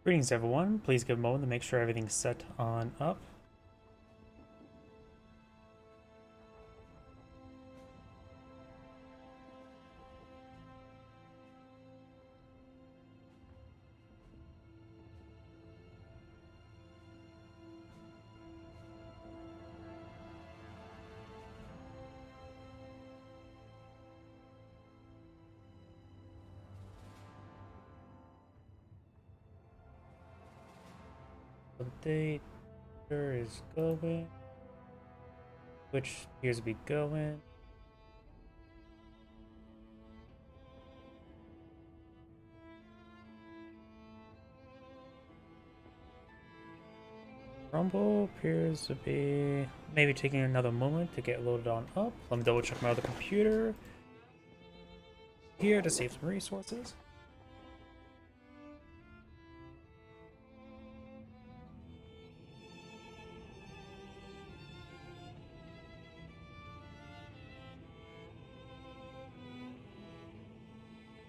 Greetings everyone, please give a moment to make sure everything's set on up. Update is going, which appears to be going. Rumble appears to be maybe taking another moment to get loaded on up. Let me double check my other computer here to save some resources.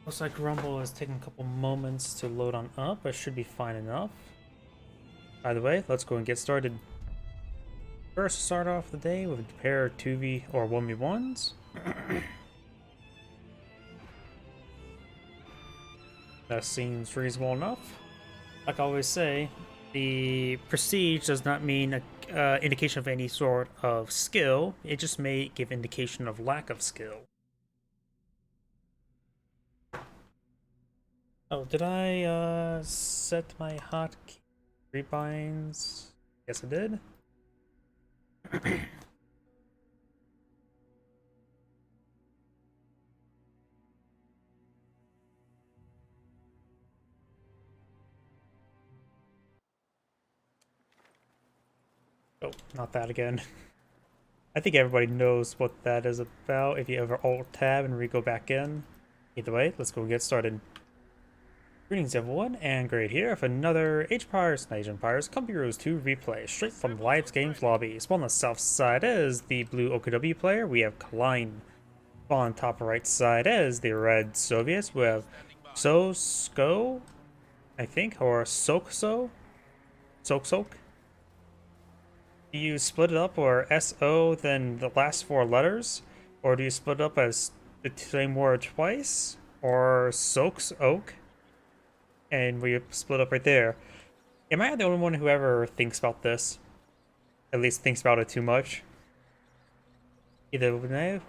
Looks like Rumble is taking a couple moments to load on up, but should be fine enough. By the way, let's go and get started. First, start off the day with a pair of 2v or 1v1s. That seems reasonable enough. Like I always say, the prestige does not mean an indication of any sort of skill. It just may give indication of lack of skill. Oh, did I set my hotkey rebinds? Yes, I did. Oh, not that again. I think everybody knows what that is about if you ever Alt-Tab and re-go back in. Either way, let's go get started. Greetings everyone, and Great here with another H-Pirates and Age Empires Company Heroes 2 replay, straight from the Lives Games lobby. Spawn on the south side is the blue OKW player, we have Klein. Spawn on top right side is the red Soviets, we have Sosko, I think, or Sokso? Soksok? Do you split it up, or SO, then the last four letters? Or do you split it up as the same word twice? Or Soks Oak? And we split up right there. Am I the only one who ever thinks about this? At least thinks about it too much? Either way,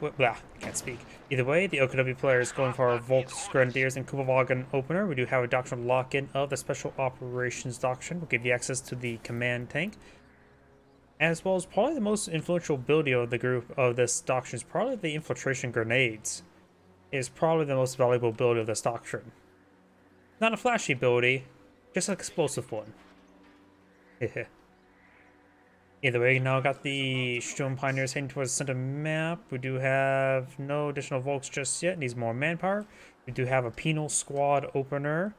can't speak. Either way, the OKW player is going for our Volks, Grenadiers, and Kubovagan opener. We do have a doctrine lock-in of the Special Operations Doctrine. Will give you access to the command tank. As well as probably the most influential ability of the group of this doctrine is probably the Infiltration Grenades. It is probably the most valuable ability of this doctrine. Not a flashy ability, just an explosive one. Either way, now got the Sturm Pioneers heading towards the center map. We do have no additional Volks just yet, needs more manpower. We do have a Penal Squad opener.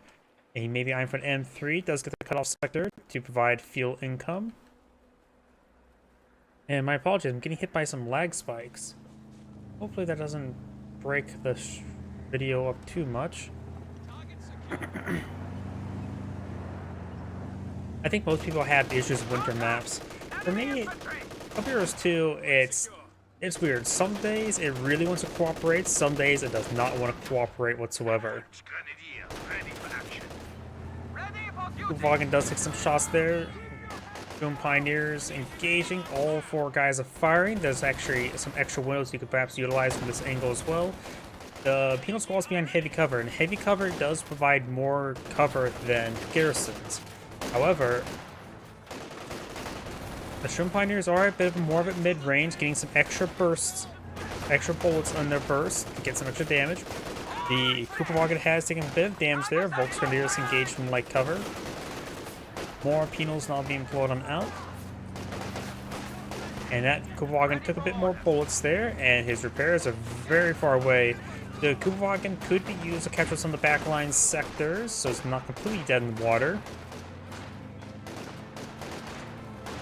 And he may be eyeing for an M3, does get the cutoff sector to provide fuel income. And my apologies, I'm getting hit by some lag spikes. Hopefully that doesn't break the video up too much. I think most people have issues with winter maps. For me, Company Heroes 2, it's weird. Some days it really wants to cooperate, some days it does not want to cooperate whatsoever. Vagan does take some shots there. Boom Pioneers engaging, all four guys are firing. There's actually some extra windows you could perhaps utilize from this angle as well. The Penal Squad is behind heavy cover, and heavy cover does provide more cover than garrisons. However, the Sturm Pioneers are a bit more of a mid-range, getting some extra bursts, extra bullets on their bursts to get some extra damage. The Kubovagan has taken a bit of damage there. Volks Grenadiers engaged in light cover. More Penals now being pulled on out. And that Kubovagan took a bit more bullets there, and his repairs are very far away. The Kubovagan could be used to capture some of the backline sectors, so it's not completely dead in the water.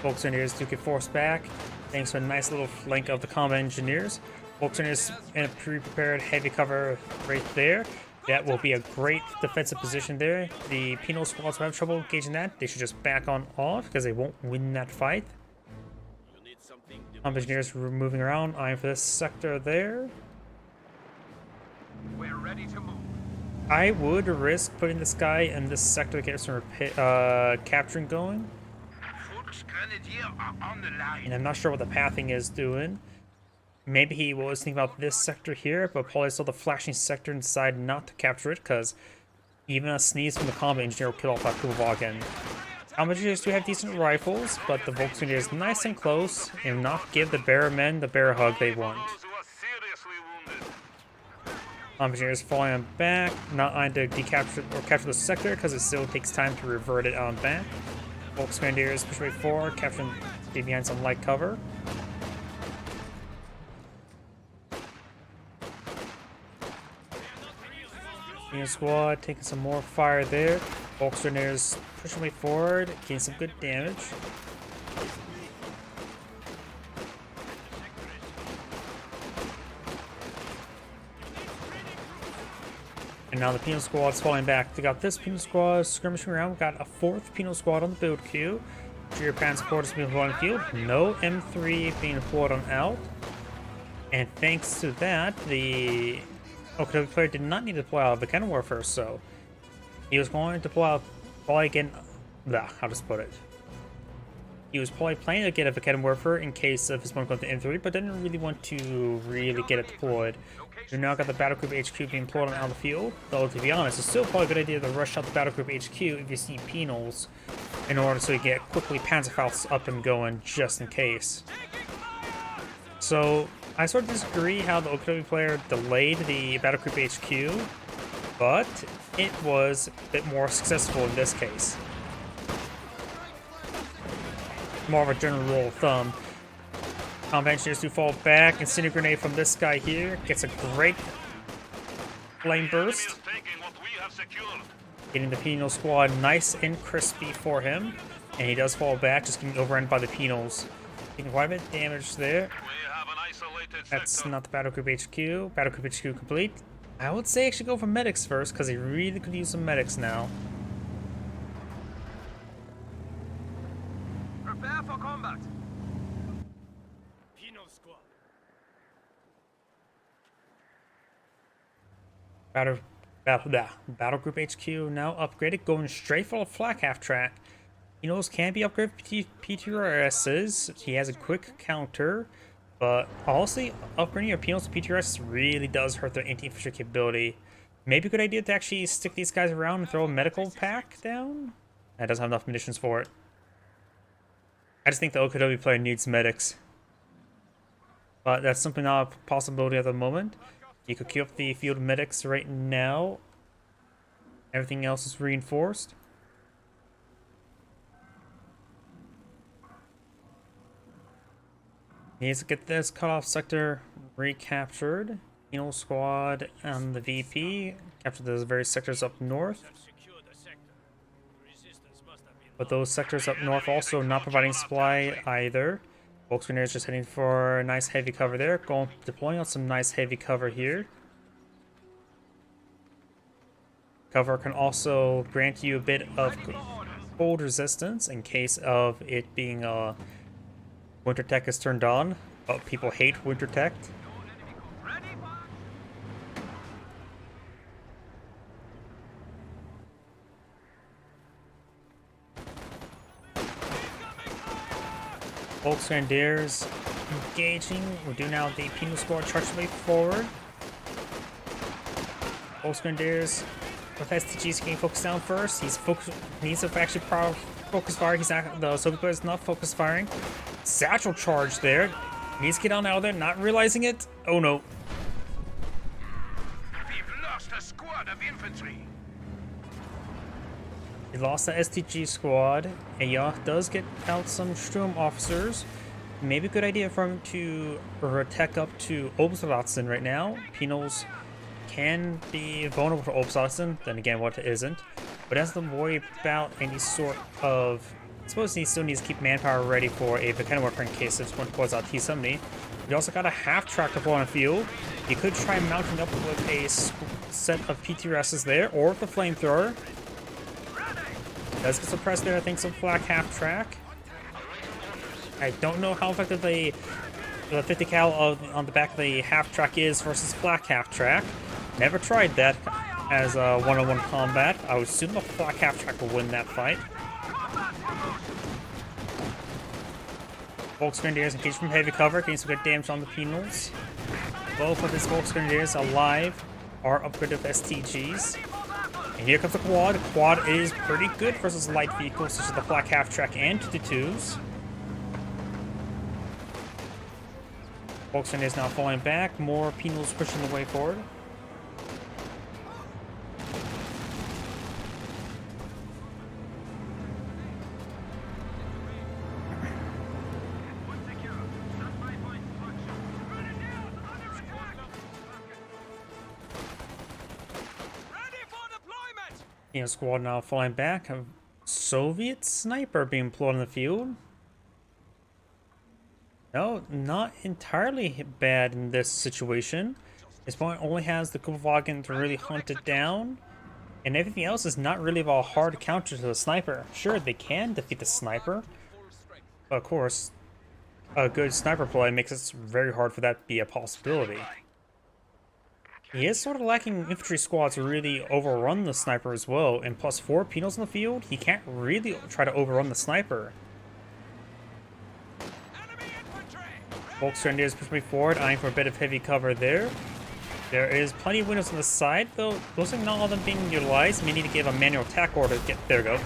Volks Engineers do get forced back, thanks to a nice little flank of the combat engineers. Volks Engineers in a pre-prepared heavy cover right there. That will be a great defensive position there. The penal squads will have trouble gauging that. They should just back on off because they won't win that fight. Engineers moving around, eyeing for this sector there. We're ready to move. I would risk putting this guy in this sector to get some capturing going. Fuchs Grenadier are on the line. And I'm not sure what the pathing is doing. Maybe he was thinking about this sector here, but probably saw the flashing sector and decided not to capture it because even a sneeze from the combat engineer will kill off that Kuvagen. Combat engineers do have decent rifles, but the Volkswagen is nice and close and not give the bear men the bear hug they want. Engineers falling on back, not eyeing to decapture or capture the sector because it still takes time to revert it on back. Volkswagen push way forward, capturing behind some light cover. Unit squad taking some more fire there. Volkswagen pushing way forward, getting some good damage. And now the penal squad's falling back. They got this penal squad skirmishing around. We got a fourth penal squad on the build queue. Japan support is being deployed on the field. No M3 being deployed on out. And thanks to that, the OKW player did not need to deploy out of Viketan Warfare, so he was going to deploy out probably again. How to put it? He was probably planning to get a Viketan Warfare in case of his opponent going to M3, but didn't really want to really get it deployed. You now got the Battle Group HQ being deployed on the field, though to be honest, it's still probably a good idea to rush out the Battle Group HQ if you see penals, in order so you get quickly Panzerfaust up and going just in case. So I sort of disagree how the OKW player delayed the Battle Group HQ, but it was a bit more successful in this case. More of a general rule of thumb. Combat engineers do fall back. Incendiary grenade from this guy here gets a great flame burst. Getting the penal squad nice and crispy for him. And he does fall back, just getting overrun by the penals. Taking quite a bit of damage there. That's not the Battle Group HQ. Battle Group HQ complete. I would say I should go for medics first, because he really could use some medics now. Prepare for combat. Battle Group HQ now upgraded, going straight for the flak half track. Penals can be upgraded PTRSs. He has a quick counter, but honestly, upgrading your penals to PTRS really does hurt their anti-infantry capability. Maybe a good idea to actually stick these guys around and throw a medical pack down? That doesn't have enough munitions for it. I just think the OKW player needs medics. But that's simply not a possibility at the moment. You could queue up the field medics right now. Everything else is reinforced. He needs to get this cutoff sector recaptured. Penal squad and the VP capture those various sectors up north. But those sectors up north also not providing supply either. Volkswagen is just heading for a nice heavy cover there. Deploying on some nice heavy cover here. Cover can also grant you a bit of cold resistance in case of it being winter tech is turned on. But people hate winter tech. Volkswagen engaging. We're doing now the penal squad charge way forward. Volkswagen with STGs getting focused down first. Needs to actually focus fire. He's not, the Soviet player is not focus firing. Satchel charge there. Needs to get on out of there, not realizing it. Oh no. We've lost a squad of infantry. He lost the STG squad. Ayah does get out some Sturm officers. Maybe a good idea for him to tech up to Obslatsen right now. Penals can be vulnerable for Obslatsen, then again, what isn't. But doesn't worry about any sort of... I suppose he still needs to keep manpower ready for a Viketan Warfare in case this one pulls out T-70. We also got a half-track deploy on the field. You could try mounting up with a set of PTRSs there, or the flamethrower. Does get suppressed there, I think, some flak half track. I don't know how effective the 50 cal on the back of the half track is versus flak half track. Never tried that as a one-on-one combat. I would assume the flak half track will win that fight. Volks Grenadiers engaged from heavy cover, getting some good damage on the penals. Both of these Volks Grenadiers alive are upgraded with STGs. And here comes the quad. The quad is pretty good versus light vehicles such as the flak half track and 222s. Volks Grenadiers now falling back, more penals pushing the way forward. Squad now falling back. A Soviet sniper being employed in the field. No, not entirely bad in this situation. This point only has the Kubelwagen to really hunt it down. And everything else is not really of a hard counter to the sniper. Sure, they can defeat the sniper. But of course, a good sniper play makes it very hard for that to be a possibility. He is sort of lacking infantry squad to really overrun the sniper as well, and plus 4 penals in the field, he can't really try to overrun the sniper. Volks Grenadiers push me forward, eyeing for a bit of heavy cover there. There is plenty of windows on the side, though looks like not all of them being utilized. May need to give a manual attack order to get there. We go.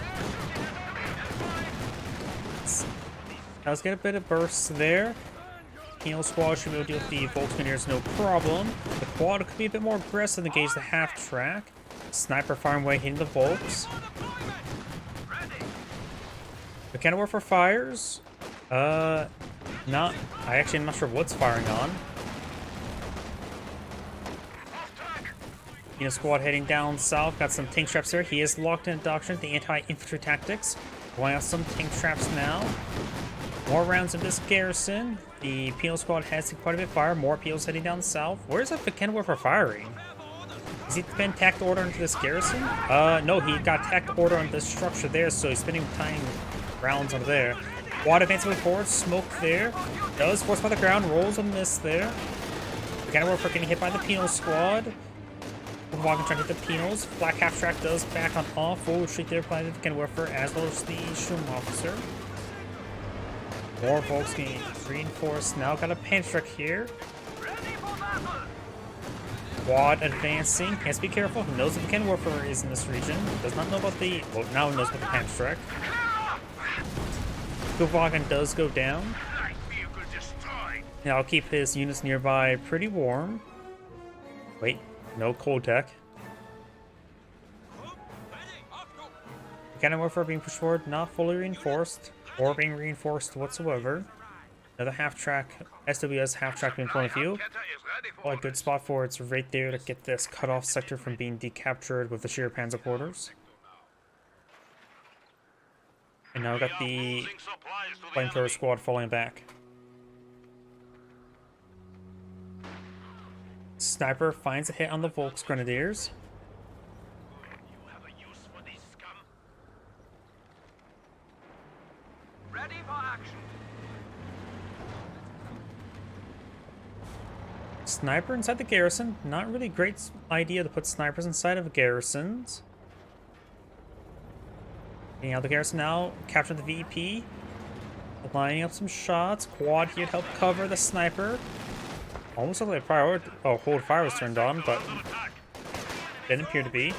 Let's get a bit of bursts there. Penal squad should be able to deal with the Volks Grenadiers no problem. The quad could be a bit more aggressive to engage the half track. Sniper firing away, hitting the Volks. Mechanical Warfare fires. I'm not sure what's firing on. Penal squad heading down south. Got some tank traps there. He is locked in doctrine, the anti-infantry tactics. Going out some tank traps now. More rounds of this garrison. The penal squad has quite a bit of fire. More penals heading down south. Where's the mechanical warfare firing? Has he been tacked order into this garrison? No, he got tacked order on this structure there, so he's spending time rounds on there. Quad advancing forward, smoke there. Does force by the ground, rolls a miss there. Mechanical warfare getting hit by the penal squad. Walking trying to hit the penals. Black half track does back on off. Full retreat there by the mechanical warfare as well as the Shroom officer. More Volks getting reinforced. Now got a Panzerk here. Quad advancing. Has to be careful. He knows that the Ken Warfare is in this region. Does not know about the... Well, now he knows about the Panzerk. Kubelwagen does go down. Now I'll keep his units nearby pretty warm. Wait, no cold tech. Ken Warfare being pushed forward, not fully reinforced. Or being reinforced whatsoever. Another half-track, SWS half-track in front of you. Well, a good spot for it's right there to get this cut-off sector from being decaptured with the sheer panzer quarters. And now we got the flamethrower squad falling back. Sniper finds a hit on the Volks Grenadiers. Sniper inside the garrison. Not really great idea to put snipers inside of garrisons. Anyhow, the garrison now captured the VP. Lining up some shots. Quad here to help cover the sniper. Almost looked like hold fire was turned on, but didn't appear to be.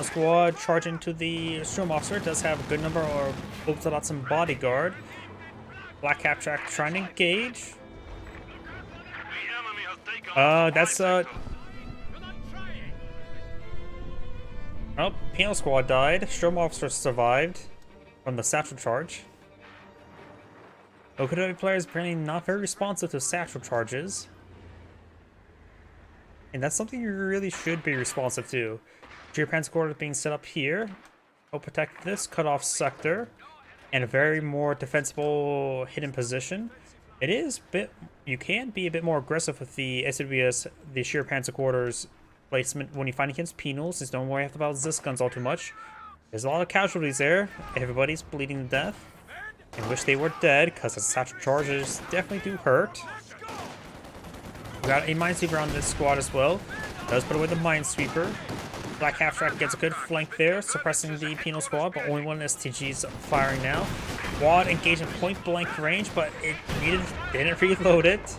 Squad charging to the Shroom officer. Does have a good number of Obsolets and bodyguard. Black half track trying to engage. That's oh, penal squad died. Shroom officer survived from the satchel charge. Okinawa players apparently not very responsive to satchel charges. And that's something you really should be responsive to. Sheer panzer quarter being set up here. Help protect this cutoff sector. And a very more defensible hidden position. It is a bit... You can be a bit more aggressive with the SWS, the sheer panzer quarters placement when you find against penals is don't worry about Zis guns all too much. There's a lot of casualties there. Everybody's bleeding to death. I wish they were dead, because the satchel charges definitely do hurt. We got a Minesweeper on this squad as well. Does put away the Minesweeper. Black Half-Track gets a good flank there, suppressing the penal squad, but only one STG's firing now. Quad engaged in point-blank range, but it didn't reload it.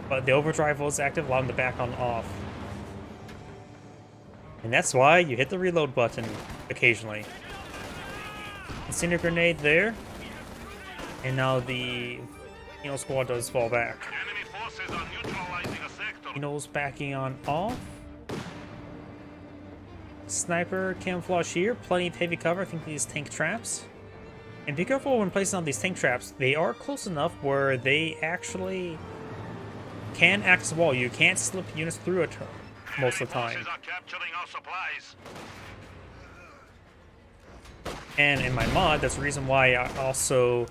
But the overdrive was active, allowing the back on off. And that's why you hit the reload button occasionally. Incendiary grenade there. And now the penal squad does fall back. Enemy forces are neutralizing a sector. Penal's backing on off. Sniper camouflage here. Plenty of heavy cover. I think these tank traps. And be careful when placing on these tank traps. They are close enough where they actually can act as a wall. You can't slip units through it most of the time. Forces are capturing our supplies. And in my mod, that's the reason why I also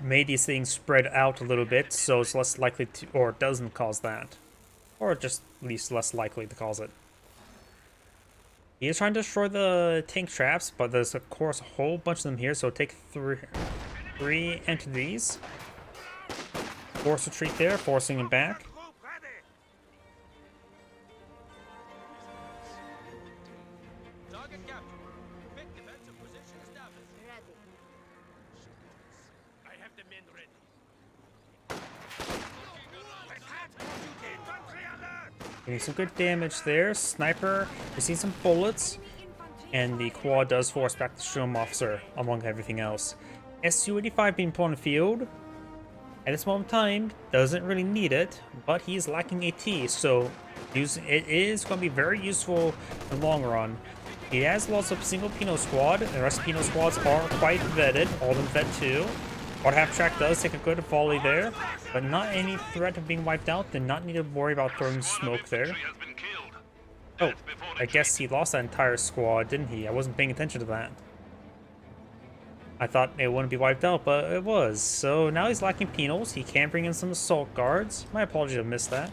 made these things spread out a little bit, so it's less likely to, or doesn't cause that. Or just at least less likely to cause it. He is trying to destroy the tank traps, but there's of course a whole bunch of them here, so take three entities. Force retreat there, forcing him back. Getting some good damage there. Sniper, we see some bullets. And the quad does force back the Sturm Officer, among everything else. Su-85 being put on the field. At this moment in time, doesn't really need it, but he's lacking AT, so it is going to be very useful in the long run. He has lost a single penal squad, the rest of penal squads are quite vetted, all of them vet too. Our Half-Track does take a good volley there, but not any threat of being wiped out, did not need to worry about throwing smoke there. Oh, I guess he lost that entire squad, didn't he? I wasn't paying attention to that. I thought it wouldn't be wiped out, but it was. So now he's lacking penals. He can bring in some assault guards. My apologies, I missed that.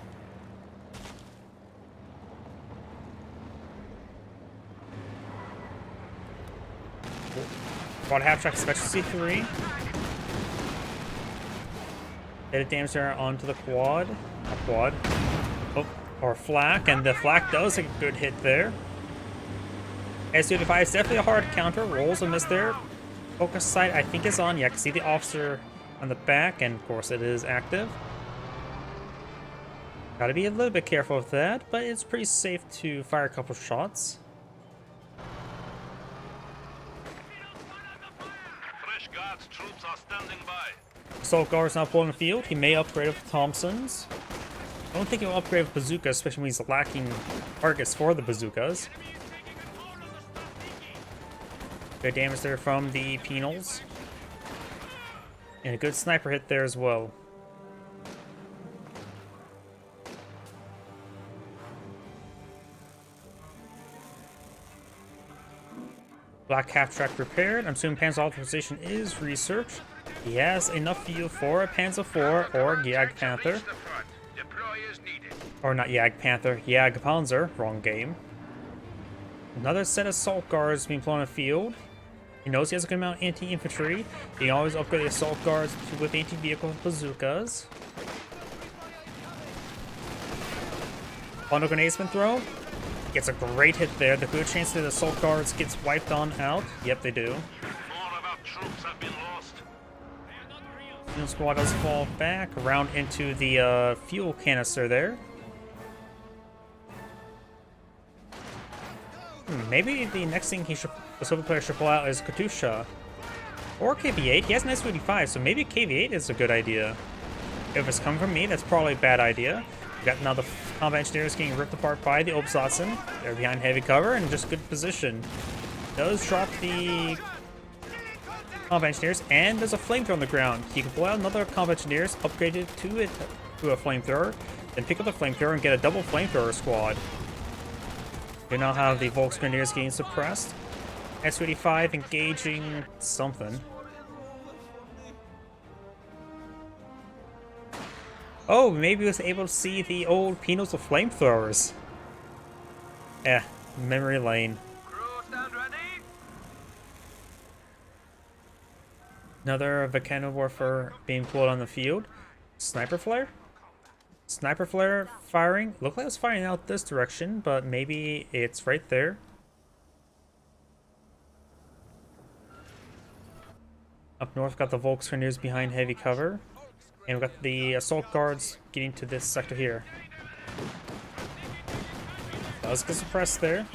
Quad Half-Track Special C3. Hit a damage there onto the quad. Not quad. Oh, or flak, and the flak does take a good hit there. Su-85 is definitely a hard counter. Rolls a miss there. Focus sight, I think, is on. Yeah, I can see the officer on the back, and of course it is active. Gotta be a little bit careful with that, but it's pretty safe to fire a couple shots. Fresh guards troops are standing by. Assault guard's not pulling the field. He may upgrade with Thompsons. I don't think he'll upgrade with bazookas, especially when he's lacking targets for the bazookas. Good damage there from the penals. And a good sniper hit there as well. Black Half-Track repaired. I'm assuming Panzer authorization is researched. He has enough fuel for a Panzer IV or Jagdpanther. Or not Jagdpanther, Jagdpanzer. Wrong game. Another set of assault guards being put on the field. He knows he has a good amount of anti-infantry. He can always upgrade the assault guards with anti-vehicle bazookas. Bundle grenades been thrown. Gets a great hit there. The good chance that the assault guards gets wiped on out. Yep, they do. More of our troops have been lost. Fuel squad does fall back around into the fuel canister there. Maybe the next thing the Soviet player should pull out is Katyusha. Or KV-8. He has an Su-85, so maybe KV-8 is a good idea. If it's coming from me, that's probably a bad idea. We got now the combat engineers getting ripped apart by the Obsatsen. They're behind heavy cover and just good position. Does drop the combat engineers, and there's a flamethrower on the ground. He can pull out another combat engineers, upgrade it to a flamethrower, then pick up the flamethrower and get a double flamethrower squad. We now have the Volksgrenadiers getting suppressed. Su-85 engaging something. Oh, maybe he was able to see the old Pinos with flamethrowers. Eh, memory lane. Crew stand ready. Another Volcano Warfare being pulled on the field. Sniper flare? Sniper flare firing. Looked like it was firing out this direction, but maybe it's right there. Up north, got the Volksgrenadiers behind heavy cover. And we've got the assault guards getting to this sector here. Does get suppressed there.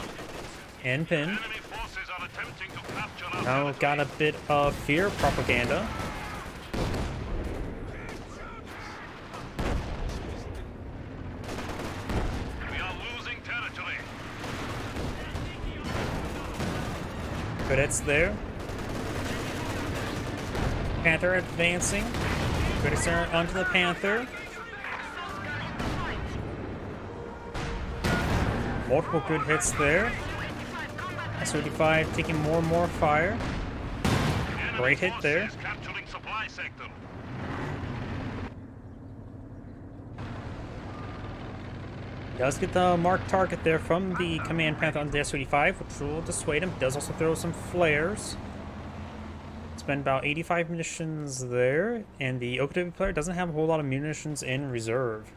And pinned. Enemy forces are attempting to capture our Now we've got a bit of fear propaganda. We are losing territory. Good hits there. Panther advancing. Good hits there onto the Panther. Multiple good hits there. S-35 taking more and more fire. Great hit there. Forces capturing supply sector. Does get the marked target there from the Command Panther on the S-35, which will dissuade him. Does also throw some flares. Spend about 85 munitions there, and the OKW player doesn't have a whole lot of munitions in reserve.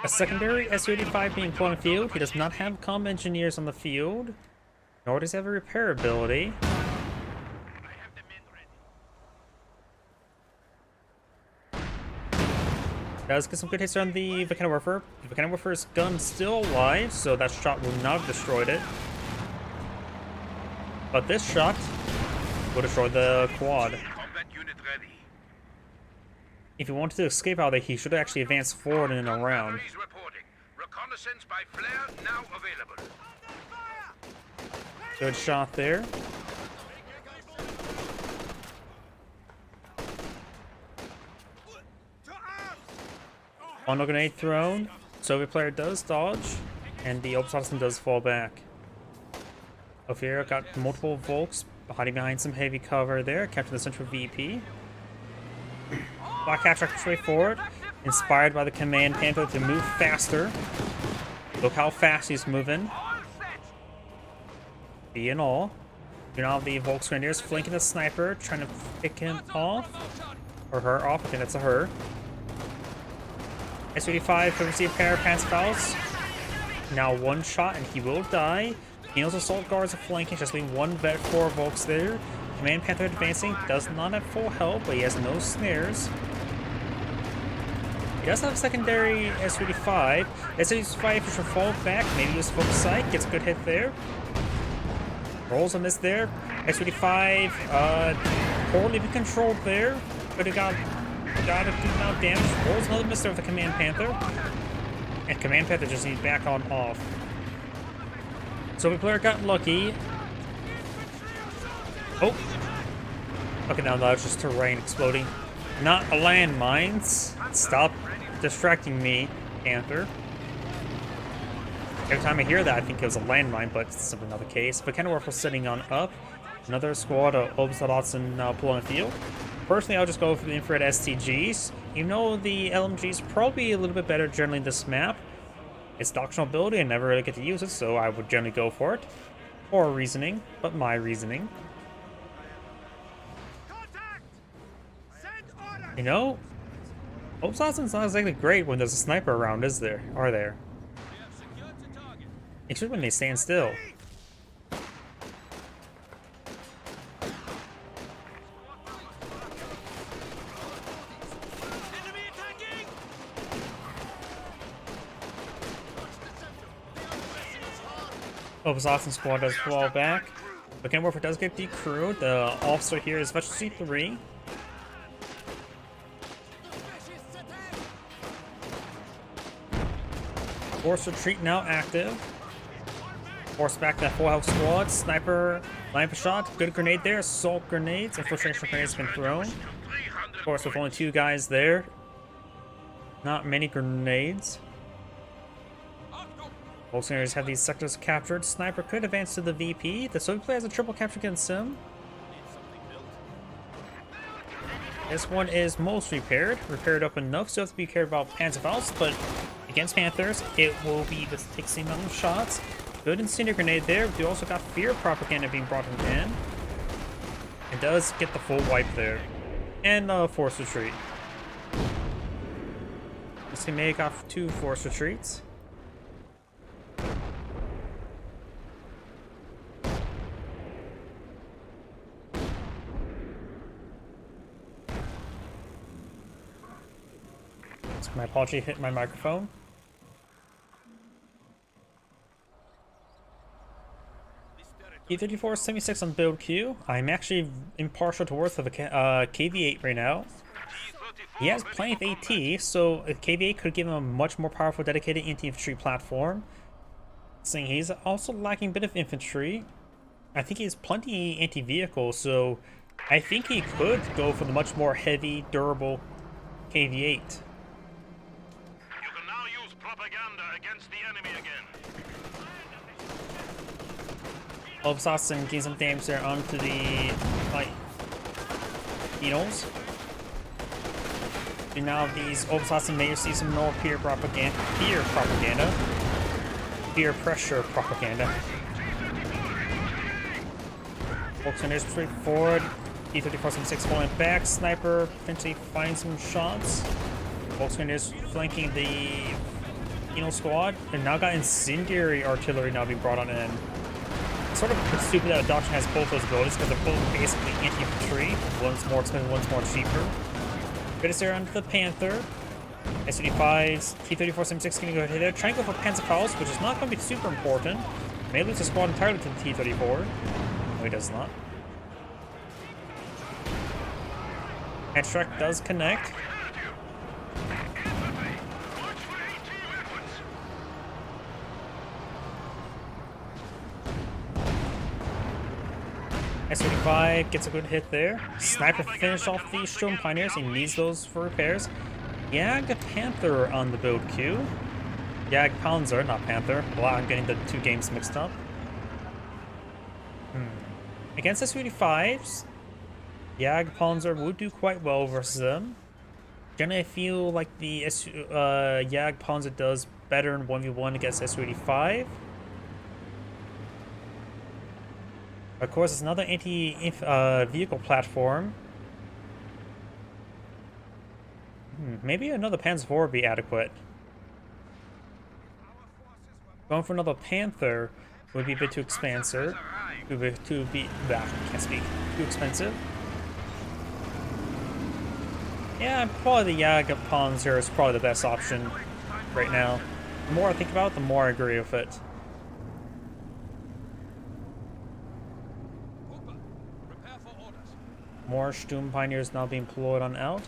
A secondary S-35 being put on the field. He does not have comm engineers on the field, nor does he have a repair ability. Does get some good hits on the Volcano Warfare. The Volcano Warfare's gun still alive, so that shot will not have destroyed it. But this shot will destroy the quad. Combat unit ready. If he wanted to escape out of there, he should actually advance forward and around. Cavalry's reporting. Reconnaissance by flare now available. Good shot there. On a grenade thrown. Soviet player does dodge, and the Opsausen does fall back. Ophira got multiple Volks hiding behind some heavy cover there, capturing the central VP. Black Cat tracks straight forward, inspired by the Command Panther to move faster. Look how fast he's moving. All set. Be in all. You now have the Volksgrenadiers flanking the sniper, trying to pick him off. Or her off, I think that's a her. S-85 could receive Parapants fouls. Now one shot and he will die. Neil's assault guards are flanking, just leaving one vet for Volks there. Command Panther advancing, does not have full health, but he has no snares. He does have a secondary S-35. S-35 should fall back, maybe use focus sight, gets a good hit there. Rolls a miss there. S-35 poorly controlled there. Could have got a good amount of damage. Rolls another miss there with the Command Panther. And Command Panther just needs back on off. So the player got lucky. Oh. Okay, now that's just terrain exploding. Not a landmines. Stop distracting me, Panther. Every time I hear that, I think it was a landmine, but it's simply not the case. But Volcano Warfare sitting on up. Another squad of Obsolotson now pull on the field. Personally, I'll just go for the infrared STGs. You know, the LMG's probably a little bit better generally in this map. It's doctrinal ability, I never really get to use it, so I would generally go for it. Or reasoning, but my reasoning. You know, Obsolot's not exactly great when there's a sniper around, is there? Are there? Except when they stand still. Obsolot's squad does fall back. Volcano Warfare does get decrewed. The officer here is Veteran C3. Force retreat now active. Force back that full health squad. Sniper, line shot, good grenade there. Assault grenades, infiltration grenades have been thrown. Of course, with only 2 guys there, not many grenades. Volksgrenadiers have these sectors captured. Sniper could advance to the VP. The Soviet player has a triple capture against him. This one is most repaired up enough so you have to be careful about Panzerfaust, but against Panthers, it will be the take same amount of shots. Good Incendiary Grenade there. We also got Fear Propaganda being brought in. It does get the full wipe there. And Forced Retreat. Let's see, May got 2 Forced Retreats. My apology, hit my microphone. T-34 76 on build queue. I'm actually impartial towards the KV-8 right now. He has plenty of AT, so KV-8 could give him a much more powerful dedicated anti-infantry platform. Seeing he's also lacking a bit of infantry. I think he has plenty anti-vehicle, so I think he could go for the much more heavy, durable KV-8. Propaganda against the enemy again. Obsassin getting some damage there onto the Beetles. And now these Obsassin may receive some more peer propaganda. Peer pressure propaganda. Volkswagen straight forward. T-34-76 falling back. Sniper potentially finding some shots. Volkswagen is flanking the squad, and now got incendiary artillery now being brought on in. It's sort of stupid that Adoption has both those abilities because they're both basically anti-infantry. One's more expensive, one's more cheaper. Good is there onto the Panther. S-35s, T-34-76 gonna go ahead there. Trying to go for Panzerfaust, which is not going to be super important. May lose the squad entirely to the T-34. No, he does not. Headstruck does connect. S-35 gets a good hit there. Sniper finished off the Sturm Pioneers. He needs those for repairs. Jag Panther on the build queue. Jag Panzer, not Panther. Well, I'm getting the 2 games mixed up. Against S-35s, Jag Panzer would do quite well versus them. Generally, I feel like the Jag Panzer does better in 1v1 against S-35. Of course, it's another anti-vehicle platform. Maybe another Panzer IV would be adequate. Going for another Panther would be a bit too expensive. Too expensive. Yeah, probably the Jag Panzer is probably the best option right now. The more I think about it, the more I agree with it. More Sturm Pioneers now being deployed on out.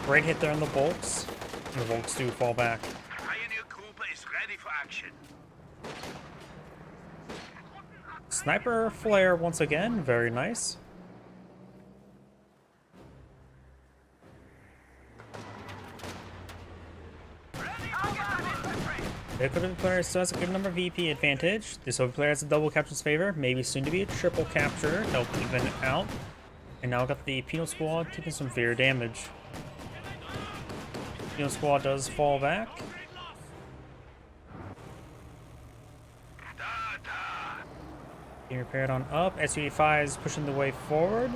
Great hit there on the Volks. And the Volks do fall back. Pioneer Cooper is ready for action. Sniper flare once again, very nice. The equipment player still has a good number of VP advantage. This other player has a double capture's favor, maybe soon to be a triple capture. They'll even it out. And now got the Penal Squad taking some severe damage. Penal Squad does fall back. Being repaired on up. SU-85 is pushing the way forward.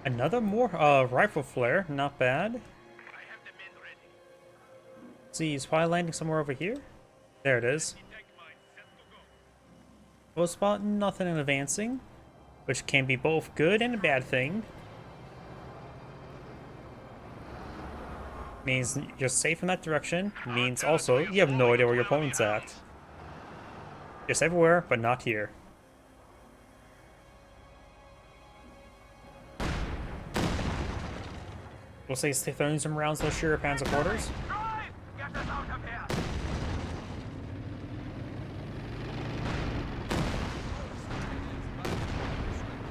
Another more rifle flare, not bad. See, he's probably landing somewhere over here. There it is. Low spot, nothing in advancing, which can be both good and a bad thing. Means you're safe in that direction. Means also you have no idea where your opponent's at. Just everywhere, but not here. We'll say he's throwing some rounds to the Shuripan's quarters.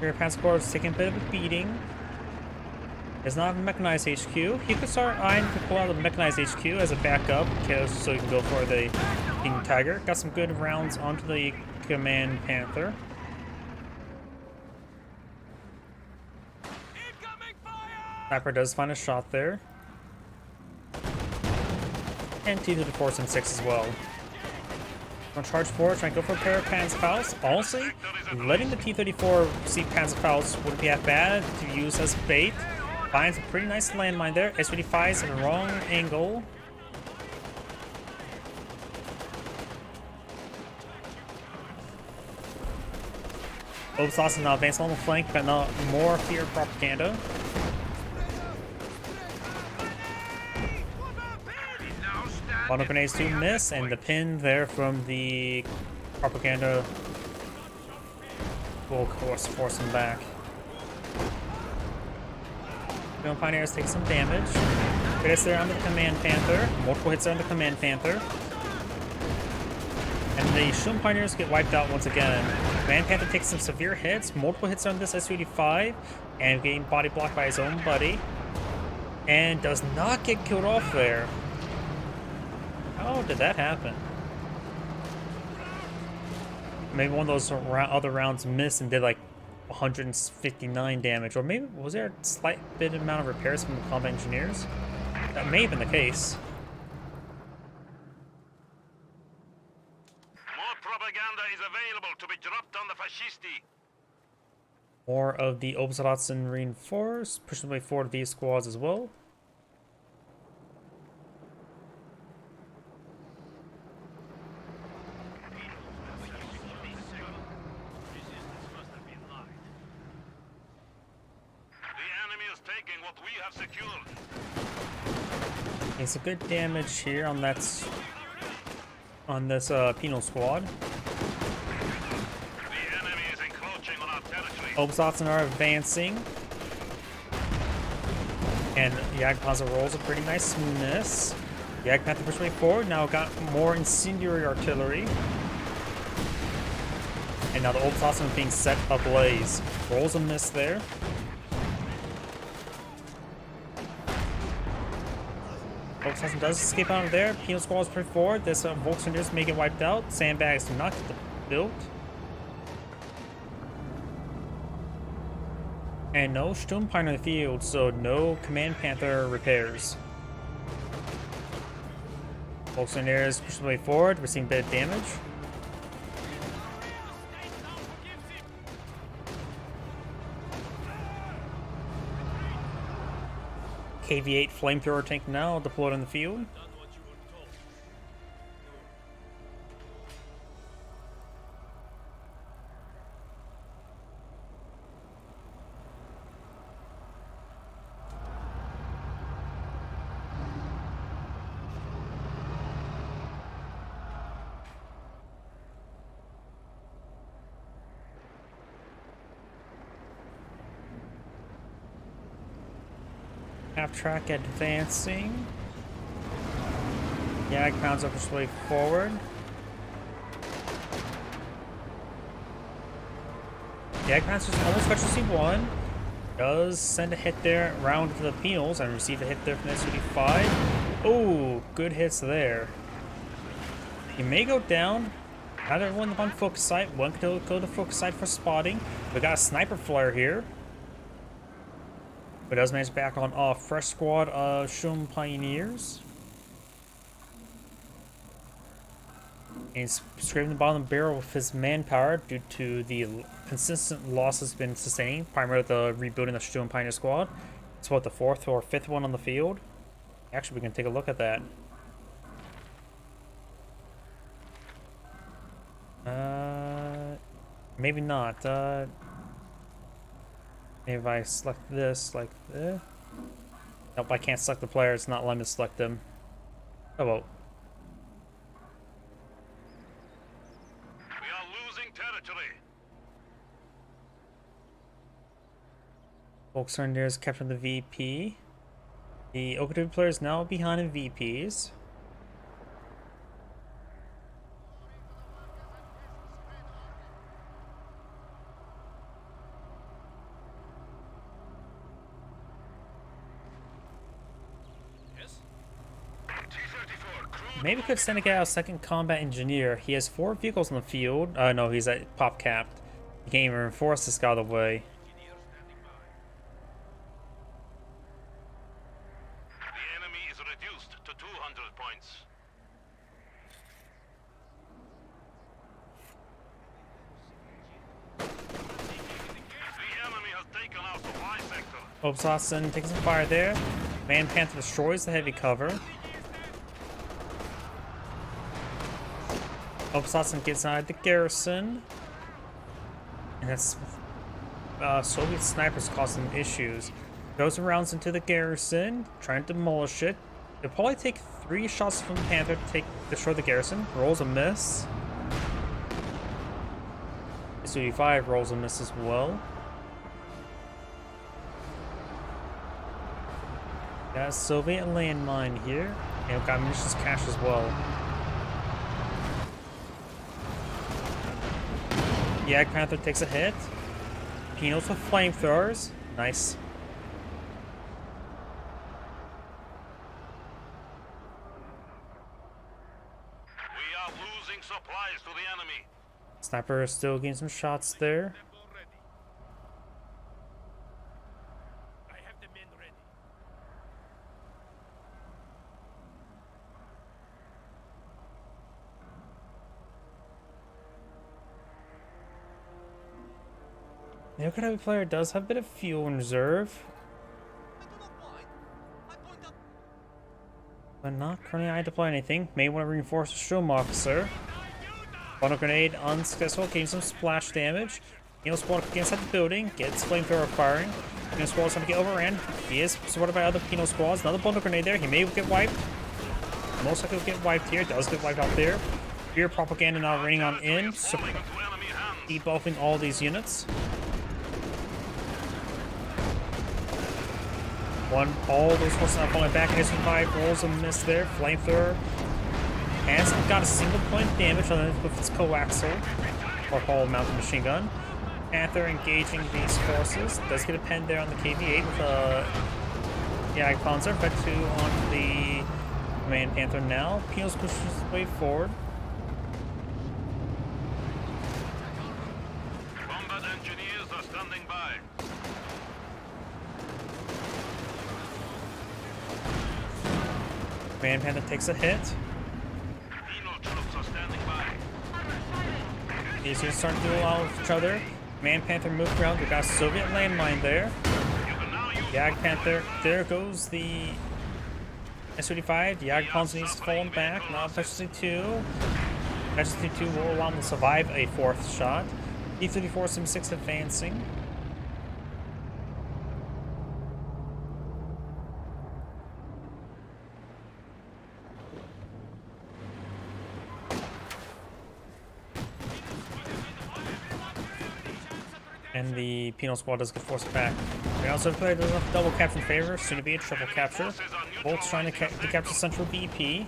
Your Panzer is taking a bit of a beating. Does not have a mechanized HQ. He could start eyeing to pull out the mechanized HQ as a backup, so you can go for the King Tiger. Got some good rounds onto the Command Panther. Sniper does find a shot there. And T-34 and 6 as well. Gonna charge forward, trying to go for a pair of Panzerfaust. Honestly, letting the T-34 see Panzerfaust wouldn't be that bad to use as bait. Finds a pretty nice landmine there. S-55 is in the wrong angle. Obersassen now advancing on the flank, but not more fear propaganda. One of grenades to miss, and the pin there from the propaganda will of course force him back. Stone Pioneers take some damage. Good hits there on the Command Panther. Multiple hits there on the Command Panther. And the Stone Pioneers get wiped out once again. Command Panther takes some severe hits. Multiple hits on this S-55. And getting body blocked by his own buddy. And does not get killed off there. How did that happen? Maybe one of those other rounds missed and did like 159 damage, or maybe was there a slight bit amount of repairs from the combat engineers? That may have been the case. More propaganda is available to be dropped on the fascisti. More of the Obersatzen reinforced, pushing the way forward these squads as well. What we have secured. Okay, some good damage here on that on this penal squad. The enemy is encroaching on our territory. Obersatzen are advancing, and Jagdpanzer rolls a pretty nice miss. Jagdpanther pushes way forward. Now got more incendiary artillery, and now the Obersatzen is being set ablaze. Rolls a miss there. Obersatzen does escape out of there. Penal squad is pretty forward. This Volkswagers may get wiped out. Sandbags do not get built. And no Sturmpine in the field, so no Command Panther repairs. Volkswagers push the way forward, receiving a bit of damage. KV-8 flamethrower tank now deployed in the field. Half track advancing. Jagdpanzer up its way forward. Jagdpanzer almost touches C1. Does send a hit there around to the penals and receive a hit there from the S-55. Oh, good hits there. He may go down. Not everyone on focus site. One could go to focus site for spotting. We got a sniper flare here. But does manage back on off. Fresh squad of Sturm Pioneers. And he's scraping the bottom barrel with his manpower due to the consistent losses been sustained, primarily the rebuilding of Sturm Pioneer squad. It's what, the 4th or 5th one on the field? Actually, we can take a look at that. Maybe not. Maybe if I select this like this. Nope, I can't select the player. It's not letting me select them. Oh well. We are losing territory. Volkswagers captured the VP. The Okadobi player is now behind in VPs. Maybe could send a guy out second combat engineer. He has 4 vehicles in the field. No, he's at pop capped. He can't even reinforce this guy out of the way. The enemy is reduced to 200 points. The enemy has taken out the Y sector. Obsassin taking some fire there. Man Panther destroys the heavy cover. Obsassin gets inside the garrison. And that's Soviet snipers causing issues. Goes around into the garrison, trying to demolish it. It'll probably take 3 shots from the Panther to destroy the garrison. Rolls a miss. SU-85 rolls a miss as well. Got a Soviet landmine here. And we've got munitions cache as well. Yag Panther takes a hit. Pinos with flamethrowers. Nice. We are losing supplies to the enemy. Sniper is still getting some shots there. I have the men ready. The Okinawa player does have a bit of fuel in reserve, but not currently I deploy anything. May want to reinforce the Strom officer. Bundle grenade unsuccessful, getting some splash damage. Neil Squad against that building, gets flamethrower firing. Penal Squad's trying to get overran. He is supported by other Penal Squads. Another bundle grenade there. He may get wiped. Most likely will get wiped here. Does get wiped out there. Fear propaganda now raining on in, Falling into enemy hands. debuffing all these units. All those forces now falling back. SU-5 rolls a miss there. Flamethrower hasn't got a single point damage on it with its coaxial or hull mounted machine gun. Panther engaging these forces. Does get a pen there on the KV-8 with a Panzer. Back to on the Command Panther now. Peels pushes his way forward. Combat engineers are standing by. Command Panther takes a hit. Penal troops are standing by. These are starting to duel out with each other. Command Panther moved around. We got a Soviet landmine there. You can now use Yag Panther. There goes the S-35. Yag Panzer needs to fall back. Now Specialty 2. Specialty 2 will allow him to survive a 4th shot. D-34 Sim-6 advancing. And the Penal Squad does get forced back. We also played a double capture in favor, soon to be a triple capture. Bolt's trying to capture Central BP.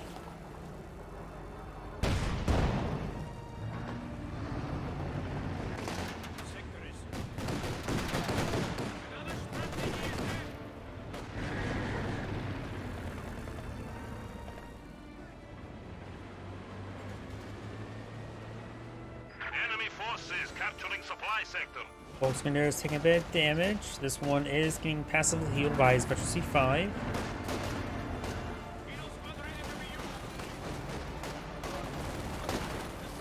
enemy forces capturing supply sector. Volkswagen is taking a bit of damage. This one is getting passively healed by his Veteran C5.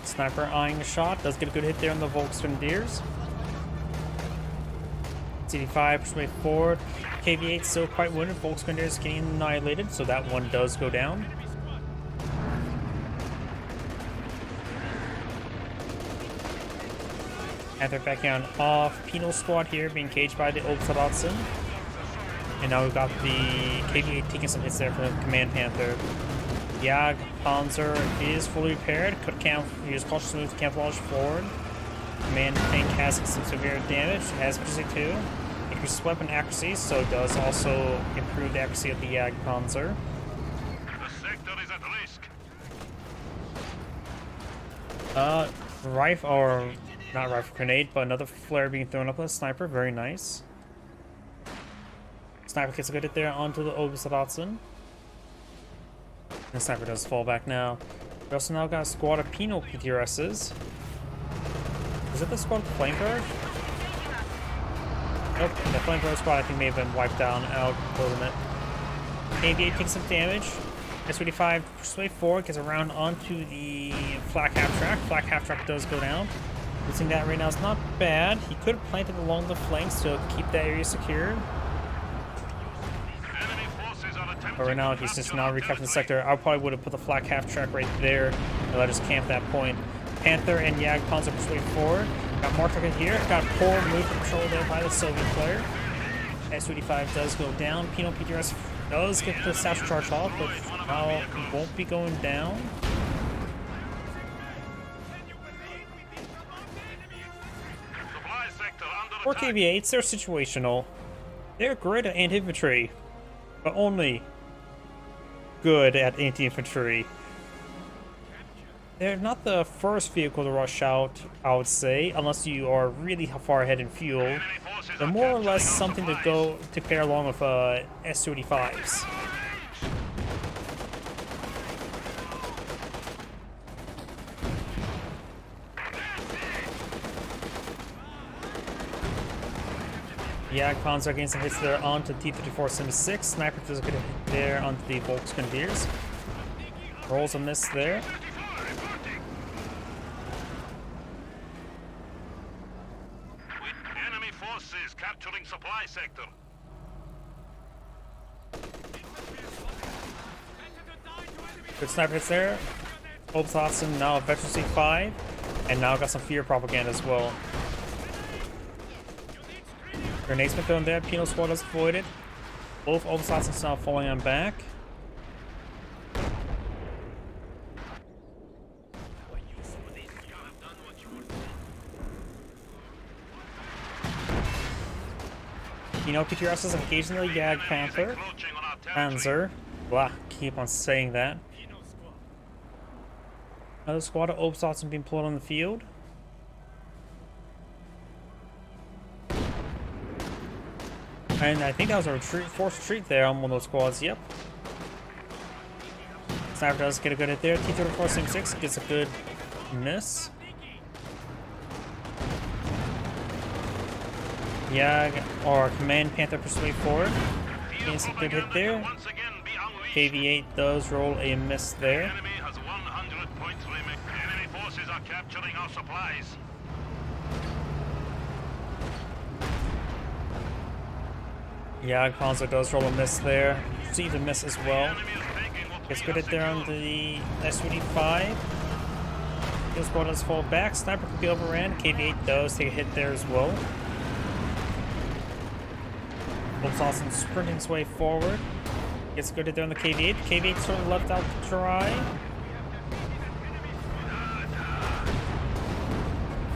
Sniper eyeing a shot. Does get a good hit there on the Volksgrenadiers. CD5 pushes way forward. KV-8 still quite wounded. Volksgrenadiers getting annihilated, so that one does go down. Panther back down off. Penal Squad here being caged by the Obsadatsen. And now we've got the KV-8 taking some hits there from the Command Panther. Yag Panzer is fully repaired. Could use cautious move to camouflage forward. Command tank has some severe damage. Has Precision 2. Increases weapon accuracy, so does also improve the accuracy of the Yag Panzer. The sector is at risk. Rifle, or not rifle grenade, but another flare being thrown up with a sniper. Very nice. Sniper gets a good hit there onto the Obsadatsen. The sniper does fall back now. We also now got a squad of Penal PTRSs. Is it the squad with Flamethrower? Nope, the Flamethrower squad I think may have been wiped down out closing it. KV-8 takes some damage. S-35 Persuade forward, gets around onto the flak half track. Flak half track does go down. Losing that right now is not bad. He could have planted along the flanks to keep that area secured. But right now, he's just now recapturing the sector. I probably would have put the flak half track right there and let us camp that point. Panther and Jagdpanzer persuade forward. Got Martok in here. Got poor move control there by the Soviet player. S-35 does go down. Penal PTRS does get the satchel charge off, but now he won't be going down. For KV-8s, they're situational. They're great at anti-infantry, but only good at anti-infantry. They're not the first vehicle to rush out, I would say, unless you are really far ahead in fuel. They're more or less something to pair along with S-35s. Yeah, Panzer getting some hits there onto T-34 Sim-6. Sniper does a good hit there onto the Volksgrenadiers. Rolls a miss there. Enemy forces capturing supply sector. Good sniper hits there. Obersatzen now a Veteran C5, and now got some fear propaganda as well. Grenades been thrown there. Penal squad is avoided. Both Obersatzens now falling on back. You know, PTRS is occasionally Jagdpanther. Panzer. Blah, keep on saying that. Another squad of Obersatzen being pulled on the field. And I think that was a retreat, forced retreat there on one of those squads, yep. Sniper does get a good hit there. T-34 Sim-6 gets a good miss. Yeah, or Command Panther persuade forward. Getting some good hit there. KV-8 does roll a miss there. Enemy has 100 points remaining. Enemy forces are capturing our supplies. Yeah, Panzer does roll a miss there. Receives a miss as well. Gets good hit there on the S-35. This squad does fall back. Sniper could be overran. KV-8 does take a hit there as well. Obersatzen sprinting his way forward. Gets good hit there on the KV-8. KV-8 sort of left out to dry.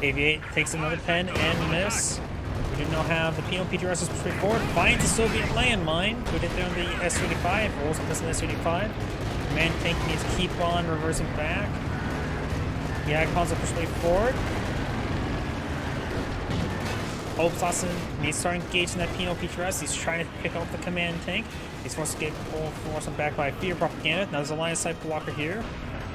KV-8 takes another pen and miss. We do now have the Penal PTRS persuade forward. Finds the Soviet landmine. Good hit there on the S-35. Rolls up this on the S-35. Command tank needs to keep on reversing back. Jagdpanzer persuade forward. Obersatzen needs to start engaging that Penal PTRS. He's trying to pick up the command tank. He's forced to get forced back by fear propaganda. Now there's a line of sight blocker here.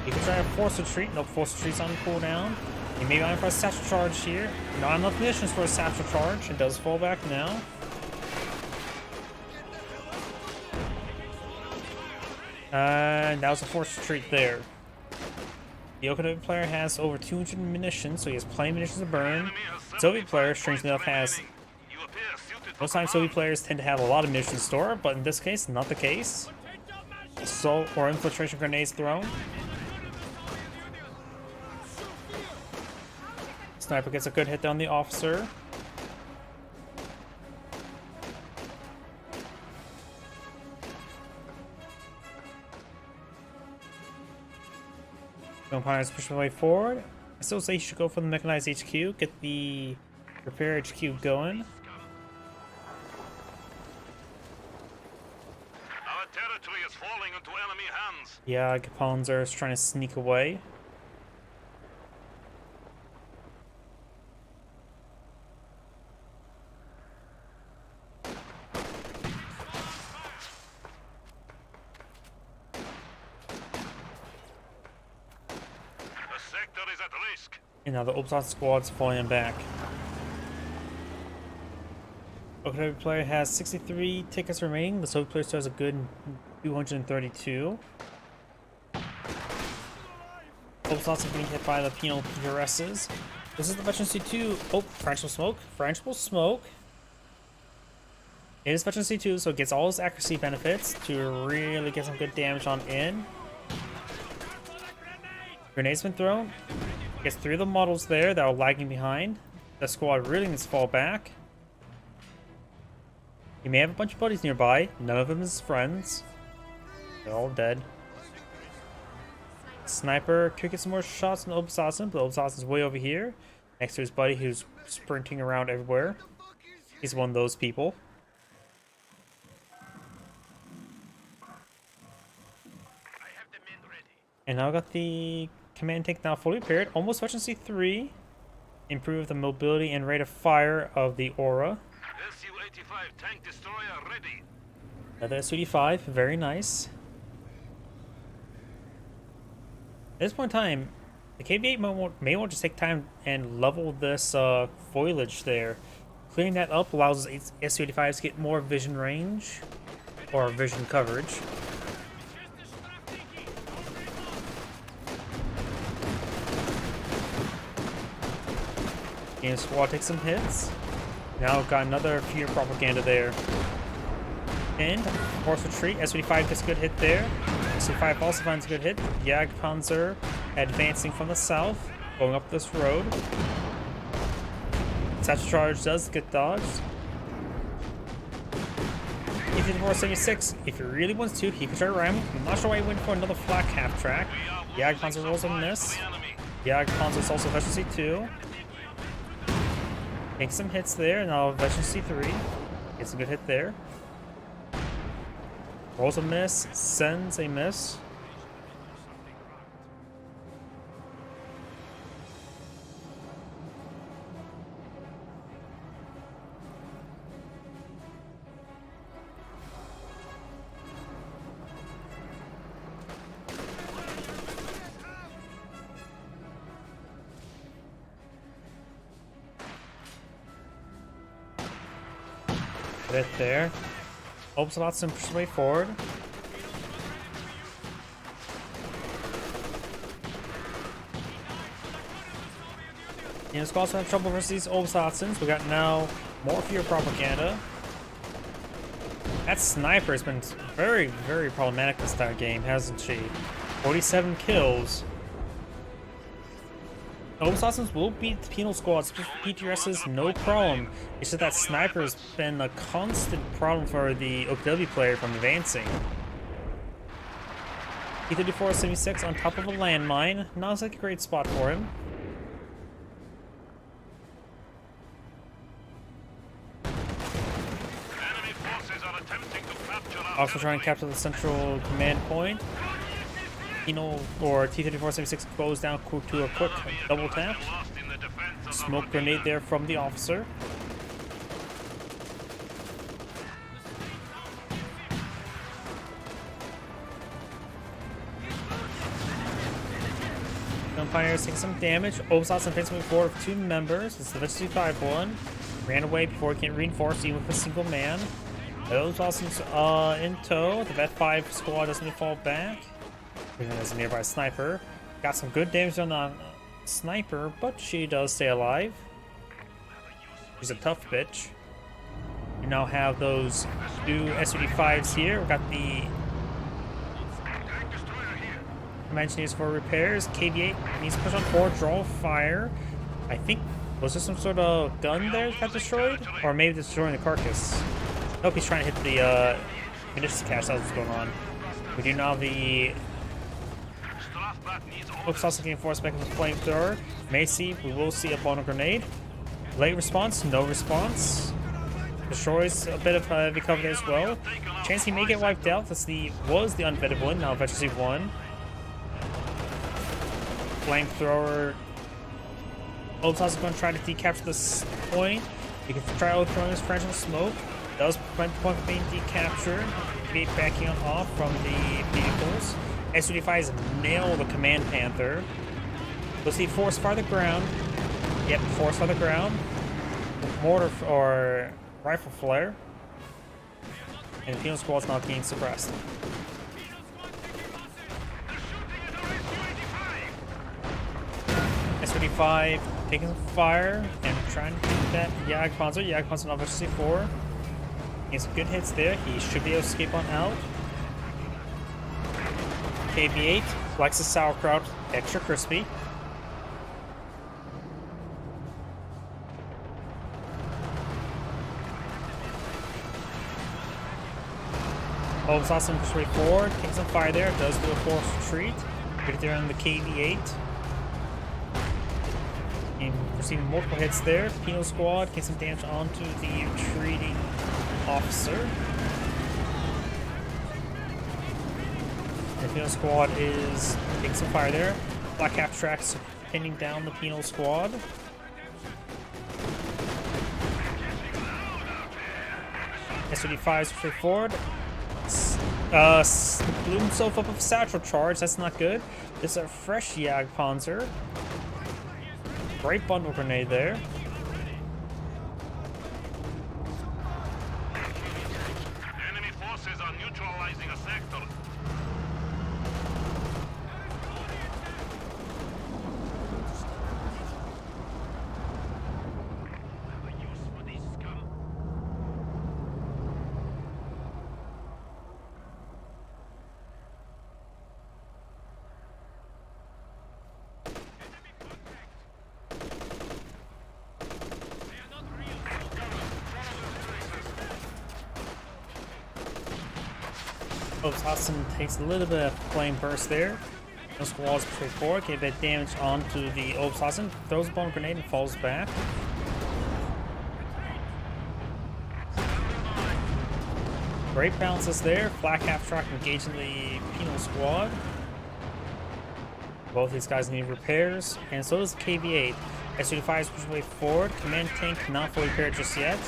He can try to force retreat. No, force retreat's on cooldown. He may be on for a satchel charge here. Not enough munitions for a satchel charge. It does fall back now. And that was a forced retreat there. The Okinawa player has over 200 munitions, so he has plenty of munitions to burn. Soviet player, strangely enough, has... Most times Soviet players tend to have a lot of munitions stored, but in this case, not the case. Assault or infiltration grenades thrown. Sniper gets a good hit down the officer. Vampires push their way forward. I still say you should go for the mechanized HQ, get the repair HQ going. Our territory is falling into enemy hands. Yeah, Panzer is trying to sneak away. And now the Obsat squad's falling back. Okay, player has 63 tickets remaining. The Soviet player still has a good 232. Obsats are being hit by the penal PRSs. This is the Veteran C2. Oh, French will smoke. French will smoke. It is Veteran C2, so it gets all his accuracy benefits to really get some good damage on in. Grenade's been thrown. Gets 3 of the models there that are lagging behind. The squad really needs to fall back. He may have a bunch of buddies nearby. None of them is friends. They're all dead. Sniper could get some more shots on Obsassin, but Obsassin's way over here, next to his buddy who's sprinting around everywhere. He's one of those people. And now I got the command tank now fully repaired. Almost Veteran C3. Improve the mobility and rate of fire of the Aura. Su-85 tank destroyer ready. Another Su-85, very nice. At this point in time, the KV-8 may want to take time and level this foliage there. Clearing that up allows Su-85s to get more vision range, or vision coverage. Game squad takes some hits. Now got another fear propaganda there. And force retreat. Su-85 gets a good hit there. Su-5 also finds a good hit. Jagdpanzer advancing from the south, going up this road. Satchel charge does get dodged. T-5476, if he really wants to, he could try to ram. I'm not sure why he went for another flak half track. Jagdpanzer rolls on this. Jagdpanzer's also Veteran C2. Makes some hits there, now Veteran C3. Gets a good hit there. Rolls a miss, sends a miss. Hit there. Obsats and push his way forward. And it's also have trouble versus these Obsatsons. We got now more fear propaganda. That sniper has been very, very problematic this entire game, hasn't she? 47 kills. Obsatsons will beat the penal squads, PTRSs, no problem. It's just that sniper has been a constant problem for the OKW player from advancing. T-3476 on top of a landmine. Not like a great spot for him. Enemy forces are attempting to capture our Also trying to capture the central command point. Penal or T-3476 goes down to a quick double tap. Smoke grenade there from the officer. Gunfighters take some damage. Obsats and moving forward with 2 members. It's the Veteran 251. Ran away before he can reinforce even with a single man. Obsats in tow. The Vet-5 squad doesn't fall back. As a nearby sniper. Got some good damage on the sniper, but she does stay alive. She's a tough bitch. We now have those 2 SUD5s here. We've got the Engineers for repairs. KV-8 needs to push on forward, draw fire. I think, was there some sort of gun there that got destroyed? Or maybe destroying the carcass. Nope, he's trying to hit the munitions cache. That's what's going on. We do now have the Oops, also getting forced back with a flamethrower. May see, we will see a bono grenade. Late response, no response. Destroys a bit of heavy cover as well. Chance he may get wiped out. That's was the unvetted one, now Veteran C1. Flamethrower. Oops, also going to try to decapture this point. You can try overthrowing this French smoke. Does prevent the point from being decaptured. Be backing off from the vehicles. SUD5s nail the Command Panther. You'll see force fire the ground. Yep, force fire the ground. Mortar or rifle flare. And the penal squad's not being suppressed. S-35 taking some fire and trying to keep that Jagdpanzer. Jagdpanzer on versus C4. He has some good hits there. He should be able to escape on out. KB8 likes the sauerkraut, extra crispy. Awesome straight forward, taking some fire there, does do a forced retreat. Right there on the KV8. And receiving multiple hits there. Penal squad getting some damage onto the retreating officer. The penal squad is taking some fire there. Black half tracks pinning down the penal squad. S-35 straight forward. Blew himself up with a satchel charge. That's not good. This is a fresh Jagdpanzer. Great bundle grenade there. Enemy forces are neutralizing a sector. Hudson takes a little bit of flame burst there. The squad's straight forward, get a bit of damage onto the Hudson, throws a bomb grenade and falls back. Great bounces there. Flak half track engaging the penal squad. Both these guys need repairs, and so does the KV8. S-35 is pushing way forward. Command tank not fully repaired just yet.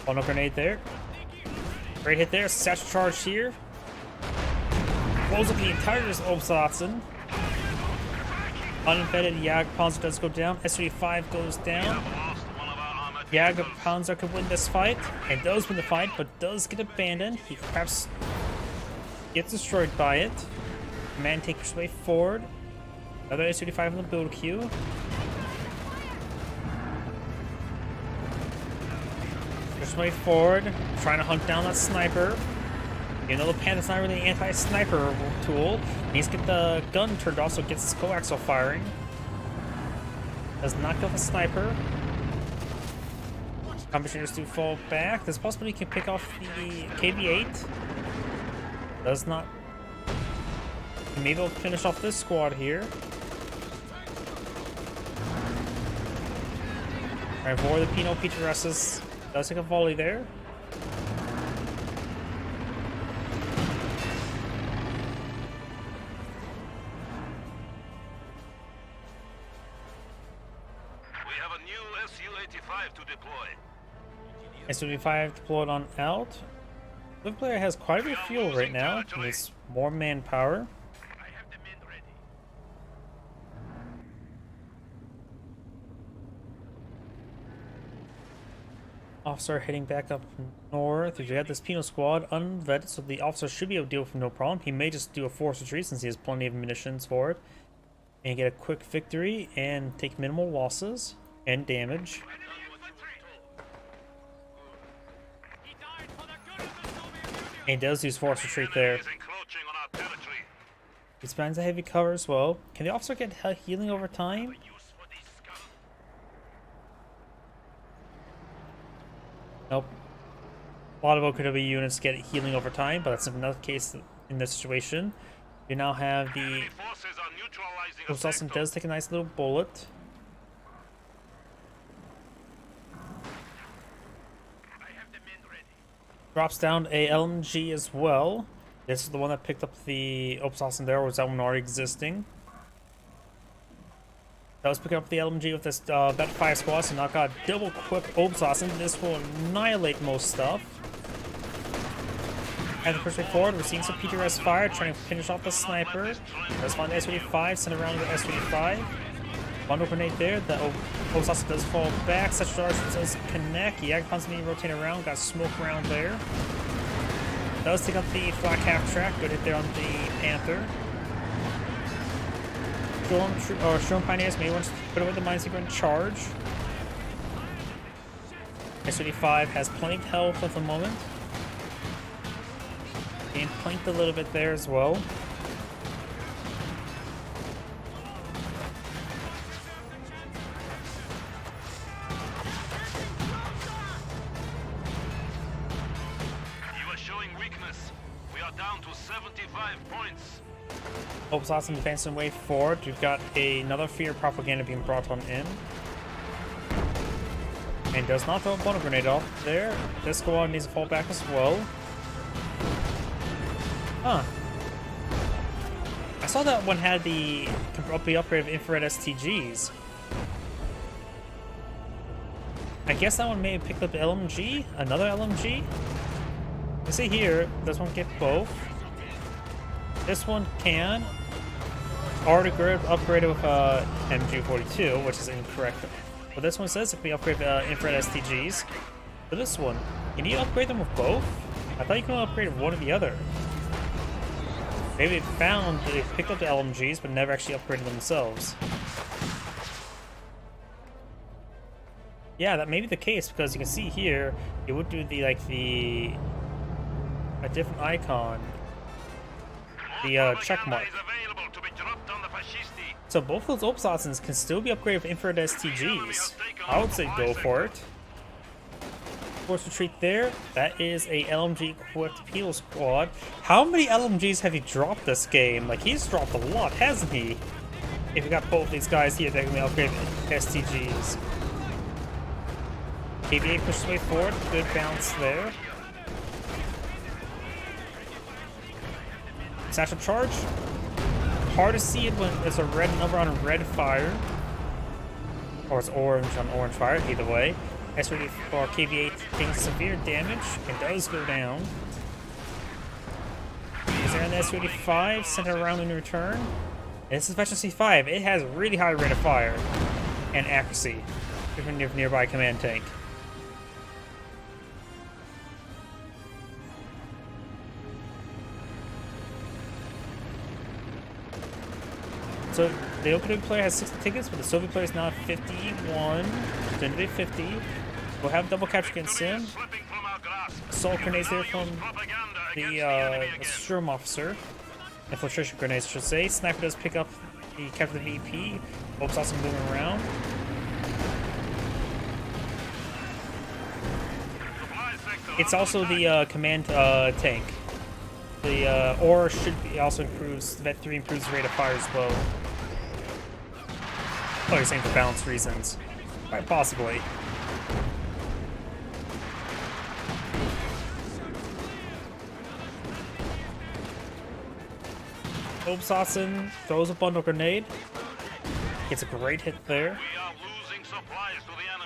Bundle grenade there. Great hit there. Satchel charge here. Blows up the entire Obsatsen. Uninfected Jagdpanzer does go down. S-35 goes down. Jagdpanzer could win this fight, and does win the fight, but does get abandoned. He perhaps gets destroyed by it. Man takes his way forward. Another S-35 on the build queue. Push way forward, trying to hunt down that sniper. You know, the Panther's not really an anti-sniper tool. He needs to get the gun turned off so it gets his coaxial firing. Does not go for sniper. Competitors do fall back. There's a possibility he can pick off the KV8. Does not. Maybe he'll finish off this squad here. Alright, avoid the Pino Pieteresses. Does take a volley there. We have a new Su-85 to deploy. Su-85 deployed on out. The player has quite a bit of fuel right now. He needs more manpower. I have the men ready. Officer heading back up north. If you had this penal squad unvetted, so the officer should be able to deal with him no problem. He may just do a forced retreat since he has plenty of munitions for it. And get a quick victory and take minimal losses and damage. And he does use forced retreat there. Encroaching on our territory. He spans a heavy cover as well. Can the officer get healing over time? Nope. A lot of OKW units get healing over time, but that's another case in this situation. You now have the Enemy forces are neutralizing a Osasen sector. does take a nice little bullet. I have the men ready. Drops down a LMG as well. This is the one that picked up the Osasen there, or was that one already existing? That was picking up the LMG with this Vet 5 squad, so now got double equipped Osasen. This will annihilate most stuff. At the first way forward, we're seeing some PTRS fire, trying to finish off the sniper. Let's find the S-35, send it around to the S-35. Bundle grenade there, the Obsasa does fall back, such charge does connect, Jagdpans need to rotate around, got smoke around there. Does take up the flak half track, good hit there on the Panther. Storm Pioneers may want to put away the Minesweeper and charge. S-35 has plenty of health at the moment. And planked a little bit there as well. You are showing weakness. We are down to 75 points. Obsasa advancing way forward. We've got another fear propaganda being brought on in. And does not throw a bundle grenade off there. This squad needs to fall back as well. Huh. I saw that one had the upgrade of infrared STGs. I guess that one may have picked up LMG? Another LMG? You see here, this one get both. This one can. Already upgraded with MG42, which is incorrect. But this one says it can be upgraded infrared STGs. But this one, can you upgrade them with both? I thought you could only upgrade one or the other. Maybe they found that they picked up the LMGs, but never actually upgraded themselves. Yeah, that may be the case, because you can see here, it would do a different icon. The check mark. So both those Obsasens can still be upgraded with infrared STGs. I would say go for it. Force retreat there. That is a LMG equipped Penal Squad. How many LMGs have he dropped this game? Like, he's dropped a lot, hasn't he? If you got both these guys here, they're going to be upgraded STGs. KVA pushes way forward. Good bounce there. Satchel charge. Hard to see it when it's a red number on a red fire. Or it's orange on orange fire, either way. S-34 KV-8 taking severe damage. It does go down. Is there an S-35 sent around in return? And this is Veteran C5. It has really high rate of fire and accuracy, even if nearby command tank. So the opening player has 60 tickets, but the Soviet player is now at 51. Soon to be 50. We'll have double capture against him. Assault grenades there from the Sturm officer. Infiltration grenades, I should say. Sniper does pick up the capture the VP. Hope's also moving around. It's also the command tank. The ore should be also improves. Vet 3 improves the rate of fire as well. Oh, you're saying for balance reasons. Quite possibly. Obsassin throws a bundle grenade. Gets a great hit there.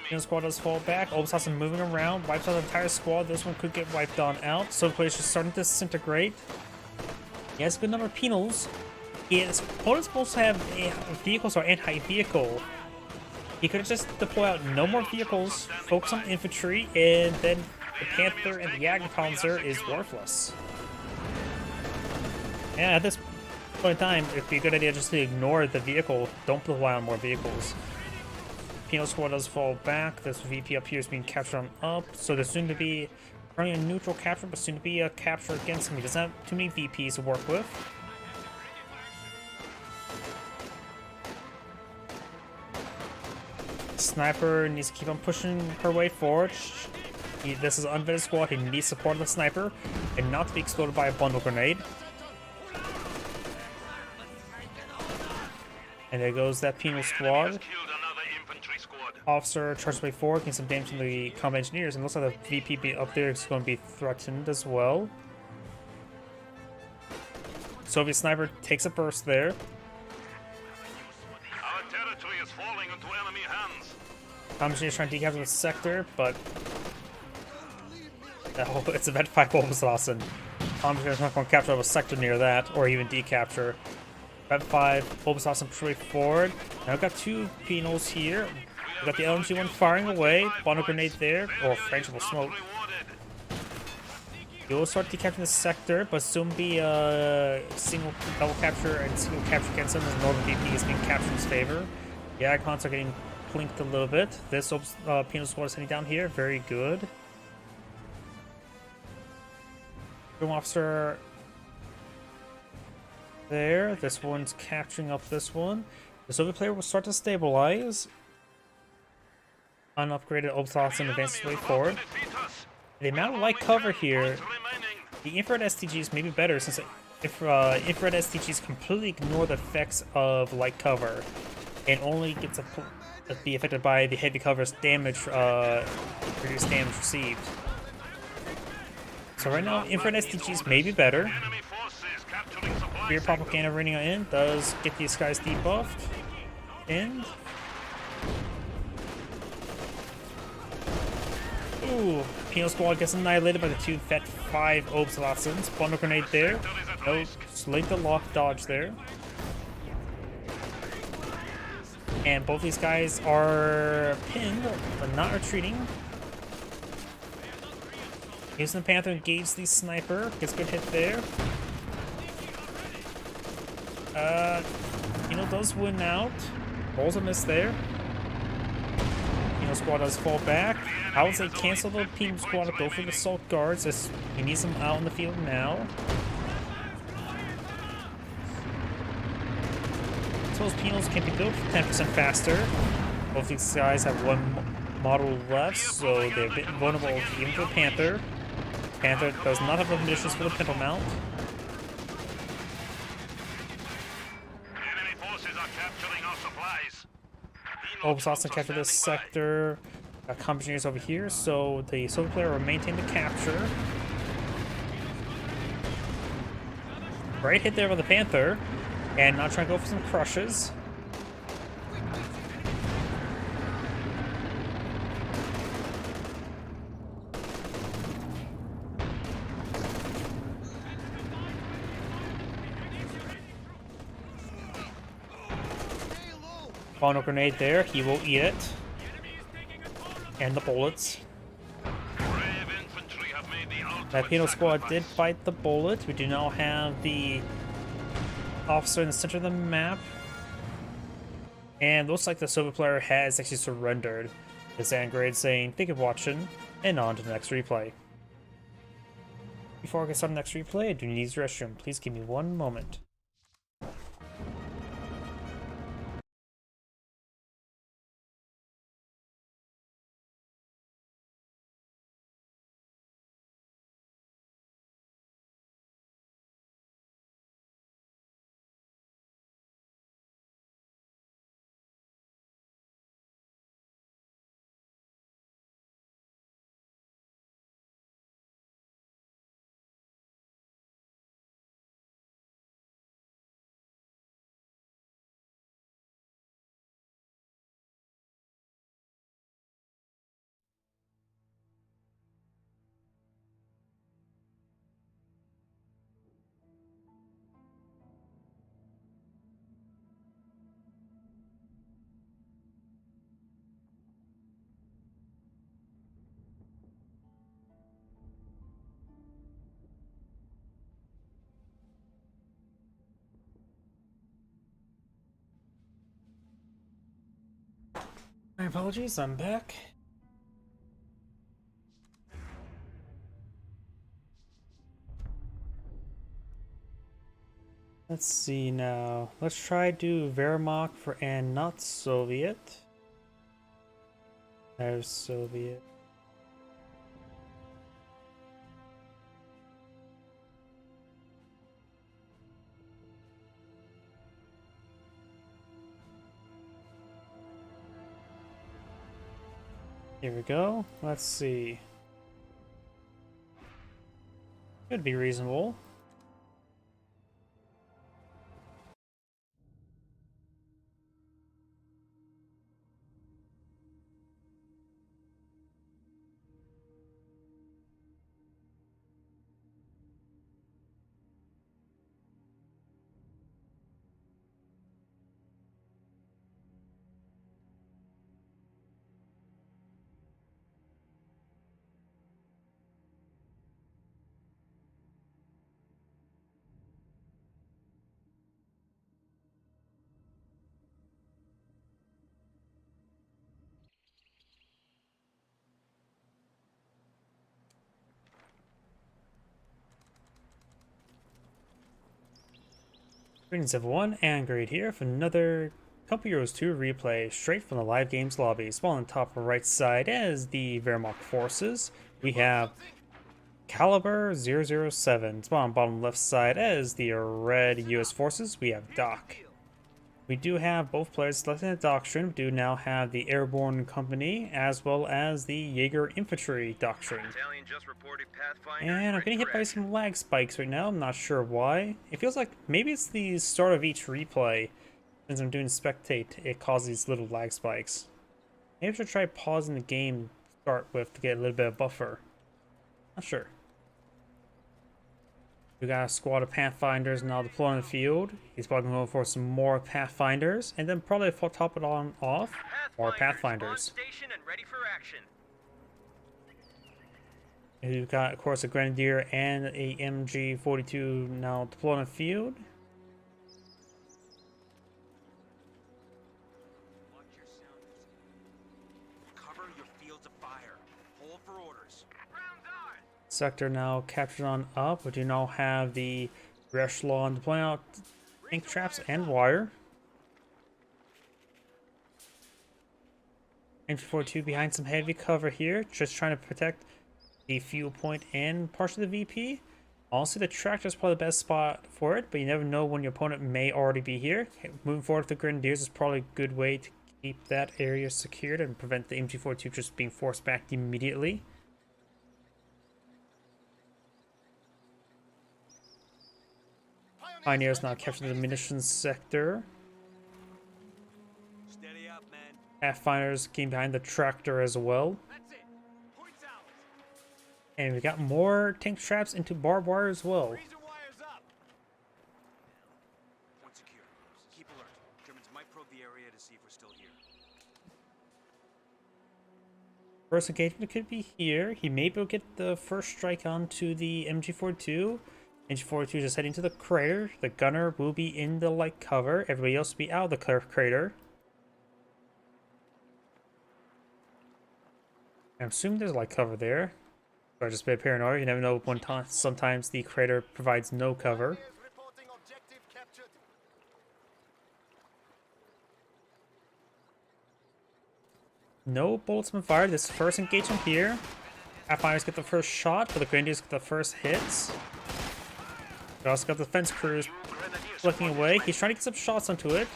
The squad does fall back. Obsassin moving around. Wipes out the entire squad. This one could get wiped on out. So the players just starting to disintegrate. He has a good number of penals. His opponent's supposed to have vehicles or anti-vehicle. He could have just deployed out no more vehicles, focus on infantry, and then the Panther and the Jagdpanzer is worthless. And at this point in time, it'd be a good idea just to ignore the vehicle. Don't rely on more vehicles. Penal Squad does fall back. This VP up here is being captured on up. So there's soon to be running a neutral capture, but soon to be a capture against him. He doesn't have too many VPs to work with. Sniper needs to keep on pushing her way forward. This is an unvetted squad. He needs support of the sniper and not to be exploded by a bundle grenade. And there goes that penal squad. Officer charges way forward, getting some damage from the combat engineers, and looks like the VP up there is going to be threatened as well. Soviet sniper takes a burst there. Our territory is falling into enemy hands. Combat engineers trying to decapture the sector, but oh, it's a Vet 5 Obsassin. Omnispor's not going to capture a sector near that, or even decapture. Red 5, Bulbous Awesome pretty forward. Now we've got two Penals here. We've got the LMG one firing away. Bono grenade there, or Frangible smoke. You will start decapturing the sector, but soon be single double capture and single capture against them as Northern VP is being captured in his favor. The icons are getting plinked a little bit. This Penal squad is heading down here. Very good. Room officer there. This one's capturing up this one. The Soviet player will start to stabilize. Unupgraded Obslots and advance his way forward. The amount of light cover here, the infrared STGs may be better since if infrared STGs completely ignore the effects of light cover and only get to be affected by the heavy cover's damage, reduced damage received. So right now, infrared STGs may be better. Rear propaganda running in does get these guys debuffed. And ooh, Penal Squad gets annihilated by the two Vet 5 Obslotsons. Bundle grenade there. No, slate the lock dodge there. And both these guys are pinned, but not retreating. Using the Panther engage the sniper. Gets a good hit there. Penal does win out. Rolls a miss there. Penal Squad does fall back. I would say cancel the Penal Squad, go for the Assault Guards as he needs them out in the field now. So those Penals can be built 10% faster. Both these guys have one model left, so they're a bit vulnerable even to the Panther. Panther does not have the conditions for the Pimple Mount. Obslots capture this sector. Got comp engineers over here, so the Soviet player will maintain the capture. Great hit there by the Panther, and now trying to go for some crushes. Bono grenade there, he will eat it. And the bullets. That Penal Squad did bite the bullet. We do now have the officer in the center of the map. And looks like the Soviet player has actually surrendered. The Zangrade saying, thank you for watching, and on to the next replay. Before I get started on the next replay, I do need to use the restroom. Please give me one moment. My apologies, I'm back. Let's see now. Let's try do Wehrmacht for and not Soviet. There's Soviet. Here we go. Let's see. Could be reasonable. Greetings everyone, and Great here for another Couple Heroes 2 replay straight from the live games lobby. Spawn on the top right side as the Wehrmacht forces. We have Caliber 007. Spawn on bottom left side as the red US forces. We have Doc. We do have both players selected in the doctrine. We do now have the Airborne Company as well as the Jaeger Infantry doctrine. And I'm getting hit by some lag spikes right now. I'm not sure why. It feels like maybe it's the start of each replay. Since I'm doing spectate, it causes these little lag spikes. Maybe I should try pausing the game to start with to get a little bit of buffer. Not sure. We got a squad of Pathfinders now deployed on the field. He's probably going to go for some more Pathfinders, and then probably top it on off, more Pathfinders. We've got, of course, a Grenadier and a MG42 now deployed on the field. Cover your fields of fire. Hold for orders. Sector now captured on up. We do now have the Echelon deploying out tank traps and wire. MG42 behind some heavy cover here, just trying to protect the fuel point and partially the VP. Also, the tractor is probably the best spot for it, but you never know when your opponent may already be here. Moving forward with the Grenadiers is probably a good way to keep that area secured and prevent the MG42 just being forced back immediately. Pioneers now capturing the munitions sector. Steady up, man. Pathfinders getting behind the tractor as well. That's it. Points out. And we got more tank traps into barbed wire as well. Razor wires up. Point secure. Keep alert. Germans might probe the area to see if we're still here. First engagement could be here. He may be able to get the first strike onto the MG42. MG42 just heading to the crater. The gunner will be in the light cover. Everybody else will be out of the crater. I'm assuming there's light cover there. Or just a bit paranoid. You never know when sometimes the crater provides no cover. No bullets been fired. This first engagement here. Pathfinders get the first shot, but the Grenadiers get the first hits. We also got the defense crews flicking away. He's trying to get some shots onto it.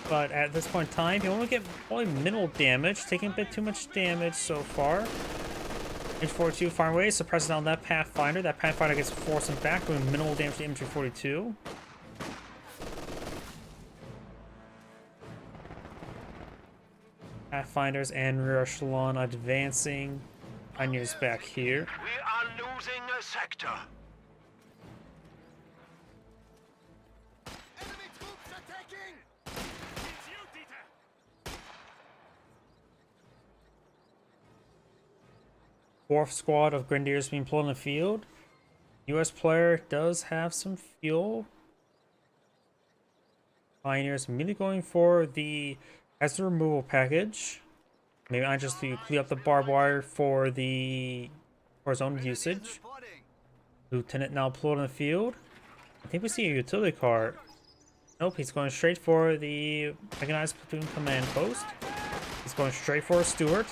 But at this point in time, he only get only minimal damage, taking a bit too much damage so far. MG42 firing away, suppressing down that Pathfinder. That Pathfinder gets forcing back, doing minimal damage to MG42. Pathfinders and rear echelon advancing. Pioneers back here. We are losing a sector. Enemy troops attacking. It's you, Dieter. Fourth squad of Grenadiers being pulled in the field. US player does have some fuel. Pioneers immediately going for the hazard removal package. Maybe I just to clear up the barbed wire for his own usage. Lieutenant now pulled in the field. I think we see a utility car. Nope, he's going straight for the mechanized platoon command post. He's going straight for Stuart.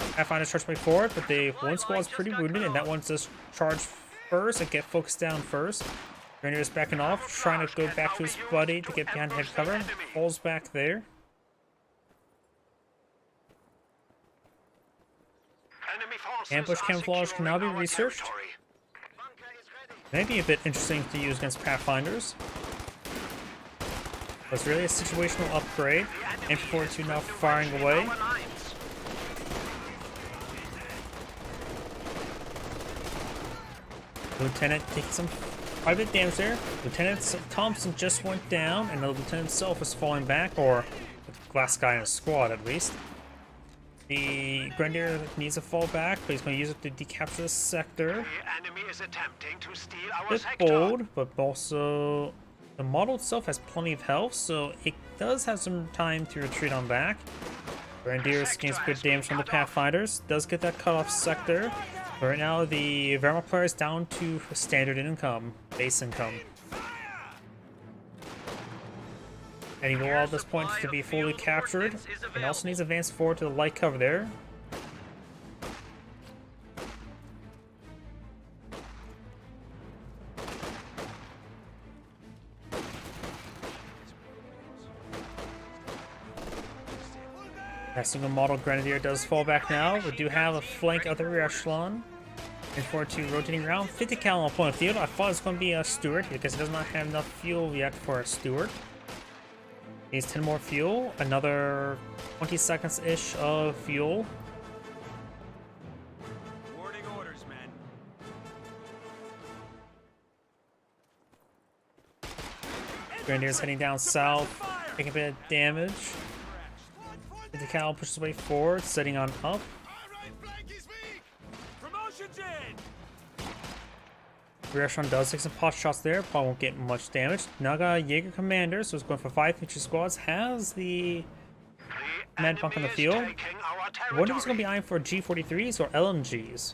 Pathfinder charged by forward, but the one squad's pretty wounded, and that one's just charged first and get focused down first. Grenadier's backing off, trying to go back to his buddy to get behind head cover. Falls back there. Ambush camouflage can now be researched. Maybe a bit interesting to use against Pathfinders. It's really a situational upgrade. MG42 now firing away. Lieutenant taking some quite a bit of damage there. Lieutenant Thompson just went down, and the lieutenant himself is falling back, or the last guy in his squad at least. The Grenadier needs to fall back, but he's going to use it to decapture the sector. The enemy is attempting to steal our Bit sector. bold, but also the model itself has plenty of health, so it does have some time to retreat on back. Grenadiers gains good damage from the Pathfinders. Does get that cut off sector. But right now, the Wehrmacht player is down to standard income. base income. Any goal at this point to be fully captured, and also needs to advance forward to the light cover there. That single model Grenadier does fall back now. We do have a flank of the rear echelon. And forward to rotating around. 50 cal on point of field. I thought it was going to be a Stuart because it does not have enough fuel yet for a Stuart. Needs 10 more fuel. Another 20 seconds-ish of fuel. Warning orders, men. Grenadier's heading down south, taking a bit of damage. 50 cal pushes way forward, setting on up. Promotion's in. Rear echelon does take some pot shots there, probably won't get much damage. Naga Jaeger Commander, so it's going for 5 infantry squads, has the command bunk on the field. I wonder if it's going to be eyeing for G43s or LMGs.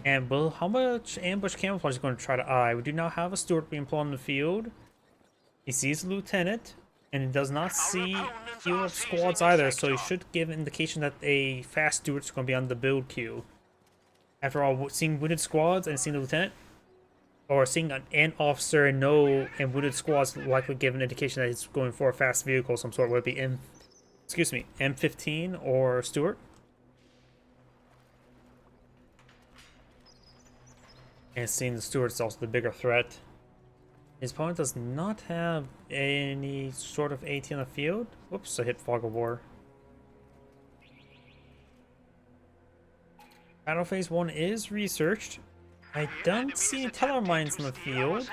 And how much ambush camouflage is going to try to eye? We do now have a Stuart being employed on the field. He sees the lieutenant, and he does not see fuel squads either, so he should give an indication that a fast Stuart is going to be on the build queue. After all, seeing wounded squads and seeing the lieutenant, or seeing an officer and no and wounded squads likely give an indication that he's going for a fast vehicle of some sort, would it be M15 or Stuart? And seeing the Stuart's also the bigger threat. His opponent does not have any sort of AT on the field. Whoops, I hit Fog of War. Battle Phase 1 is researched. I don't see any teller mines in the field. The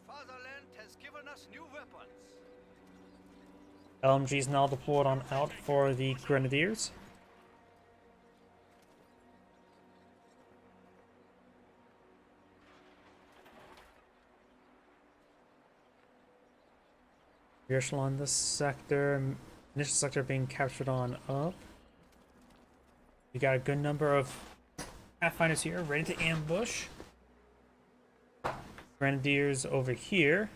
fatherland has given us new weapons. LMG is now deployed on out for the Grenadiers. Rear echelon this sector, initial sector being captured on up. We got a good number of Pathfinders here, ready to ambush. Grenadiers over here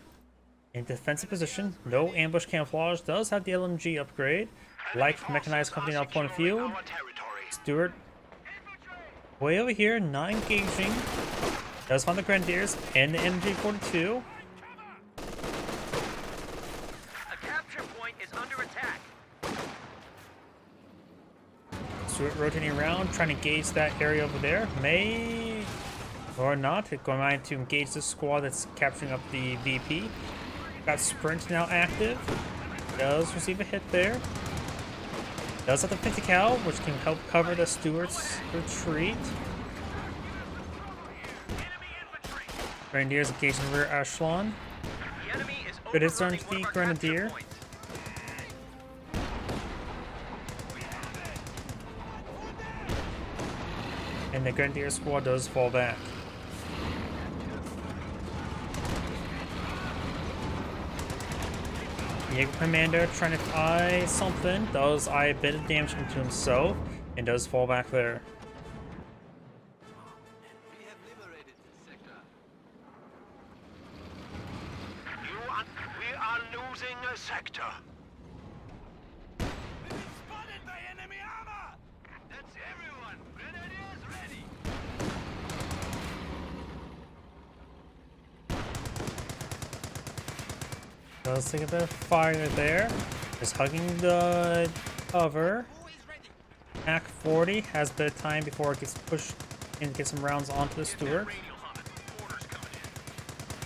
in defensive position. No ambush camouflage. Does have the LMG upgrade. Like mechanized company now point of field. Stuart way over here, not engaging. Does find the Grenadiers and the MG42. A capture point is under attack. Stuart rotating around, trying to engage that area over there. May or not. Going to engage this squad that's capturing up the VP. Got Sprint now active. Does receive a hit there. Does have the 50 cal, which can help cover the Stuart's retreat. Grenadiers engaging the rear echelon. The enemy is Good hits on overrunning one the of our capture Grenadier. points. And the Grenadier squad does fall back. Jaeger Commander trying to eye something, does eye a bit of damage into himself, and does fall back there. We have liberated this sector. We are losing a sector. We've been spotted by enemy armor. That's everyone. Grenadiers ready. Does take a bit of fire there. Just hugging the cover. Mac 40 has a bit of time before it gets pushed and get some rounds onto the Stuart.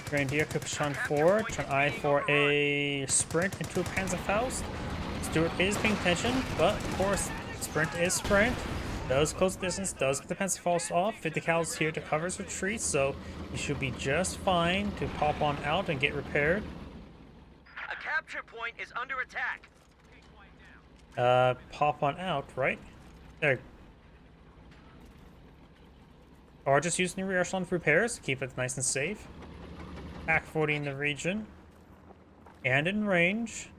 Grenadier could push on forward, try to eye for a sprint into a Panzerfaust. Stuart is paying attention, but of course, sprint is sprint. Does close the distance, does get the Panzerfaust off. 50 cal's here to cover his retreat, so he should be just fine to pop on out and get repaired. A capture point is under attack. Pop on out, right? There. Or just using the rear echelon for repairs to keep it nice and safe. Pack 40 in the region. And in range.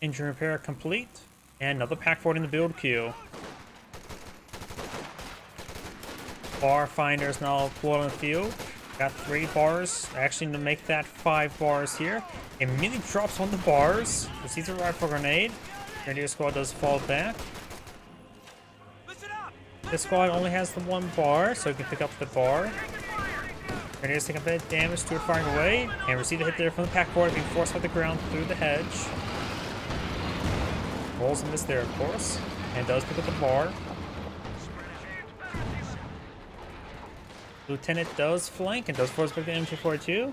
Engine repair complete. And another pack forward in the build queue. Bar finders now pulled on the field. Got 3 bars. Actually, to make that 5 bars here. Immediately drops on the bars. Receives a rifle grenade. Grenadier squad does fall back. This squad only has the 1 bar, so you can pick up the bar. Grenadiers take a bit of damage, Stewart firing away, and receive a hit there from the pack forward, being forced off the ground through the hedge. Rolls and miss there, of course, and does pick up the bar. Lieutenant does flank and does force back the MG42.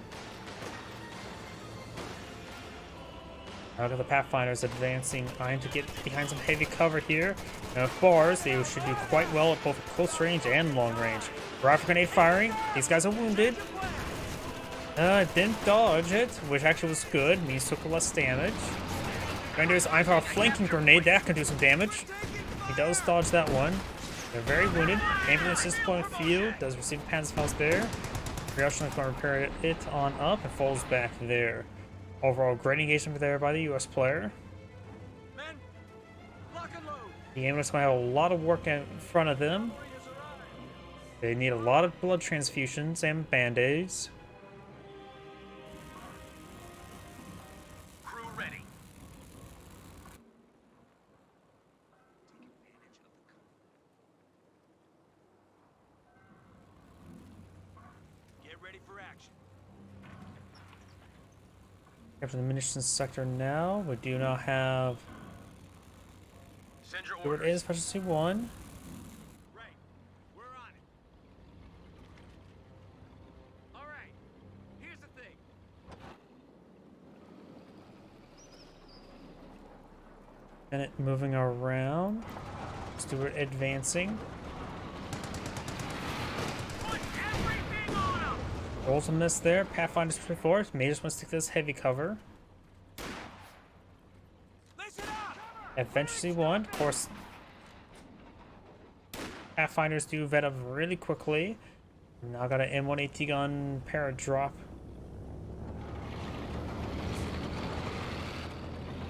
Out of the Pathfinders advancing, trying to get behind some heavy cover here. And with bars, they should do quite well at both close range and long range. Rifle grenade firing. These guys are wounded. Didn't dodge it, which actually was good. Means took less damage. Grenadier's Einfire flanking grenade, that can do some damage. He does dodge that one. They're very wounded. Ambulance is deploying field, does receive Panzerfaust there. Ryoshin is going to repair it on up and falls back there. Overall, great engagement there by the US player. Men, lock and load. The ambulance might have a lot of work in front of them. They need a lot of blood transfusions and band-aids. Crew ready. Get ready for action. After the munitions sector now, we do not have Send your who it orders. is, Specialty 1. Right. We're on it. All right. Here's the thing. Bennett moving around. Stewart advancing. Put everything on 'em. Rolls a miss there. Pathfinder's before. May just want to stick to this heavy cover. Listen up. Adventure C1, of course. Pathfinders do vet up really quickly. Now got an M1 AT gun para drop.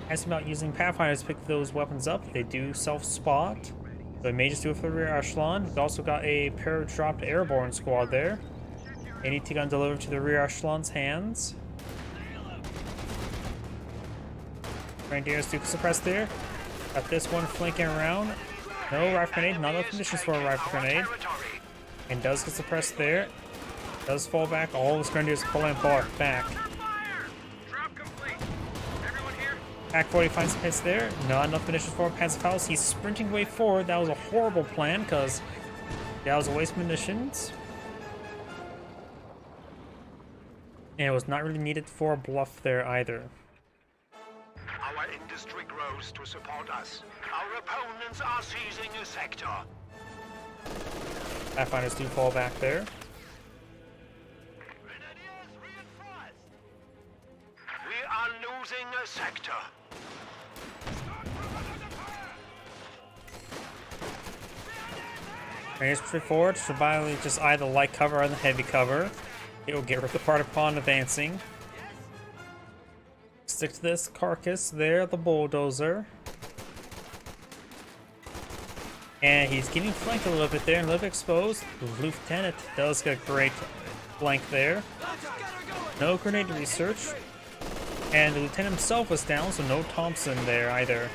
Asking about using Pathfinders to pick those weapons up. They do self-spot. So they may just do it for the rear echelon. We've also got a para dropped airborne squad there. An AT gun delivered to the rear echelon's hands. Grenadiers do suppress there. Got this one flanking around. No rifle grenade, not enough conditions for a rifle grenade. Territory. And does get suppressed there. Does fall back. All the Grenadiers pulling bar back. Fire. Drop complete. Everyone here? Pack 40 finds some hits there. Not enough conditions for Panzerfaust. He's sprinting way forward. That was a horrible plan because that was a waste of munitions. And it was not really needed for a bluff there either. Our industry grows to support us. Our opponents are seizing a sector. Pathfinders do fall back there. Grenadiers reinforced. We are losing a sector. Grenadiers push forward. Should violate just either light cover or the heavy cover. It will get ripped apart upon advancing. Stick to this carcass there, the bulldozer. And he's getting flanked a little bit there, and a little bit exposed. The Lieutenant does get a great flank there. No grenade research. And the Lieutenant himself was down, so no Thompson there either.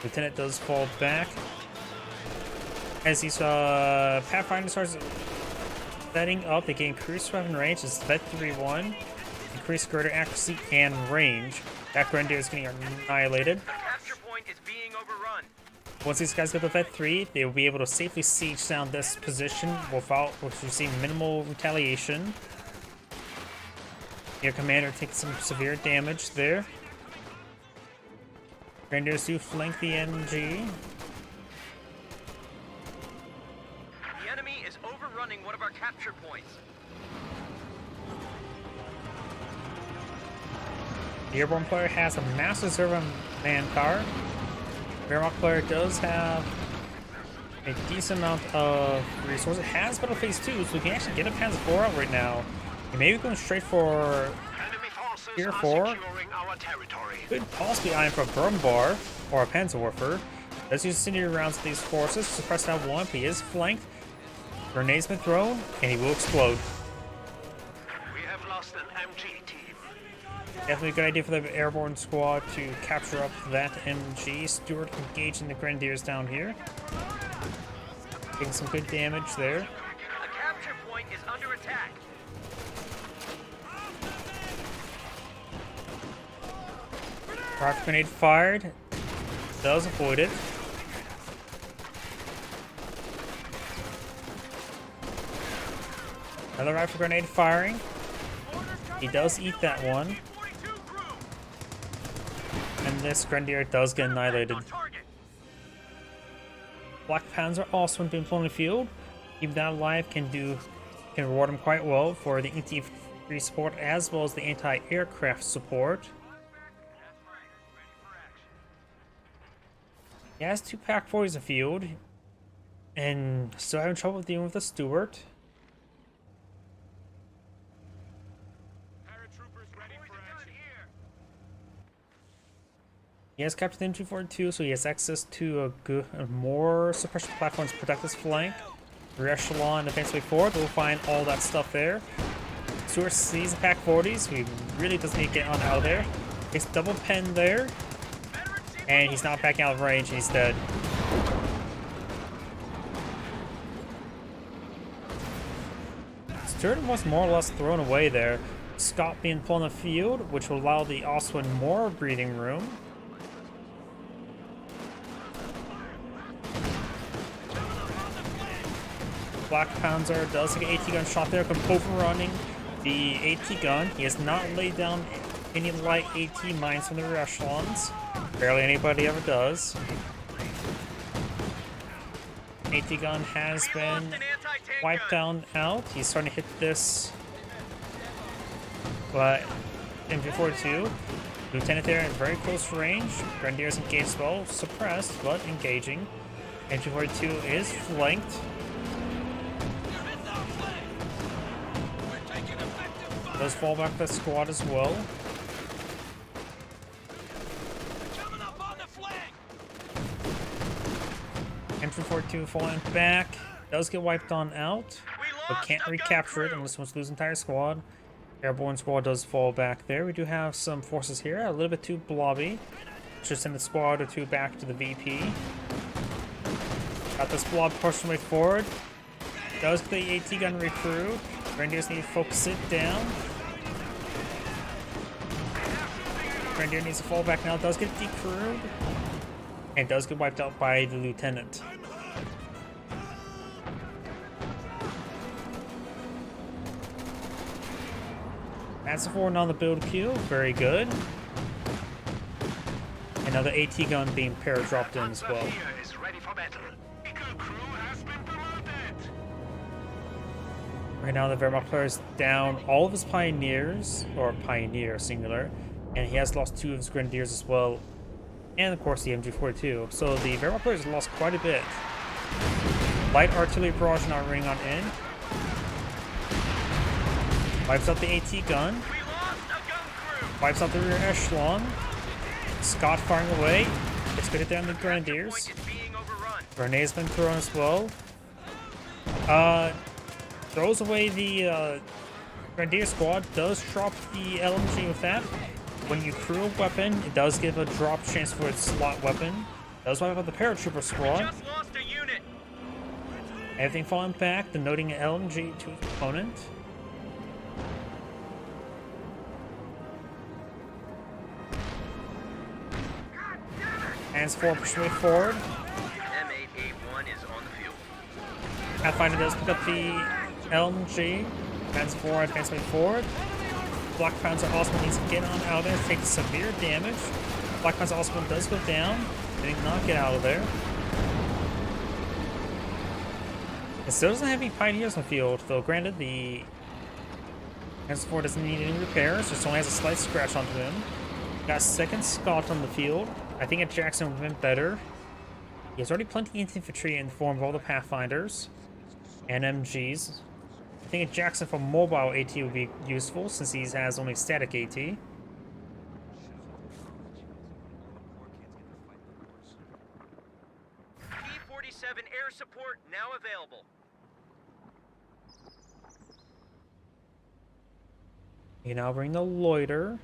Lieutenant does fall back. As he saw Pathfinder starts setting up, they get increased weapon range. It's Vet 3-1. Increased greater accuracy and range. That Grenadier is getting annihilated. The capture point is being overrun. Once these guys get the Vet 3, they will be able to safely siege down this position without receiving minimal retaliation. Your commander takes some severe damage there. Grenadiers do flank the MG. The enemy is overrunning one of our capture points. The airborne player has a massive reserve of manpower. The Wehrmacht player does have a decent amount of resources. It has Battle Phase 2, so we can actually get a Panzer IV out right now. And maybe going straight for Enemy forces Tier are 4. securing our territory. Could possibly eyeing for a Brumbar or a Panzerwerfer. Let's use incendiary rounds with these forces. Suppress that one, but he is flanked. Grenade's been thrown, and he will explode. We have lost an MG team. Definitely a good idea for the airborne squad to capture up that MG. Stewart engaging the Grenadiers down here. Taking some good damage there. A capture point is under attack. Rifle grenade fired. Does avoid it. Another rifle grenade firing. He does eat that one. And this Grenadier does get annihilated. Black Panzer also been flown in the field. Keep that alive can reward him quite well for the infantry support as well as the anti-aircraft support. He has 2 Pack 40s in the field, and still having trouble dealing with the Stewart. He has captured the MG42, so he has access to more suppression platforms to protect his flank. Rear echelon advance way forward, we'll find all that stuff there. Stewart sees the Pack 40s, so he really does need to get on out of there. Takes double pen there, and he's not backing out of range, he's dead. Stewart was more or less thrown away there. Scott being pulled in the field, which will allow the Oswin more breathing room. Black Panzer does take an AT gun shot there, come overrunning the AT gun. He has not laid down any light AT mines from the rear echelons. Barely anybody ever does. AT gun has been wiped down out. He's starting to hit this MG42. Lieutenant there in very close range. Grenadiers engaged well, suppressed, but engaging. MG42 is flanked. Does fall back the squad as well. MG42 falling back. Does get wiped on out, but can't recapture it unless he wants to lose the entire squad. Airborne squad does fall back there. We do have some forces here, a little bit too blobby. Should send a squad or 2 back to the VP. Got this blob pushing way forward. Does get the AT gun recruit. Grenadiers need to focus it down. Grenadier needs to fall back now. Does get decrewed. And does get wiped out by the lieutenant. Panzer IV on the build queue. Very good. Another AT gun being para-dropped in as well. Here is ready for battle. Eagle crew has been promoted. Right now the Wehrmacht player is down all of his pioneers, or pioneer singular, and he has lost 2 of his grenadiers as well, and of course the MG42. So the Wehrmacht player has lost quite a bit. Light artillery barrage now running on in. Wipes out the AT gun. Wipes out the rear echelon. Scott firing away. It's good hit down the grenadiers. Grenade's been thrown as well. Throws away the Grenadier squad. Does drop the LMG with that. When you crew a weapon, it does give a drop chance for its slot weapon. Does wipe out the paratrooper squad. Everything falling back, denoting an LMG to its opponent. Hands forward, push way forward. M8A1 is on the field. Pathfinder does pick up the LMG. Advance forward, advance way forward. Black Panzer also needs to get on out of there, take severe damage. Black Panzer also does go down. They did not get out of there. It still doesn't have any pioneers in the field, though granted the Panzer IV doesn't need any repairs, just only has a slight scratch onto him. Got second Scott on the field. I think a Jackson would have been better. He has already plenty of infantry in the form of all the Pathfinders and MGs. I think a Jackson for mobile AT would be useful since he has only static AT. alert now available. You can now bring the loiter.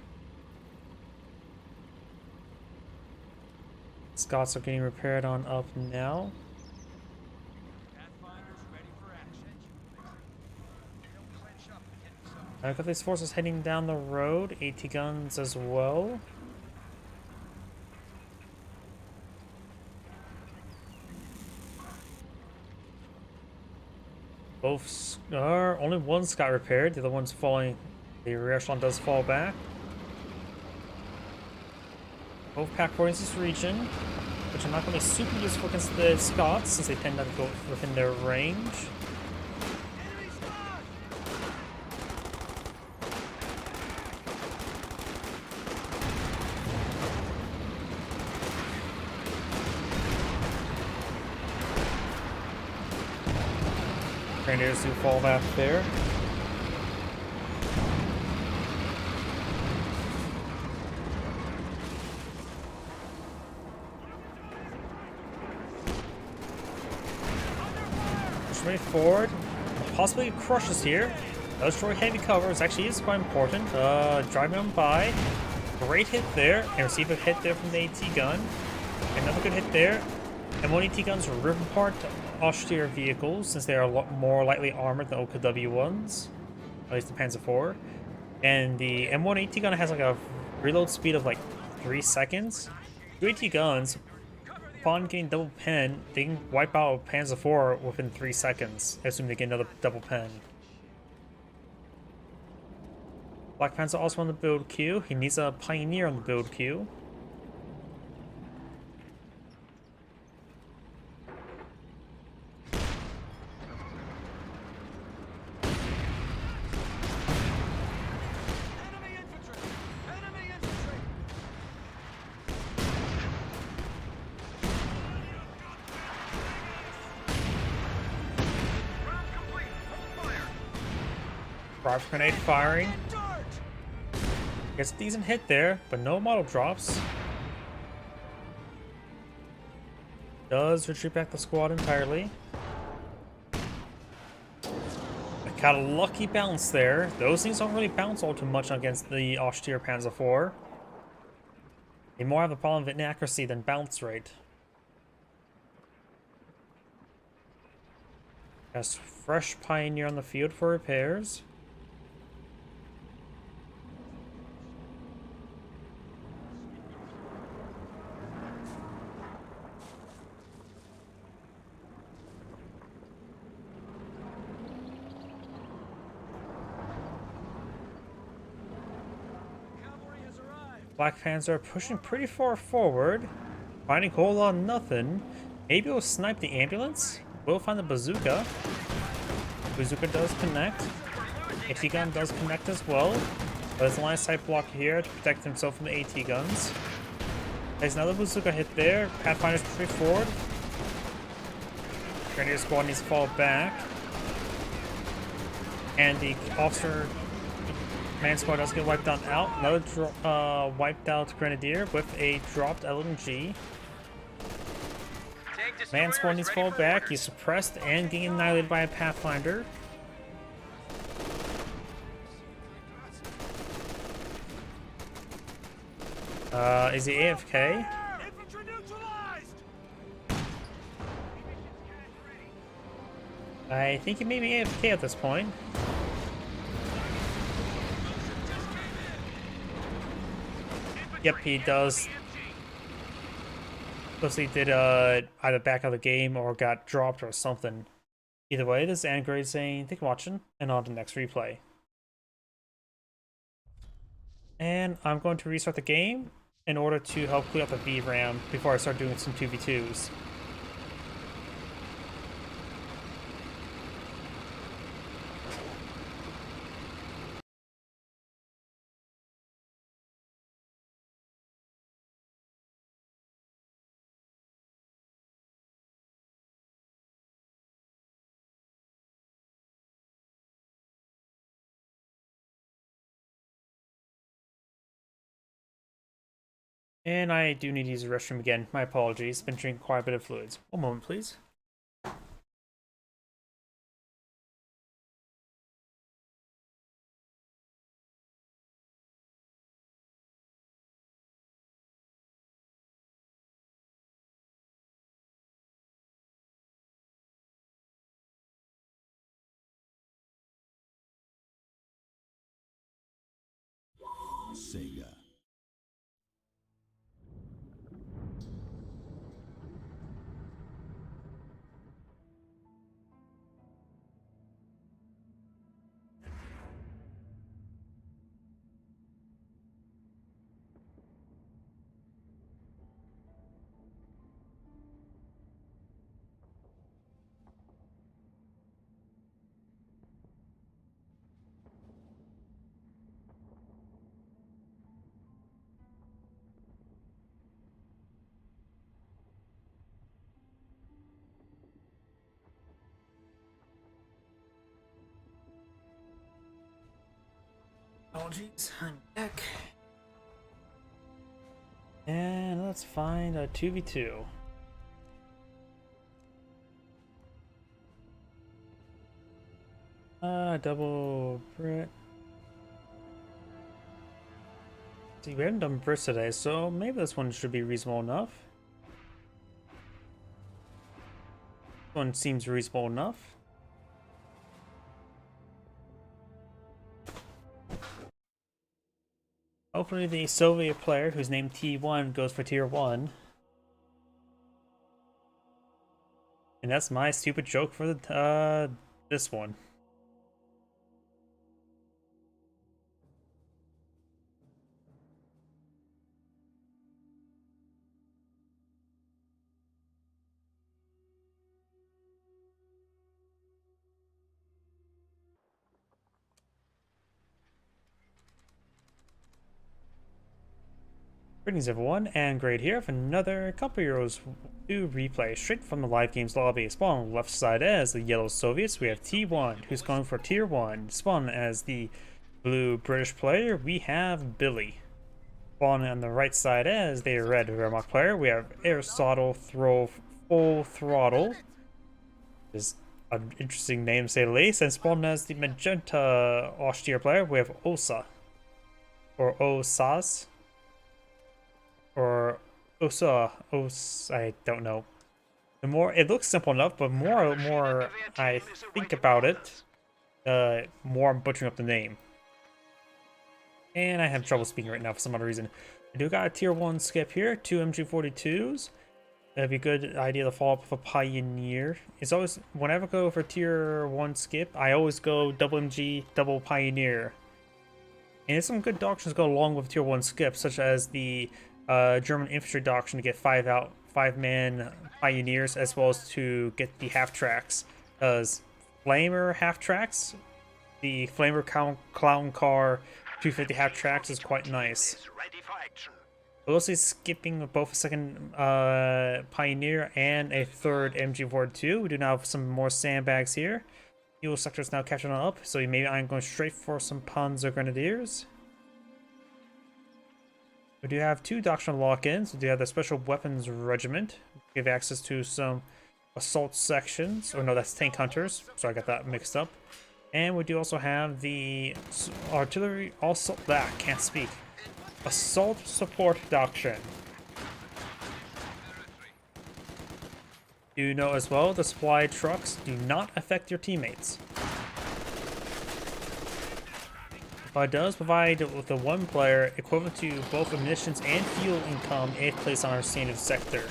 Scots are getting repaired on up now. Pathfinder's ready for action. They'll clench up and hit some. I've got these forces heading down the road. AT guns as well. Both are only one's got repaired. The other one's falling. The rear echelon does fall back. Both pack points this region, which are not going to be super useful against the Scots since they tend not to go within their range. Grenadiers do fall back there. Push forward. Possibly crushes here. Does destroy heavy cover. It actually is quite important. Driving them by. Great hit there. And receive a hit there from the AT gun. Another good hit there. M1 AT guns rip apart Austere vehicles since they are a lot more lightly armored than OKW ones. At least the Panzer IV. And the M1 AT gun has like a reload speed of like 3 seconds. 2 AT guns, upon getting double pen, they can wipe out a Panzer IV within 3 seconds. I assume they get another double pen. Black Panzer also on the build queue. He needs a Pioneer on the build queue. Barb grenade firing. Gets a decent hit there, but no model drops. Does retreat back the squad entirely. I got a lucky bounce there. Those things don't really bounce all too much against the Austere Panzer IV. They more have a problem with inaccuracy than bounce rate. Has fresh Pioneer on the field for repairs. Black Panzer pushing pretty far forward, finding a whole lot of nothing. Maybe we'll snipe the ambulance. We'll find the bazooka. Bazooka does connect. AT gun does connect as well. But there's a line of sight block here to protect himself from the AT guns. There's another bazooka hit there. Pathfinder's pretty forward. Grenadier squad needs to fall back. And the officer Man squad does get wiped out. Another wiped out Grenadier with a dropped LMG. Man squad needs to fall back. He's suppressed and getting annihilated by a Pathfinder. Is he AFK? I think he may be AFK at this point. Yep, he does. Looks like he did either back out of the game or got dropped or something. Either way, this is Angrade saying thank you for watching, and on to the next replay. And I'm going to restart the game in order to help clear out the VRAM before I start doing some 2v2s. And I do need to use the restroom again. My apologies. Been drinking quite a bit of fluids. One moment, please. Sega. Apologies, I'm back. And let's find a 2v2. Double Brit. See, we haven't done Brits today, so maybe this one should be reasonable enough. This one seems reasonable enough. Hopefully the Soviet player who's named T1 goes for tier 1. And that's my stupid joke for the this one. Greetings everyone, and Great here for another Couple Heroes 2 replay straight from the live games lobby. Spawn on the left side as the yellow Soviets, we have T1 who's going for tier 1. Spawn as the blue British player, we have Billy. Spawn on the right side as the red Wehrmacht player, we have Aristotle Full Throttle. Is an interesting name to say the least. And Spawn as the magenta Austria player, we have Osa. Or Osas. Or I don't know. The more it looks simple enough, but more I think about it, more I'm butchering up the name. And I have trouble speaking right now for some other reason. I do got a tier 1 skip here, 2 MG42s. That'd be a good idea to follow up with a Pioneer. It's always, whenever I go for tier 1 skip, I always go double MG, double Pioneer. And there's some good doctrines go along with tier 1 skips, such as the German infantry doctrine to get 5-man Pioneers, as well as to get the half tracks. Because Flamer half tracks, the Flamer Clown Car 250 half tracks is quite nice. We'll also skipping both a second Pioneer and a third MG42. We do now have some more sandbags here. Fuel sector is now catching up, so maybe I'm going straight for some Panzer Grenadiers. We do have 2 doctrinal lock-ins. We do have the Special Weapons Regiment. Give access to some assault sections. Oh no, that's tank hunters. So I got that mixed up. And we do also have the artillery. Also, can't speak. Assault support doctrine. Do you know as well the supply trucks do not affect your teammates. It does provide with the one player equivalent to both emissions and fuel income if placed on our standard sector.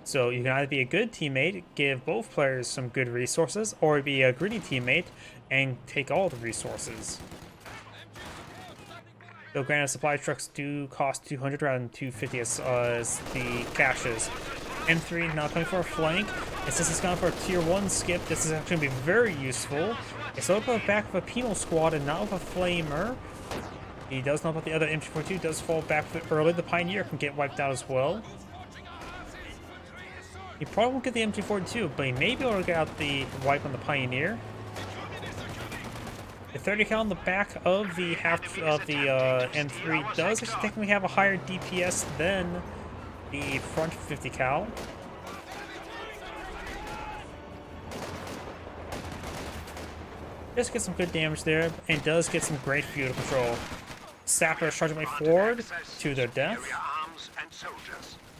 So you can either be a good teammate, give both players some good resources, or be a greedy teammate and take all the resources. So granted, supply trucks do cost 200 rather than 250 as the caches. M3 now coming for a flank, and since it's gone for a tier 1 skip, this is actually going to be very useful. It's open up back with a penal squad and not with a flamer. He does know about the other MG42, does fall back early. The Pioneer can get wiped out as well. He probably won't get the MG42, but he may be able to get out the wipe on the Pioneer. The 30 cal on the back of the M3 does actually technically have a higher DPS than the front 50 cal. Just get some good damage there, and does get some great fuel control. Sapper charging way forward to their death.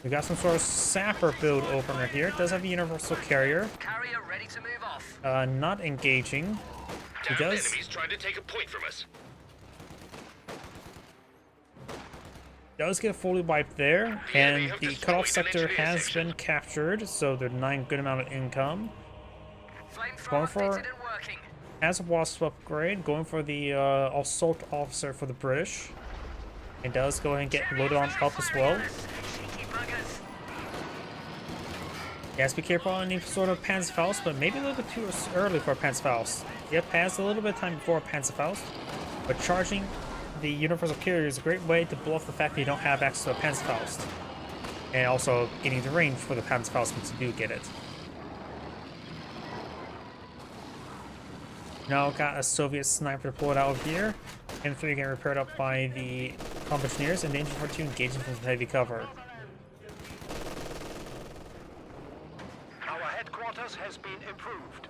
We got some sort of sapper build opener here. It does have a universal carrier. Carrier ready to move off. Not engaging. He does. Enemies trying to take a point from us. Does get fully wiped there, and the cutoff sector has been captured, so they're denying a good amount of income. Flamethrower for- fitted and working. Has a wasp upgrade, going for the assault officer for the British. It does go ahead and get loaded on up as well. Cheeky buggers. Yes, be careful on any sort of Panzerfaust, but maybe a little bit too early for a Panzerfaust. Yep, has a little bit of time before a Panzerfaust, but charging the Universal Carrier is a great way to bluff the fact that you don't have access to a Panzerfaust. And also getting the range for the Panzerfaust once you do get it. Now got a Soviet sniper deployed out of here. M3 getting repaired up by the Comp Engineers, and the Engine 42 engaging from heavy cover. Our headquarters has been improved.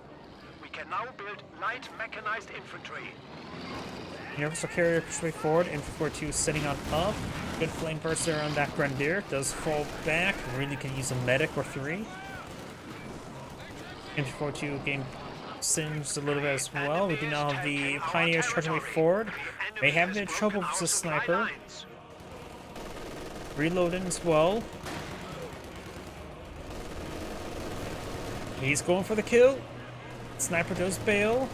We can now build light mechanized infantry. Universal Carrier pushing forward, M42 setting on up. Good flame burst there on that Grenadier. Does fall back. Really can use a medic or three. M42 getting singed a little bit as well. We do now have the Pioneers charging way forward. They have a bit of trouble with the sniper. Reloading as well. He's going for the kill. Sniper does bail.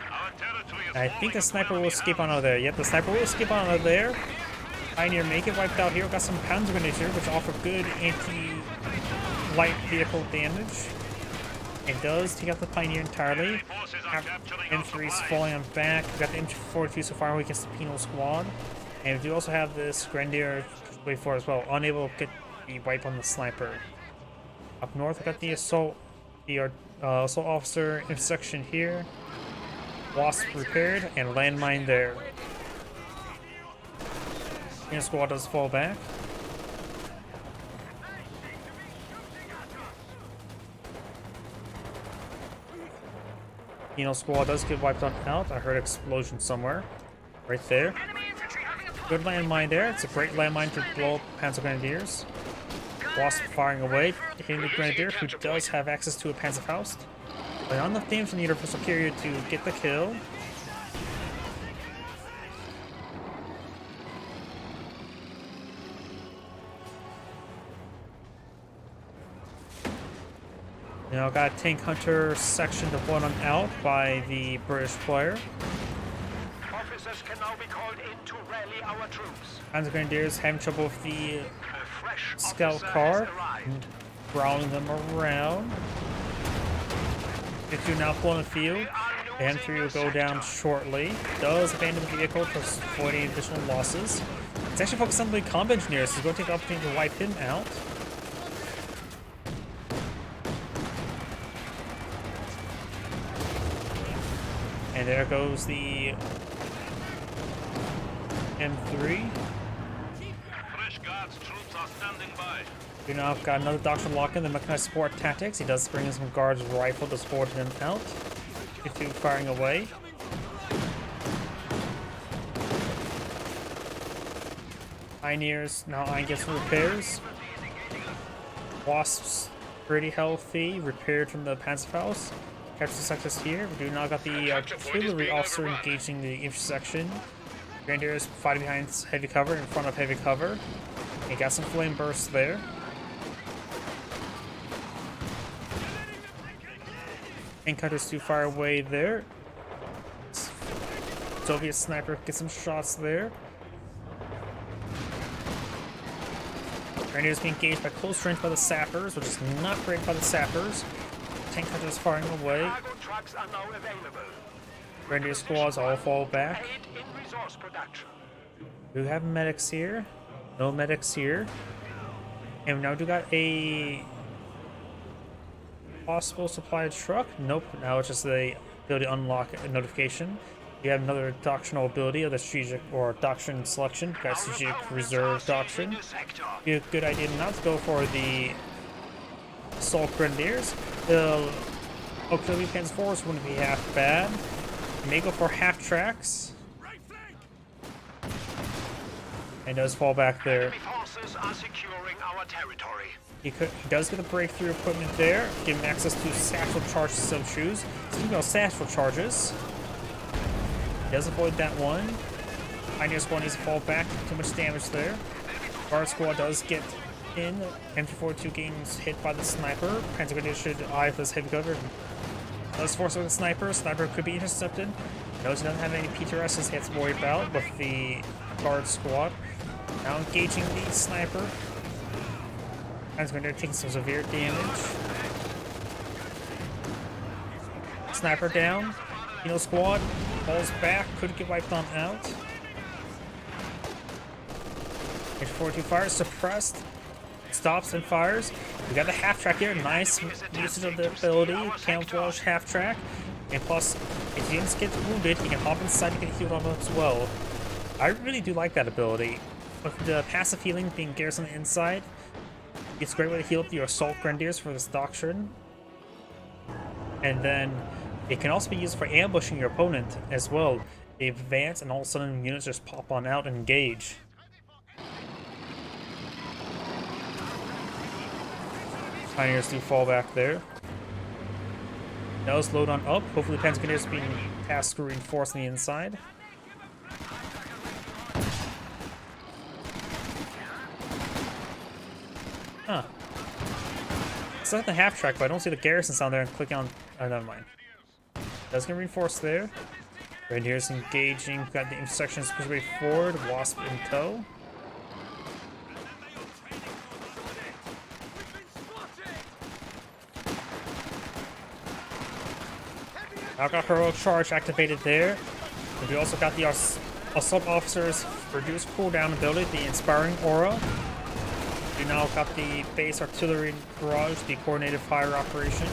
Our territory is I think the falling sniper into will enemy escape on hands. out of there. Yep, the sniper will escape on out of there. Pioneer make it wiped out here. Got some Panzer Grenadiers here, which offer good anti-light vehicle damage. It does take out the Pioneer entirely. Forces are capturing our M3's supplies. falling on back. We got the M42 so far against the Penal Squad. And we do also have this Grenadier way forward as well, unable to get the wipe on the sniper. Up north, we got the assault officer intersection here. Wasp repaired, and landmine there. Penal Squad does fall back. Penal Squad does get wiped on out. I heard an explosion somewhere. Right there. Enemy infantry having a Good landmine there. It's a great landmine to blow up Panzer Grenadiers. Wasp firing away, hitting the Grenadier, who does have access to a Panzerfaust. But not enough damage on the Universal Carrier to get the kill. Now got a Tank Hunter section deployed on out by the British player. Officers can now be called in to rally our troops. Panzer Grenadiers having trouble with the A fresh scout officer car, has arrived. growling them around. The two now pulling the field. The M3 will go down shortly. Does abandon the vehicle to avoid any additional losses. It's actually focused on the Comp Engineers, so he's going to take the opportunity to wipe him out. And there goes the M3. Fresh guards troops are standing by. We now have got another Dr. Lock-in, the mechanized support tactics. He does bring in some guards rifle to support him out. Two firing away. Pioneers now eyeing gets some repairs. Wasps pretty healthy, repaired from the Panzerfaust. Capture the sectors here. We do now got the artillery officer engaging the intersection. Grenadiers fighting behind heavy cover, in front of heavy cover. He got some flame bursts there. Tank Hunters too far away there. Soviet sniper gets some shots there. Grenadiers being engaged by close range by the sappers, which is not great by the sappers. Tank Hunters firing away. Cargo trucks are now available. Grenadier squads all fall back. Aid in resource production. Do we have medics here? No medics here. And we now do got a possible supply truck. Nope, now it's just the ability to unlock a notification. We have another doctrinal ability of the strategic or doctrine selection. Got strategic reserve doctrine. Be a good idea not to go for the assault grenadiers. The auxiliary Panzer force wouldn't be half bad. You may go for half tracks. And does fall back there. Enemy forces are securing our territory. He does get the breakthrough equipment there, give him access to satchel charge sub shoes. Speaking of satchel charges, he does avoid that one. Pioneer Squad needs to fall back. Too much damage there. Guard Squad does get in. MG42 gains hit by the sniper. Panzer Grenadier should eye for this heavy cover. Does force with the sniper. Sniper could be intercepted. Knows he doesn't have any PTRSs he has to worry about with the Guard Squad. Now engaging the sniper. Panzer Grenadier taking some severe damage. Sniper down. Kilo Squad falls back. Could get wiped on out. H42 fires. Suppressed. Stops and fires. We got the half track here. Nice usage of the ability. Camouflage half track. And plus, if units get wounded, you can hop inside to get healed on as well. I really do like that ability. With the passive healing being Garrison on the inside, it's a great way to heal up your Assault Grenadiers for this doctrine. And then it can also be used for ambushing your opponent as well. They advance and all of a sudden units just pop on out and engage. Pioneers do fall back there. Now let's load on up. Hopefully the Panzer Grenadiers being tasked to reinforce on the inside. Huh. It's not the half track, but I don't see the garrisons down there and click on. Oh, never mind. That's gonna reinforce there. Grenadiers engaging. Got the intersections pushed way forward. Wasp in tow. Now got heroic charge activated there. And we also got the assault officer's reduced cooldown ability, the inspiring aura. We now got the base artillery barrage, the coordinated fire operation.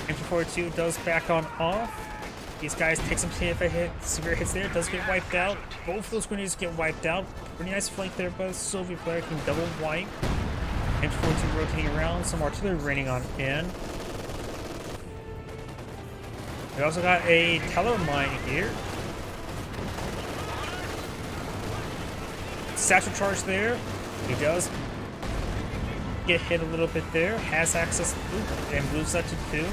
MG42 does back on off. These guys take some severe hits there. Does get wiped out. Both of those grenades get wiped out. Pretty nice flank there, but Soviet player can double wipe. MG42 rotating around. Some artillery raining on in. We also got a teller mine here. Satchel charge there. He does get hit a little bit there. Has access to, and moves that to 2.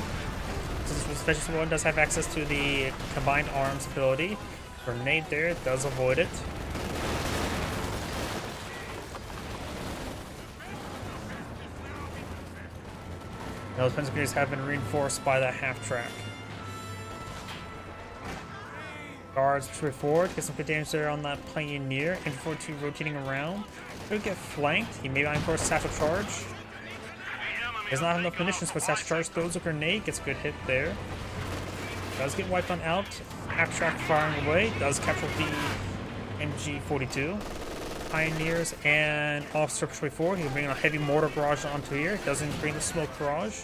So this Special One does have access to the combined arms ability. Grenade there does avoid it. Now the Panzer Grenadiers have been reinforced by that half track. Guards push forward, get some good damage there on that Pioneer. MG42 rotating around. He'll get flanked. He may line for a satchel charge. Does not have enough munitions for satchel charge. Throws a grenade, gets a good hit there. Does get wiped on out. Half track firing away. Does capture the MG42. Pioneers and officer push forward. He'll bring a heavy mortar barrage onto here. Doesn't bring the smoke barrage.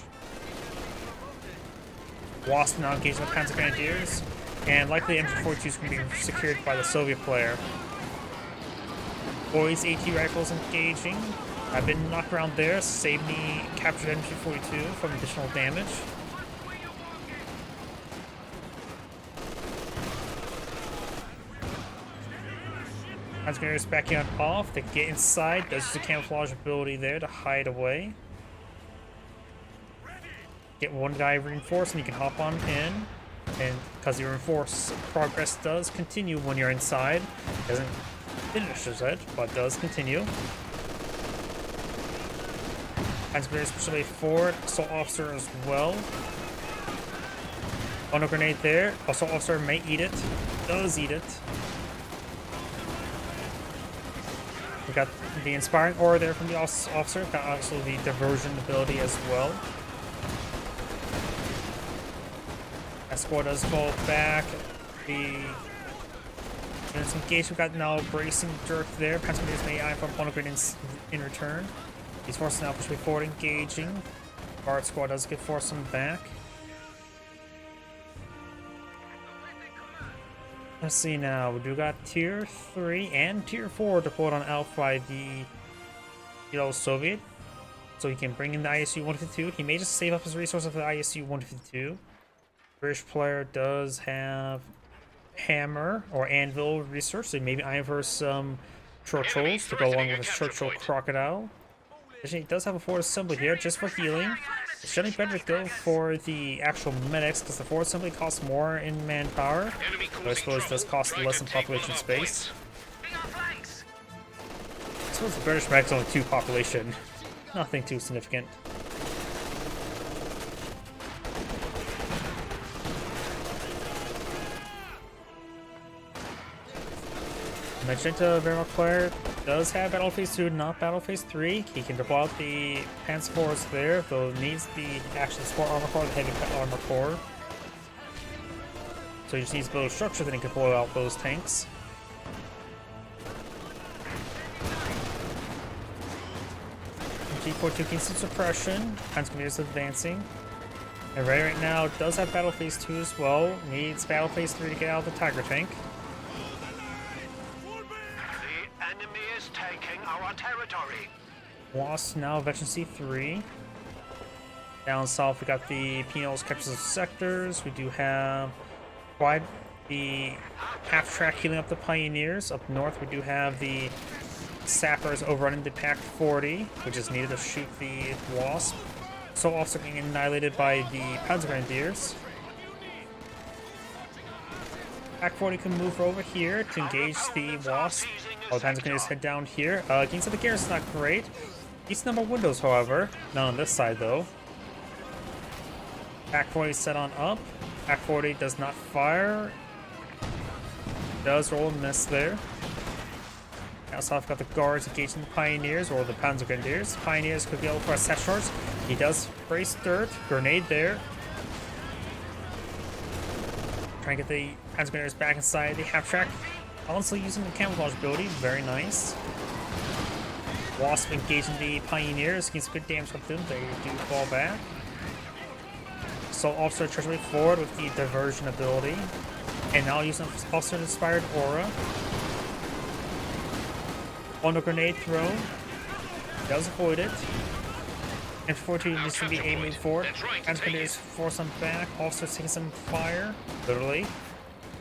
Wasp now engaged with Panzer Grenadiers. And likely MG42 is going to be secured by the Soviet player. Boys AT rifles engaging. I've been knocked around there. Sabney captured MG42 from additional damage. Panzer Grenadiers backing on off. They get inside. Does use the camouflage ability there to hide away. Get one guy reinforced and you can hop on in. And because your reinforce progress does continue when you're inside, doesn't finish it, but does continue. Panzer Grenadiers push away forward, assault officer as well. Oh, no grenade there. Assault officer may eat it, does eat it. We got the inspiring aura there from the officer, got also the diversion ability as well. Squad does fall back. The units engaged. We've got now bracing jerk there. Panzer Grenadiers may eye for opponent grenades in return. These forces now push forward, engaging. Guard Squad does get forced some back. Let's see now. We do got tier 3 and tier 4 deployed on Alpha by the Soviet. So he can bring in the ISU 152. He may just save up his resources for the ISU 152. British player does have hammer or anvil research, so maybe eyeing for some Churchills to go along with his Churchill crocodile. Actually, he does have a forward assembly here just for healing. It's generally better to go for the actual medics because the force simply costs more in manpower. But I suppose it does cost less in population space. Bring our flanks. I suppose the British medic's only 2 population. Nothing too significant. Magenta Vermaclair does have Battle Phase 2, not Battle Phase 3. He can deploy out the Panzer Force there, though it needs the actual Sport Armor Core, the Heavy Armor Core. So he just needs to build a structure, then he can deploy out those tanks. G42 gains some suppression. Panzer is advancing. And right now does have Battle Phase 2 as well. Needs Battle Phase 3 to get out of the Tiger tank. The enemy is taking our territory. Wasp now Veteran C3. Down south we got the Penals captures of sectors. We do have quite the half track healing up the Pioneers. Up north we do have the Sappers overrunning the Pack 40, which is needed to shoot the Wasp. So also getting annihilated by the Panzer Grenadiers. Pack 40 can move over here to engage the Wasp. All the Panzer Grenadiers head down here. Against the Garrison's not great. Decent number of windows, however. Not on this side, though. Pack 40 set on up. Pack 40 does not fire. Does roll a miss there. Now south got the guards engaging the Pioneers, or the Panzer Grenadiers. Pioneers could go for a set charge. He does brace dirt. Grenade there. Trying to get the Panzer Grenadiers back inside the half track. Also using the camouflage ability. Very nice. Wasp engaging the Pioneers. Gets good damage from them. They do fall back. Assault Officer charges way forward with the diversion ability. And now using Officer Inspired Aura. On a grenade thrown. Does avoid it. And 14 needs to be aiming forward. Panzer Grenadiers force them back. Officer taking some fire. Literally.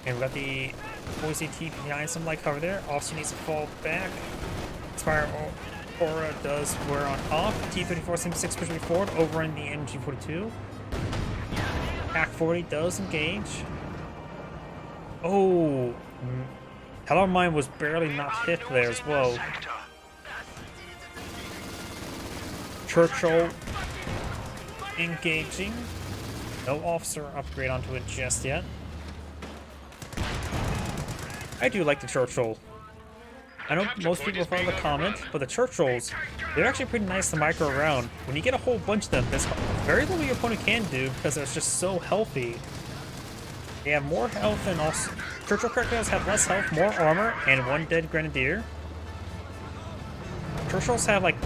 And we got the OCT behind some light cover there. Officer needs to fall back. Inspire Aura does wear on off. T-34 76 pushing forward over in the MG42. Pack 40 does engage. Oh, Hello Mine was barely not hit there as well. Churchill engaging. No officer upgrade onto it just yet. I do like the Churchill. I know most people follow the comment, but the Churchills, they're actually pretty nice to micro around. When you get a whole bunch of them, there's very little your opponent can do because they're just so healthy. They have more health and also Churchill Crocodiles have less health, more armor, and 1 dead Grenadier. Churchills have like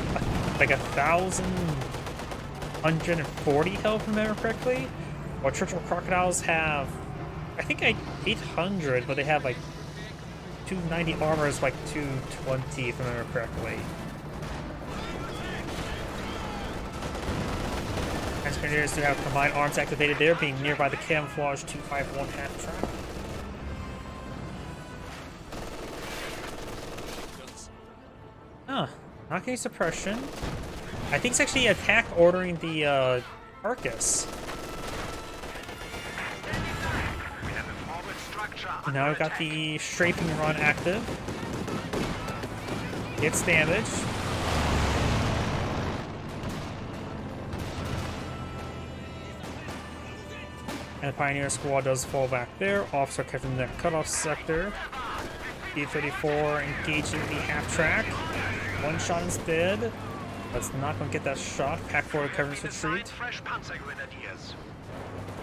1,140 health, if I remember correctly. While Churchill Crocodiles have, I think 800, but they have like 290 armor is like 220, if I remember correctly. Panzer Grenadiers do have combined arms activated there, being nearby the camouflage 251 half track. Not getting suppression. I think it's actually attack ordering the carcass. Now we've got the strafing run active. Gets damage. And the Pioneer Squad does fall back there. Officer kept in the cutoff sector. B-34 engaging the half track. One shot instead. That's not going to get that shot. Pack 4 covers retreat.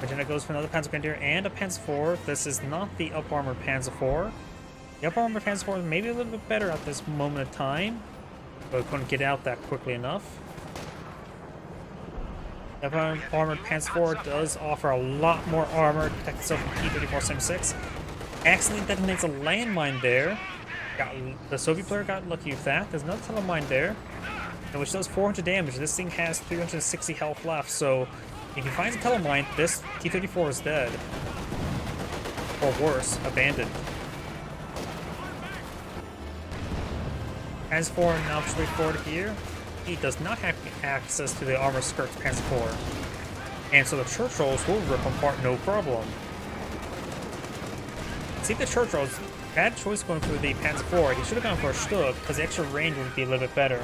Magenta goes for another Panzer Grenadier and a Panzer 4. This is not the up armored Panzer 4. The up armored Panzer 4 is maybe a little bit better at this moment of time, but we couldn't get out that quickly enough. The up armored Panzer 4 does offer a lot more armor to protect itself from T-34-76. Accidentally detonates a landmine there. The Soviet player got lucky with that. There's another telemine there, which does 400 damage. This thing has 360 health left, so if he finds a telemine, this T-34 is dead. Or worse, abandoned. Panzer 4 now straight forward here. He does not have access to the armor skirts Panzer 4. And so the Churchills will rip them apart no problem. See, the Churchills, bad choice going for the Panzer IV. He should have gone for a Stug, because the extra range would be a little bit better.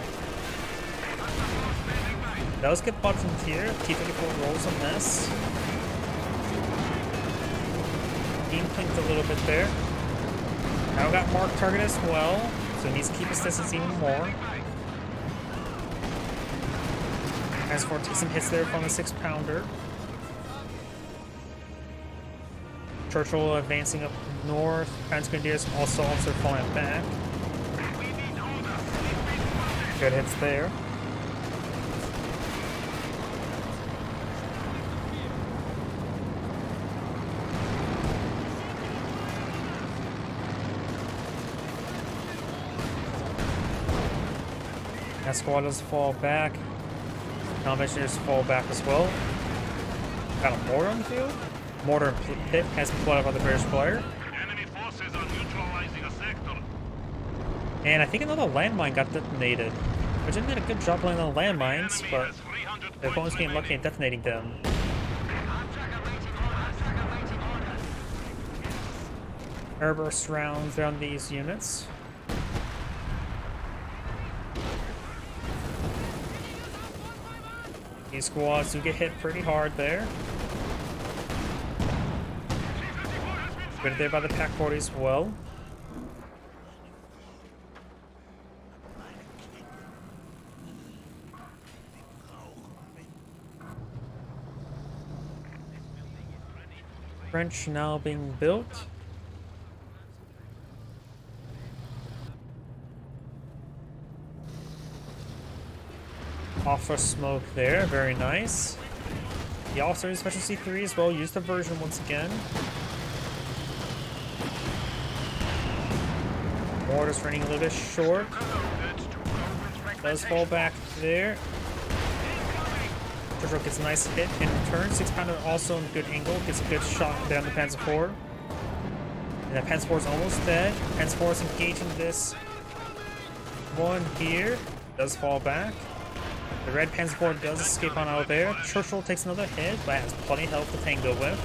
Does get bottomed here. T-34 rolls a mess. Team clinked a little bit there. Now got marked target as well, so he needs to keep his distance even more. As for takes some hits there from the 6-pounder. Churchill advancing up north. Panzergrenadiers also falling back. Good hits there. That squad does fall back. Non-missionaries fall back as well. Got a mortar on the field. Mortar pit has been blown up by the British player. Enemy forces are neutralizing a sector. And I think another landmine got detonated. Which did a good job playing on the landmines, but their opponents getting lucky at detonating them. Airburst rounds there on these units. These squads do get hit pretty hard there. Good there by the Pack 40 as well. French now being built. Offer smoke there, very nice. The officer special C3 as well, use the version once again. Mortar's running a little bit short. Does fall back there. Churchill gets a nice hit in return. 6-pounder also in good angle, gets a good shot down the Panzer IV. And that Panzer IV is almost dead. Panzer IV is engaging this one here. Does fall back. The red Panzer IV does escape on out there. Churchill takes another hit, but has plenty of health to tango with.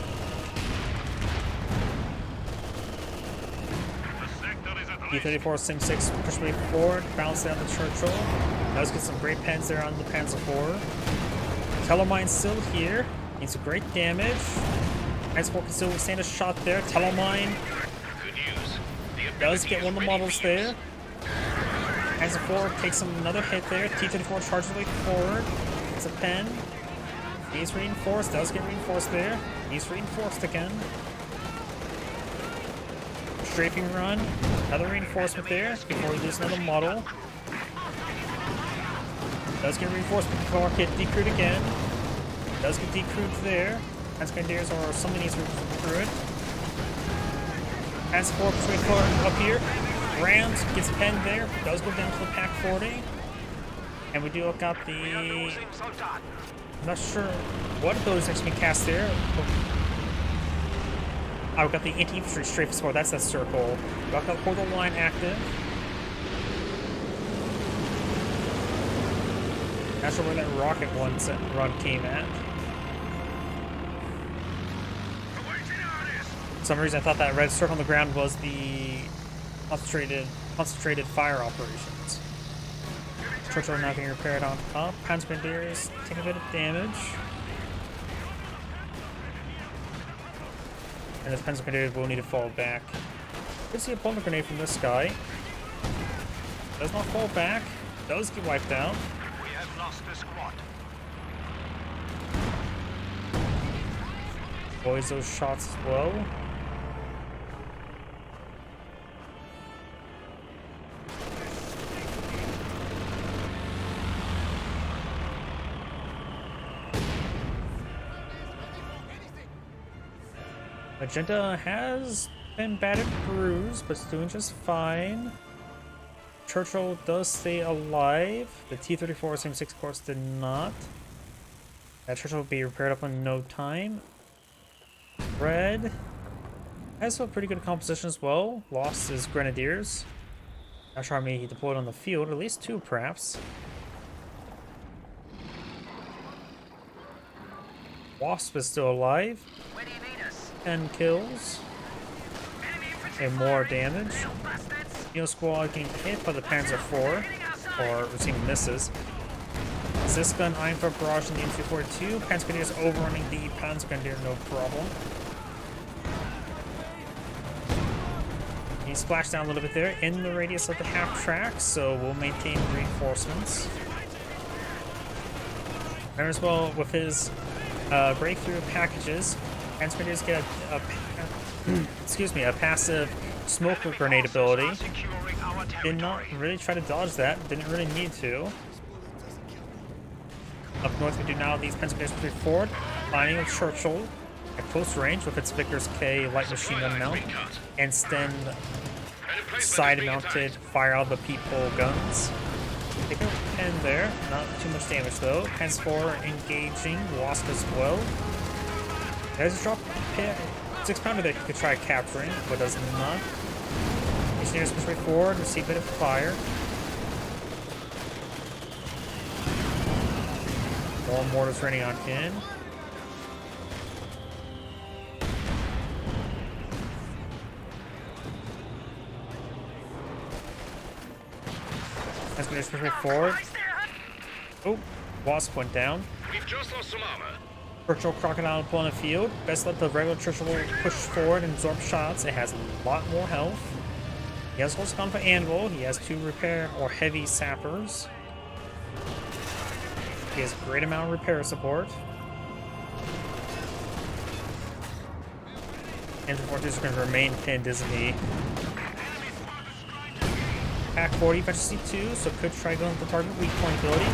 T-34 Sim 6 push way forward, bounce down the Churchill. Does get some great pens there on the Panzer IV. Tellermine still here, needs some great damage. Panzer IV can still withstand a shot there. Tellermine does get one of the models there. Panzer IV takes another hit there. T-34 charges way forward. It's a pen. He's reinforced, does get reinforced there. He's reinforced again. Strafing run. Another reinforcement there before we lose another model. Does get reinforcement before get decrewed again. Does get decrewed there. Panzergrenadiers or something needs to recruit it. Panzer IV between forward up here. Rams gets penned there. Does go down to the Pack 40. And we do got the... I'm not sure what abilities next to be cast there. Oh, we got the anti-infantry strafe support. That's that circle. We got the portal line active. Not sure where that rocket run came at. For some reason I thought that red circle on the ground was the concentrated fire operations. Churchill now being repaired on top. Panzergrenadiers take a bit of damage. And this Panzergrenadier will need to fall back. Good to see a boulder grenade from this guy. Does not fall back. Does get wiped out. We have lost the squad. Avoids those shots as well. Magenta has been battered bruised, but it's doing just fine. Churchill does stay alive. The T-34 Sim 6 course did not. That Churchill will be repaired up in no time. Red has a pretty good composition as well. Lost his Grenadiers. Not sure how many he deployed on the field, at least 2 perhaps. Wasp is still alive. Where do you need us? 10 kills. And more damage. Little bastards. Neo Squad getting hit by the Panzer IV, or receiving misses. Ziska and Einfer barrage in the M242. Panzer Grenadiers overrunning the Panzer Grenadier, no problem. He splashed down a little bit there in the radius of the half track, so we'll maintain reinforcements. And as well, with his breakthrough packages, Panzer Grenadiers get a passive smoke grenade ability. Securing our Did not territory. really try to dodge that, didn't really need to. Up north, we do now these Panzer Grenadiers push forward, finding a Churchill at close range with its Vickers K light machine gun mount, and Sten side-mounted fire out of the people guns. Take a pen there, not too much damage though. Panzer 4 engaging Wasp as well. There's a drop 6-pounder that you could try capturing, but does not. Engineers push way forward, receive a bit of fire. More mortars raining on in. Engineers push way forward. Oh, Wasp went down. We've just lost some armor. Churchill Crocodile upon the field. Best let the regular Churchill push forward and absorb shots. It has a lot more health. He has also gone for Anvil. He has 2 repair or heavy sappers. He has a great amount of repair support. And the Fortress is going to remain pinned, isn't he? Pack 40 fetches C2, so could try going for target weak point ability.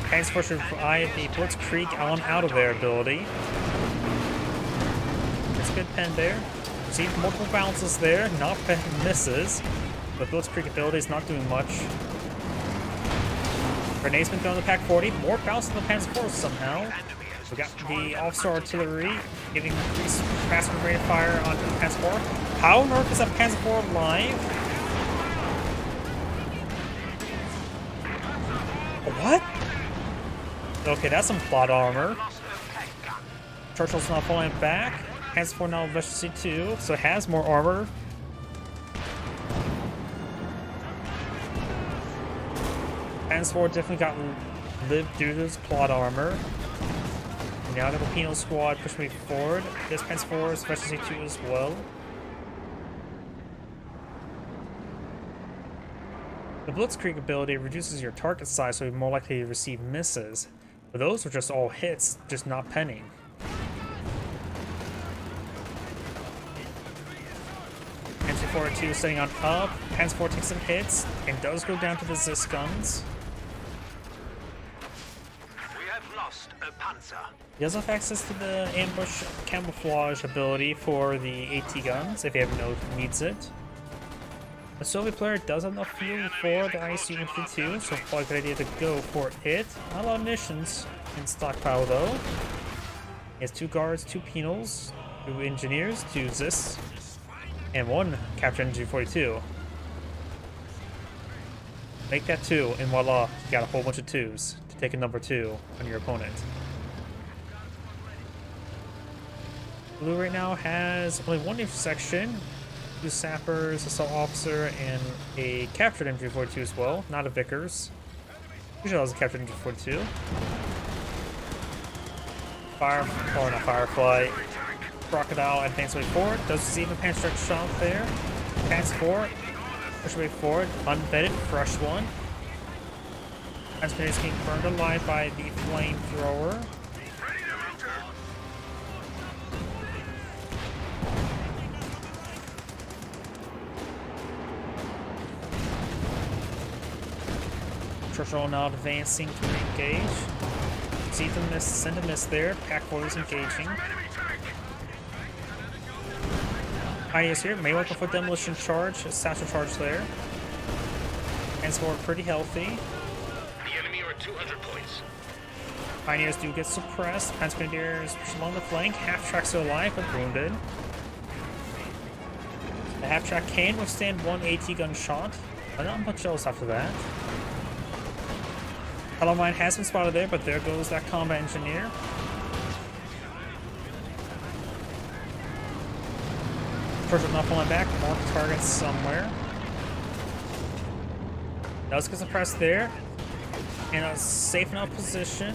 Tanks push with eye the Blitzkrieg on out of their ability. It's a good pen there. See multiple bounces there, not misses. But Blitzkrieg ability is not doing much. Grenades been thrown to Pack 40. More bounce in the Panzer IV somehow. We got the Officer Artillery giving increased faster rate of fire onto the Panzer IV. How on earth is that Panzer IV alive? What? Okay, that's some plot armor. Churchill's not falling back. Panzer IV now versus C2, so it has more armor. Panzer IV definitely got lived due to his plot armor. And now the Penal Squad push me forward. This Panzer IV is versus C2 as well. The Blitzkrieg ability reduces your target size, so you're more likely to receive misses. But those are just all hits, just not penning. Panzer IV 2 setting on up. Panzer IV takes some hits and does go down to the Zis guns. We have lost a Panzer. He does have access to the ambush camouflage ability for the AT guns if you ever know who needs it. The Soviet player does have enough fuel for the ISU-52, so probably a good idea to go for it. Not a lot of missions in stockpile though. He has 2 guards, 2 penals, 2 engineers, 2 Zis, and 1 captured NG-42. Make that 2, and voila, you got a whole bunch of 2s to take a number 2 on your opponent. Blue right now has only 1 intersection. 2 sappers, assault officer, and a captured MG-42 as well, not a Vickers. Usually that was a captured MG-42. Not Firefly. Crocodile advance way forward. Does receive a pan strike shot there. Pants forward. Push way forward. Unvetted. Fresh one. Panzer is being burned alive by the flamethrower. Churchill now advancing to engage. See the miss, send a miss there. Pack 4 is engaging. Pioneers here, may welcome for demolition charge, satchel charge there. And score pretty healthy. The enemy are at 200 points. Pioneers do get suppressed. Panzer Grenadiers push along the flank. Half tracks are alive but wounded. The half track can withstand 1 AT gun shot, but not much else after that. Hello Mine has been spotted there, but there goes that combat engineer. First not pulling back, mark targets somewhere. Does get suppressed there. In a safe enough position.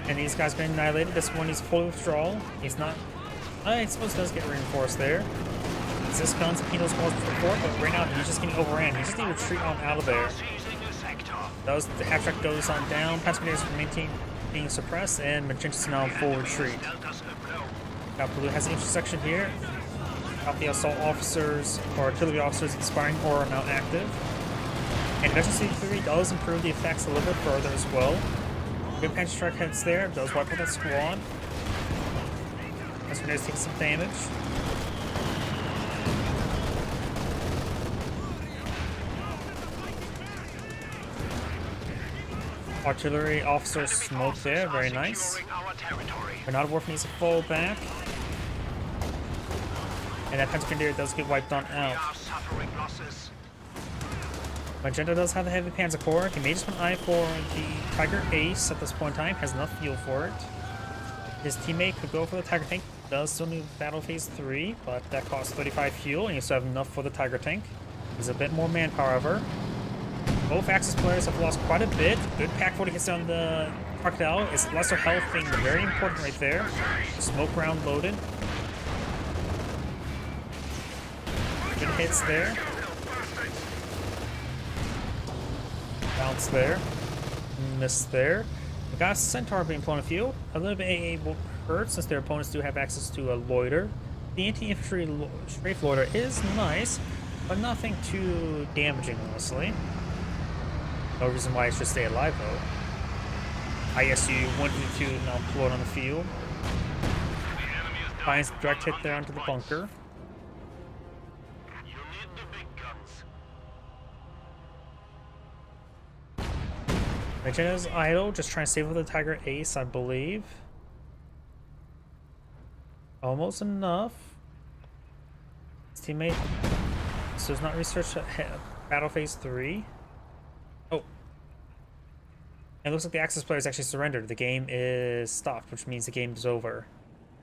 And these guys been annihilated. This one is full withdrawal. He's not. I suppose does get reinforced there. This guns he knows more before, but right now he's just getting overran. He just need to retreat on out of there. Does the half track goes on down. Pennsylvania's maintain being suppressed, and Magenta's now in full retreat. Now Blue has an intersection here. Got the assault officers or artillery officers expiring or are now active. And Emergency 3 does improve the effects a little bit further as well. Good punch strike heads there, does wipe out that squad. Pennsylvania's taking some damage. Artillery officer smoke there, very nice. Granada Wharf needs to fall back. And that Panzer does get wiped on out. Magenta does have the heavy Panzer Corps. He may just want an eye for the Tiger Ace at this point in time. Has enough fuel for it. His teammate could go for the Tiger Tank. Does still need Battle Phase 3, but that costs 35 fuel, and you still have enough for the Tiger Tank. There's a bit more manpower, however. Both Axis players have lost quite a bit. Good pack 40 hits on the Crocodile. It's lesser health being very important right there. Smoke round loaded. Good hits there. Bounce there. Miss there. We got Centaur being flown a field. A little bit AA will hurt since their opponents do have access to a loiter. The anti-infantry strafe loiter is nice, but nothing too damaging, honestly. No reason why it should stay alive, though. ISU 152 now deployed on the field. Finds direct hit there onto the bunker. You need the big guns. Magenta's idle, just trying to save with the Tiger Ace, I believe. Almost enough. His teammate. So it's not researched Battle Phase 3. Oh. It looks like the Axis players actually surrendered. The game is stopped, which means the game is over.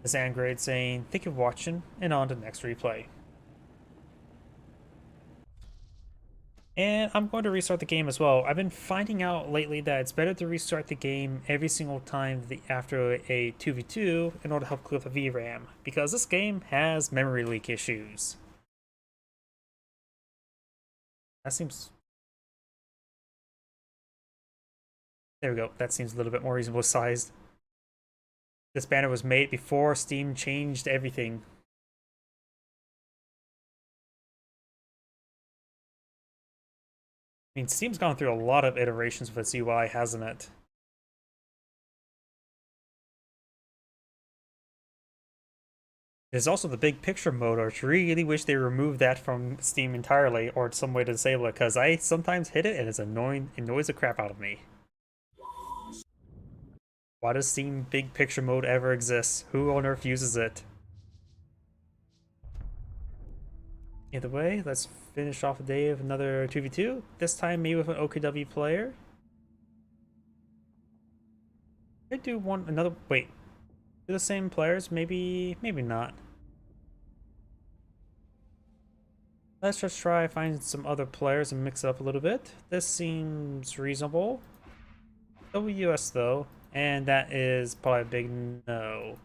The Zangrade saying, thank you for watching, and on to the next replay. And I'm going to restart the game as well. I've been finding out lately that it's better to restart the game every single time after a 2v2 in order to help clear the VRAM, because this game has memory leak issues. That seems... There we go. That seems a little bit more reasonable sized. This banner was made before Steam changed everything. I mean, Steam's gone through a lot of iterations with its UI, hasn't it? There's also the big picture mode. I really wish they removed that from Steam entirely, or some way to disable it, because I sometimes hit it and it's annoying. It annoys the crap out of me. Why does Steam big picture mode ever exist? Who on earth uses it? Either way, let's finish off the day of another 2v2. This time maybe with an OKW player. I do want another... Wait. Do the same players? Maybe not. Let's just try find some other players and mix it up a little bit. This seems reasonable. WS though. And that is probably a big no.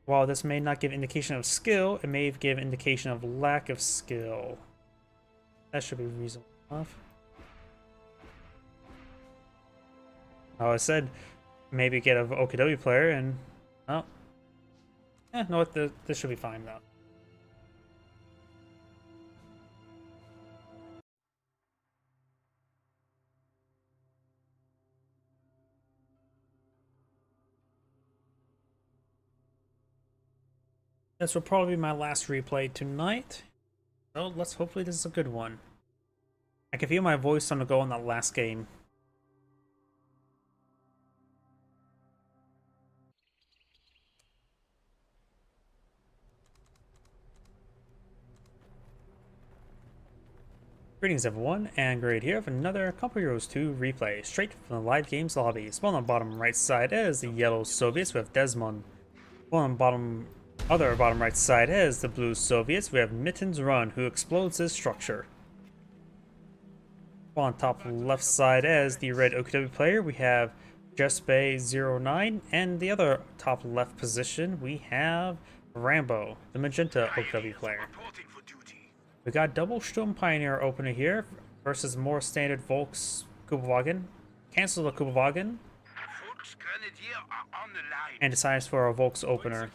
While this may not give indication of skill, it may give indication of lack of skill. That should be reasonable enough. Oh, I said maybe get an OKW player and... Oh. No, this should be fine though. This will probably be my last replay tonight. So let's hopefully this is a good one. I can feel my voice on the go in that last game. Greetings everyone, and Great here with another Company Heroes 2 replay, straight from the live games lobby. Spawn on the bottom right side is the yellow Soviets, we have Desmond. Spawn on the bottom right side is the blue Soviets, we have Mittens Run, who explodes his structure. Spawn on top left side is the red OKW player, we have Jesbay09, and the other top left position we have Rambo, the magenta OKW player. Reporting for duty. We got double Sturm Pioneer opener here versus more standard Volks Kubelwagen. Cancel the Kubelwagen Volksgrenadier are on the line. and decides for a Volks opener.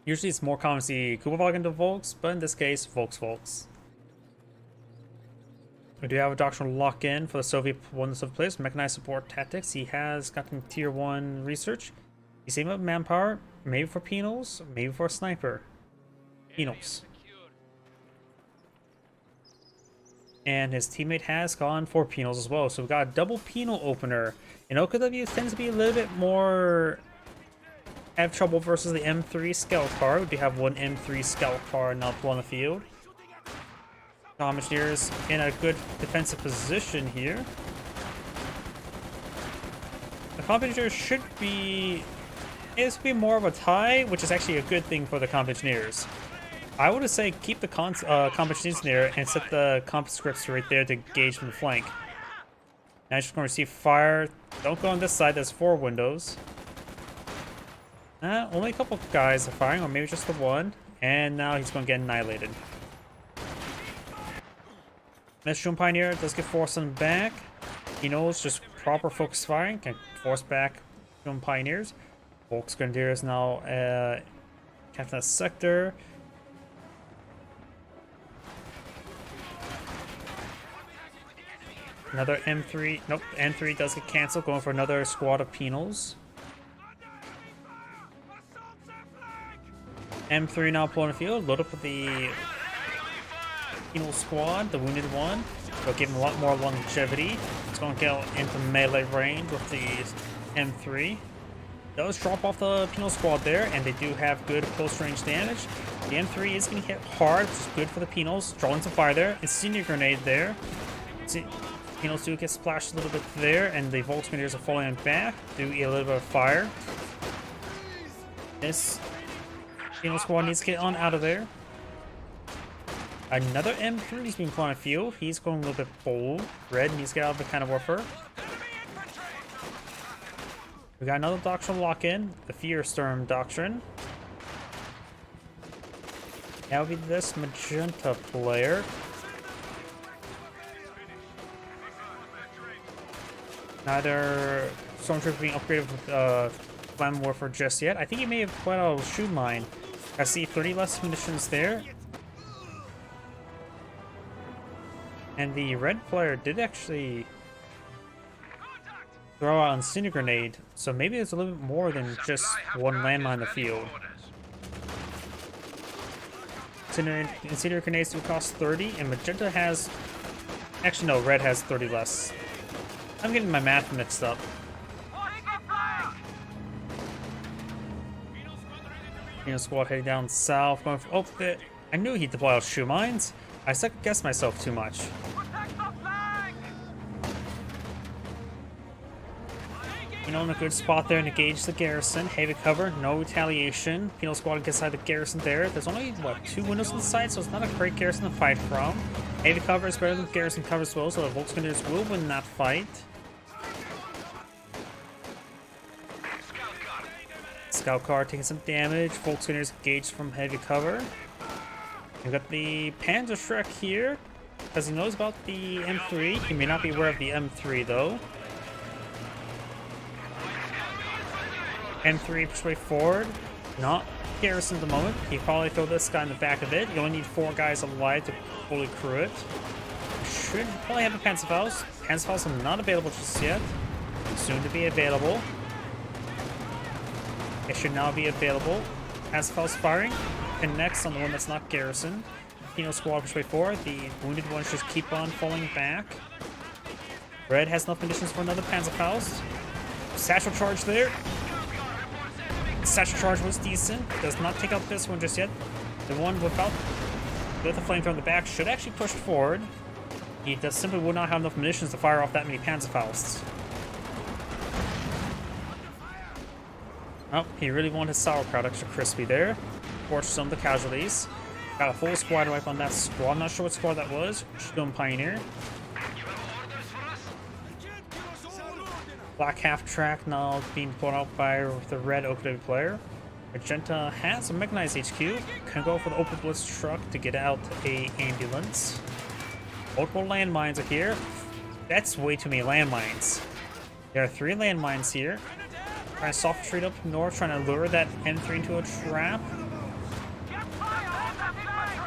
Usually it's more common to see Kubelwagen to Volks, but in this case, Volks. We do have a doctrinal lock-in for the Soviet one Soviet players, mechanized support tactics. He has gotten tier 1 research. He's saving up manpower, maybe for penals, maybe for a sniper. Penals. And his teammate has gone for penals as well. So we've got a double penal opener. And OKW tends to be a little bit more have trouble versus the M3 scout car. We do have one M3 scout car now on the field. Engineers in a good defensive position here. The Engineers should be... It's be more of a tie, which is actually a good thing for the Engineers. I would say keep the Engineers near and set the comp scripts right there to gauge from the flank. Now he's just going to receive fire. Don't go on this side, there's 4 windows. Only a couple guys are firing, or maybe just the one. And now he's going to get annihilated. This Sturm Pioneer does get forced on back. He knows just proper focus firing can force back Sturm Pioneers. Volksgrenadier is now captain of sector. Another M3. Nope, M3 does get cancelled, going for another squad of penals. M3 now pulling the field, load up with the penal squad, the wounded one. Will give him a lot more longevity. It's going to get into melee range with the M3. Does drop off the penal squad there, and they do have good close range damage. The M3 is going to hit hard, which is good for the penals. Drawing some fire there. Incendiary grenade there. Penals do get splashed a little bit there, and the Volksgrenadiers are falling back. Do a little bit of fire. This penal squad needs to get on out of there. Another M3 is being put on the field. He's going a little bit bold. Red needs to get out of the kind of warfare. We got another doctrinal lock-in, the Fiersturm Doctrine. That would be this magenta player. Neither Stormtrooper being upgraded with Flamme Warfare just yet. I think he may have put out a shoe mine. I see 30 less munitions there. And the red player did actually throw out an Incendiary grenade, so maybe there's a little bit more than just one landmine in the field. Incendiary grenades do cost 30, and magenta has... Actually, no, red has 30 less. I'm getting my math mixed up. Penal squad heading down south, going for... Oh, I knew he'd deploy out shoe mines. I second-guessed myself too much. You know, in a good spot there to engage the garrison. Heavy cover, no retaliation. Penal squad gets inside the garrison there. There's only, what, 2 windows on the side, so it's not a great garrison to fight from. Heavy cover is better than garrison cover as well, so the Volksgrenadiers will win that fight. Scout car taking some damage. Volksgrenadiers engaged from heavy cover. We've got the Panzerschreck here, because he knows about the M3. He may not be aware of the M3, though. M3 push way forward. Not garrison at the moment. He probably throw this guy in the back of it. You only need 4 guys alive to fully crew it. Should probably have a Panzerfaust. Panzerfaust are not available just yet. Soon to be available. It should now be available. Panzerfaust firing. Connects on the one that's not garrison. Penal squad push way forward. The wounded ones just keep on falling back. Red has enough conditions for another Panzerfaust. Satchel charge there. Satchel charge was decent. Does not take out this one just yet. The one without with the flamethrower in the back, should actually push forward. He just simply would not have enough munitions to fire off that many Panzerfausts. Oh, he really wanted his sauerkraut extra crispy there. Forced some of the casualties. Got a full squad wipe on that squad. Not sure what squad that was. Sturm Pioneer. Black half track now being pulled out by the red OKW player. Magenta has a mechanized HQ. Can go for the open blitz truck to get out a ambulance. Multiple landmines are here. That's way too many landmines. There are 3 landmines here. Trying to soft retreat up north, trying to lure that M3 into a trap.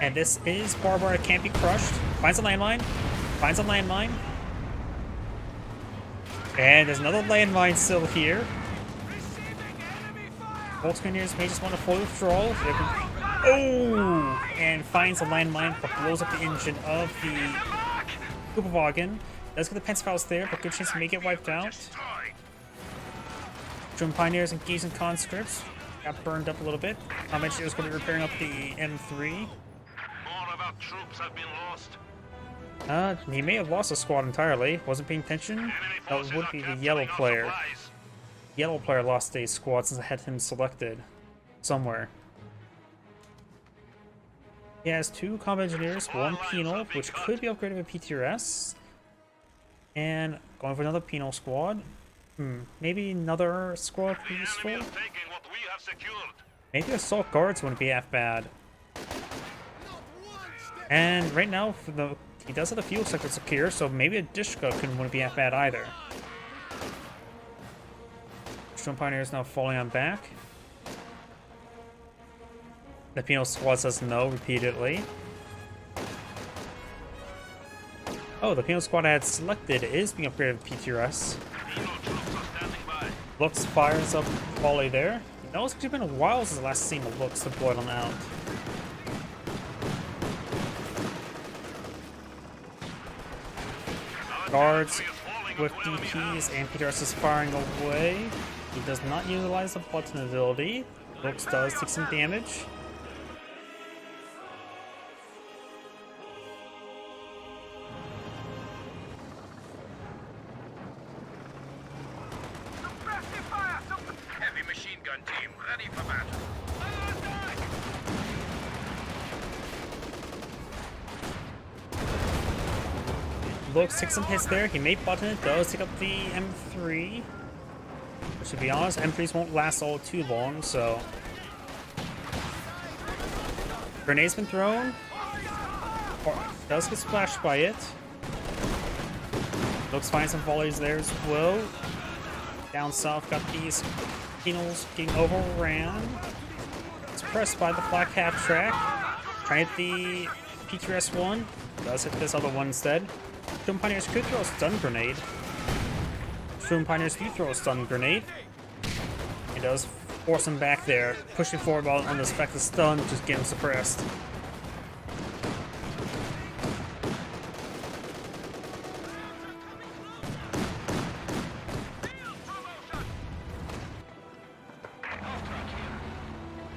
And this is Barbara, can't be crushed. Finds a landmine. Finds a landmine. And there's another landmine still here. Volksminiers may just want to fully withdraw. Oh! And finds a landmine, but blows up the engine of the Kuppenwagen. Does get the Panzerfaust there, but good chance to make it wiped out. German Pioneers engaged in conscripts. Got burned up a little bit. I mentioned it was going to be repairing up the M3. More of our troops have been lost. He may have lost a squad entirely. Wasn't paying attention. That would be the yellow player. Yellow player lost a squad since I had him selected somewhere. He has 2 combat engineers, 1 penal, which could be upgraded with PTRS. And going for another penal squad. Maybe another squad would be useful. Maybe assault guards wouldn't be half bad. And right now, he does have the fuel sector secure, so maybe a Dishka wouldn't be half bad either. Storm Pioneer is now falling on back. The penal squad says no repeatedly. Oh, the penal squad I had selected is being upgraded with PTRS. Lux fires up volley there. Now it's actually been a while since the last seen the Lux deployed on out. Guards with DPs and PTRS is firing away. He does not utilize the button ability. Lux does take some damage. Heavy machine gun team ready for battle. Lux takes some hits there. He may button it, does take up the M3. But to be honest, M3s won't last all too long, so. Grenade's been thrown. Does get splashed by it. Lux finds some volleys there as well. Down south, got these penals getting overran. It's pressed by the black half track. Trying to hit the PTRS one. Does hit this other one instead. Storm Pioneers could throw a stun grenade. Storm Pioneers do throw a stun grenade. It does force him back there. Pushing forward while on the spec of stun, just get him suppressed.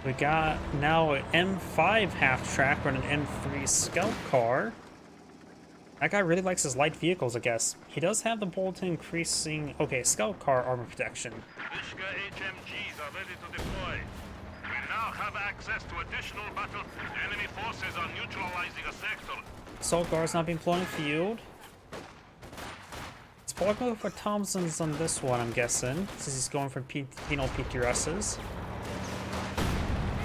We got now an M5 half-track on an M3 scout car. That guy really likes his light vehicles, I guess. He does have the bolt increasing... Okay, scout car armor protection. Vishka HMGs are ready to deploy. We now have access to additional battle. Enemy forces are neutralizing a sector. Assault guards not being deployed in the field. It's probably going for Thompson's on this one, I'm guessing, since he's going for penal PTRSs.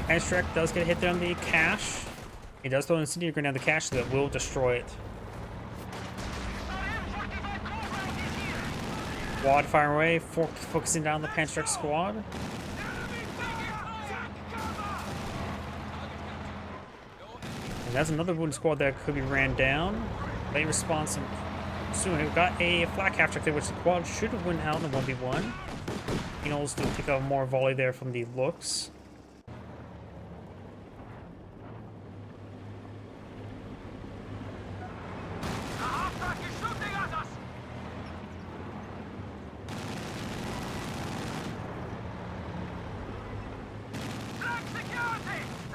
Ashtrack does get hit there on the cache. He does throw an incendiary grenade on the cache that will destroy it. Quad firing away, focusing down the Panzertrack squad. And that's another wooden squad that could be ran down. Late response soon. We've got a flak half track there, which the quad should have went out in the 1v1. Penals do pick up more volley there from the looks.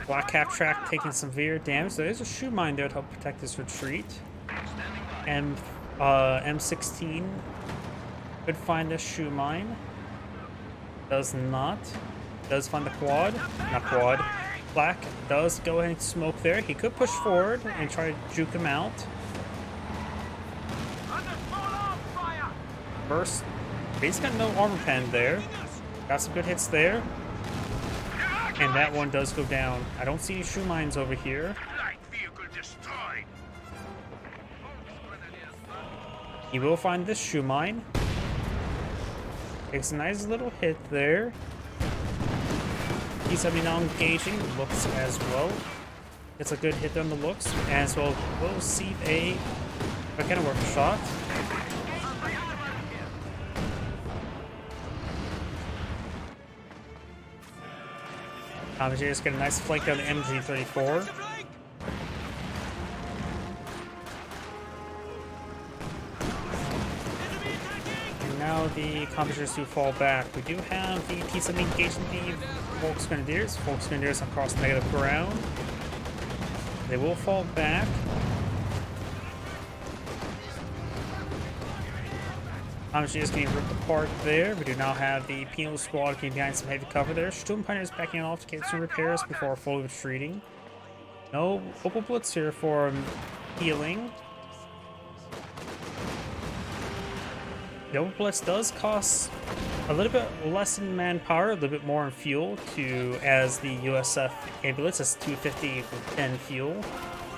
Black half track taking severe damage. There is a shoe mine there to help protect this retreat. M16 could find this shoe mine. Does not. Does find the quad. Not quad. Black does go ahead and smoke there. He could push forward and try to juke him out. First, he's got no armor pen there. Got some good hits there. And that one does go down. I don't see any shoe mines over here. Light vehicle destroyed. He will find this shoe mine. Takes a nice little hit there. He's now engaging looks as well. It's a good hit on the looks as well. We'll see a kind of work shot. Just get a nice flank down the MG34. And now the Commanders do fall back. We do have the T-70 engaging the Volksgrenadiers. Volksgrenadiers across negative ground. They will fall back. Obviously just getting ripped apart there. We do now have the penal squad getting behind some heavy cover there. Sturm Pioneers backing off to get some repairs before fully retreating. No Opal Blitz here for healing. The Opal Blitz does cost a little bit less in manpower, a little bit more in fuel as the USF ambulance is 250 with 10 fuel,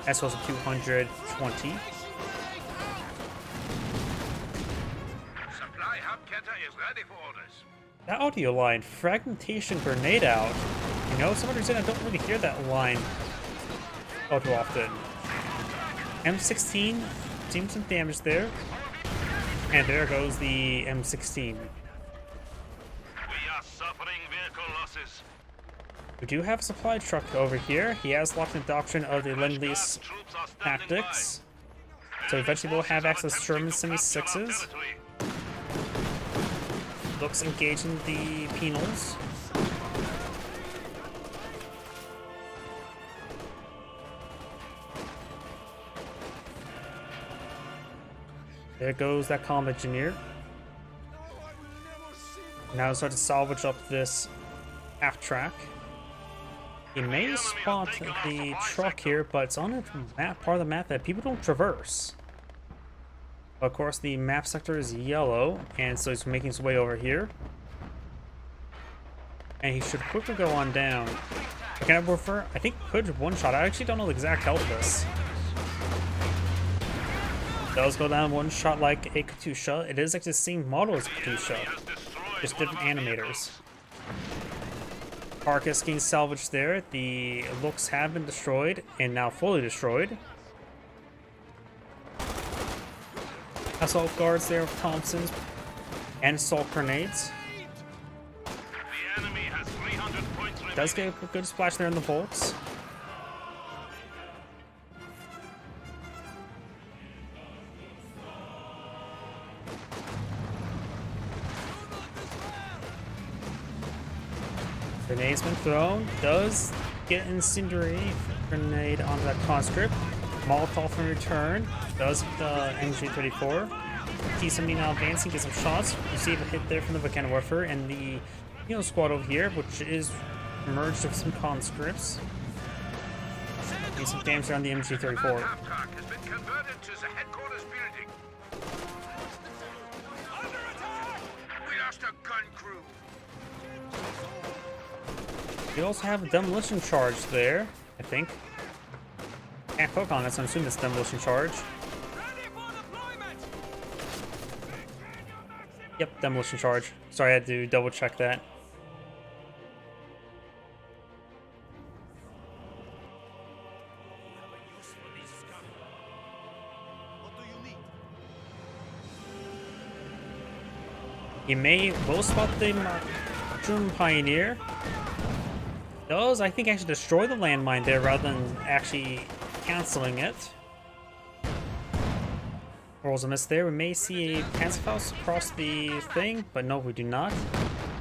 as well as 220. Is ready for orders. That audio line, fragmentation grenade out. You know, some reason I don't really hear that line all too often. M16 seems some damage there. And there goes the M16. We are suffering vehicle losses. We do have a supply truck over here. He has locked in the doctrine of the Lend-Lease Troops are standing tactics. So eventually we'll have access to Sherman Semi-6s. Looks engaging the penals. There goes that comm engineer. Now start to salvage up this half track. He may spot the truck here, but it's on a map, part of the map that people don't traverse. Of course, the map sector is yellow, and so he's making his way over here. And he should quickly go on down. Can I prefer? I think could one shot. I actually don't know the exact health of this. Does go down one shot like a Katusha. It is actually the same model as a Katusha, just different animators. Carcass getting salvaged there. The looks have been destroyed and now fully destroyed. Assault guards there with Thompsons and assault grenades. The enemy has 300 points remaining. Does get a good splash there in the Volks. Grenade's been thrown. Does get an incendiary grenade onto that conscript. Molotov in return. Does the MG34. T-70 now advancing, get some shots. Receive a hit there from the Vulcanwerfer and the squad over here, which is merged with some conscripts. Getting some damage around the MG34. Half track has been converted to the headquarters building. We lost a gun crew. You also have a demolition charge there, I think. Can't click on it, so I'm assuming it's a demolition charge. Yep, demolition charge. Sorry, I had to double check that. He will spot the Sturm Pioneer. Does, I think, actually destroy the landmine there rather than actually canceling it. Rolls a miss there. We may see a Panzerfaust across the thing, but no, we do not.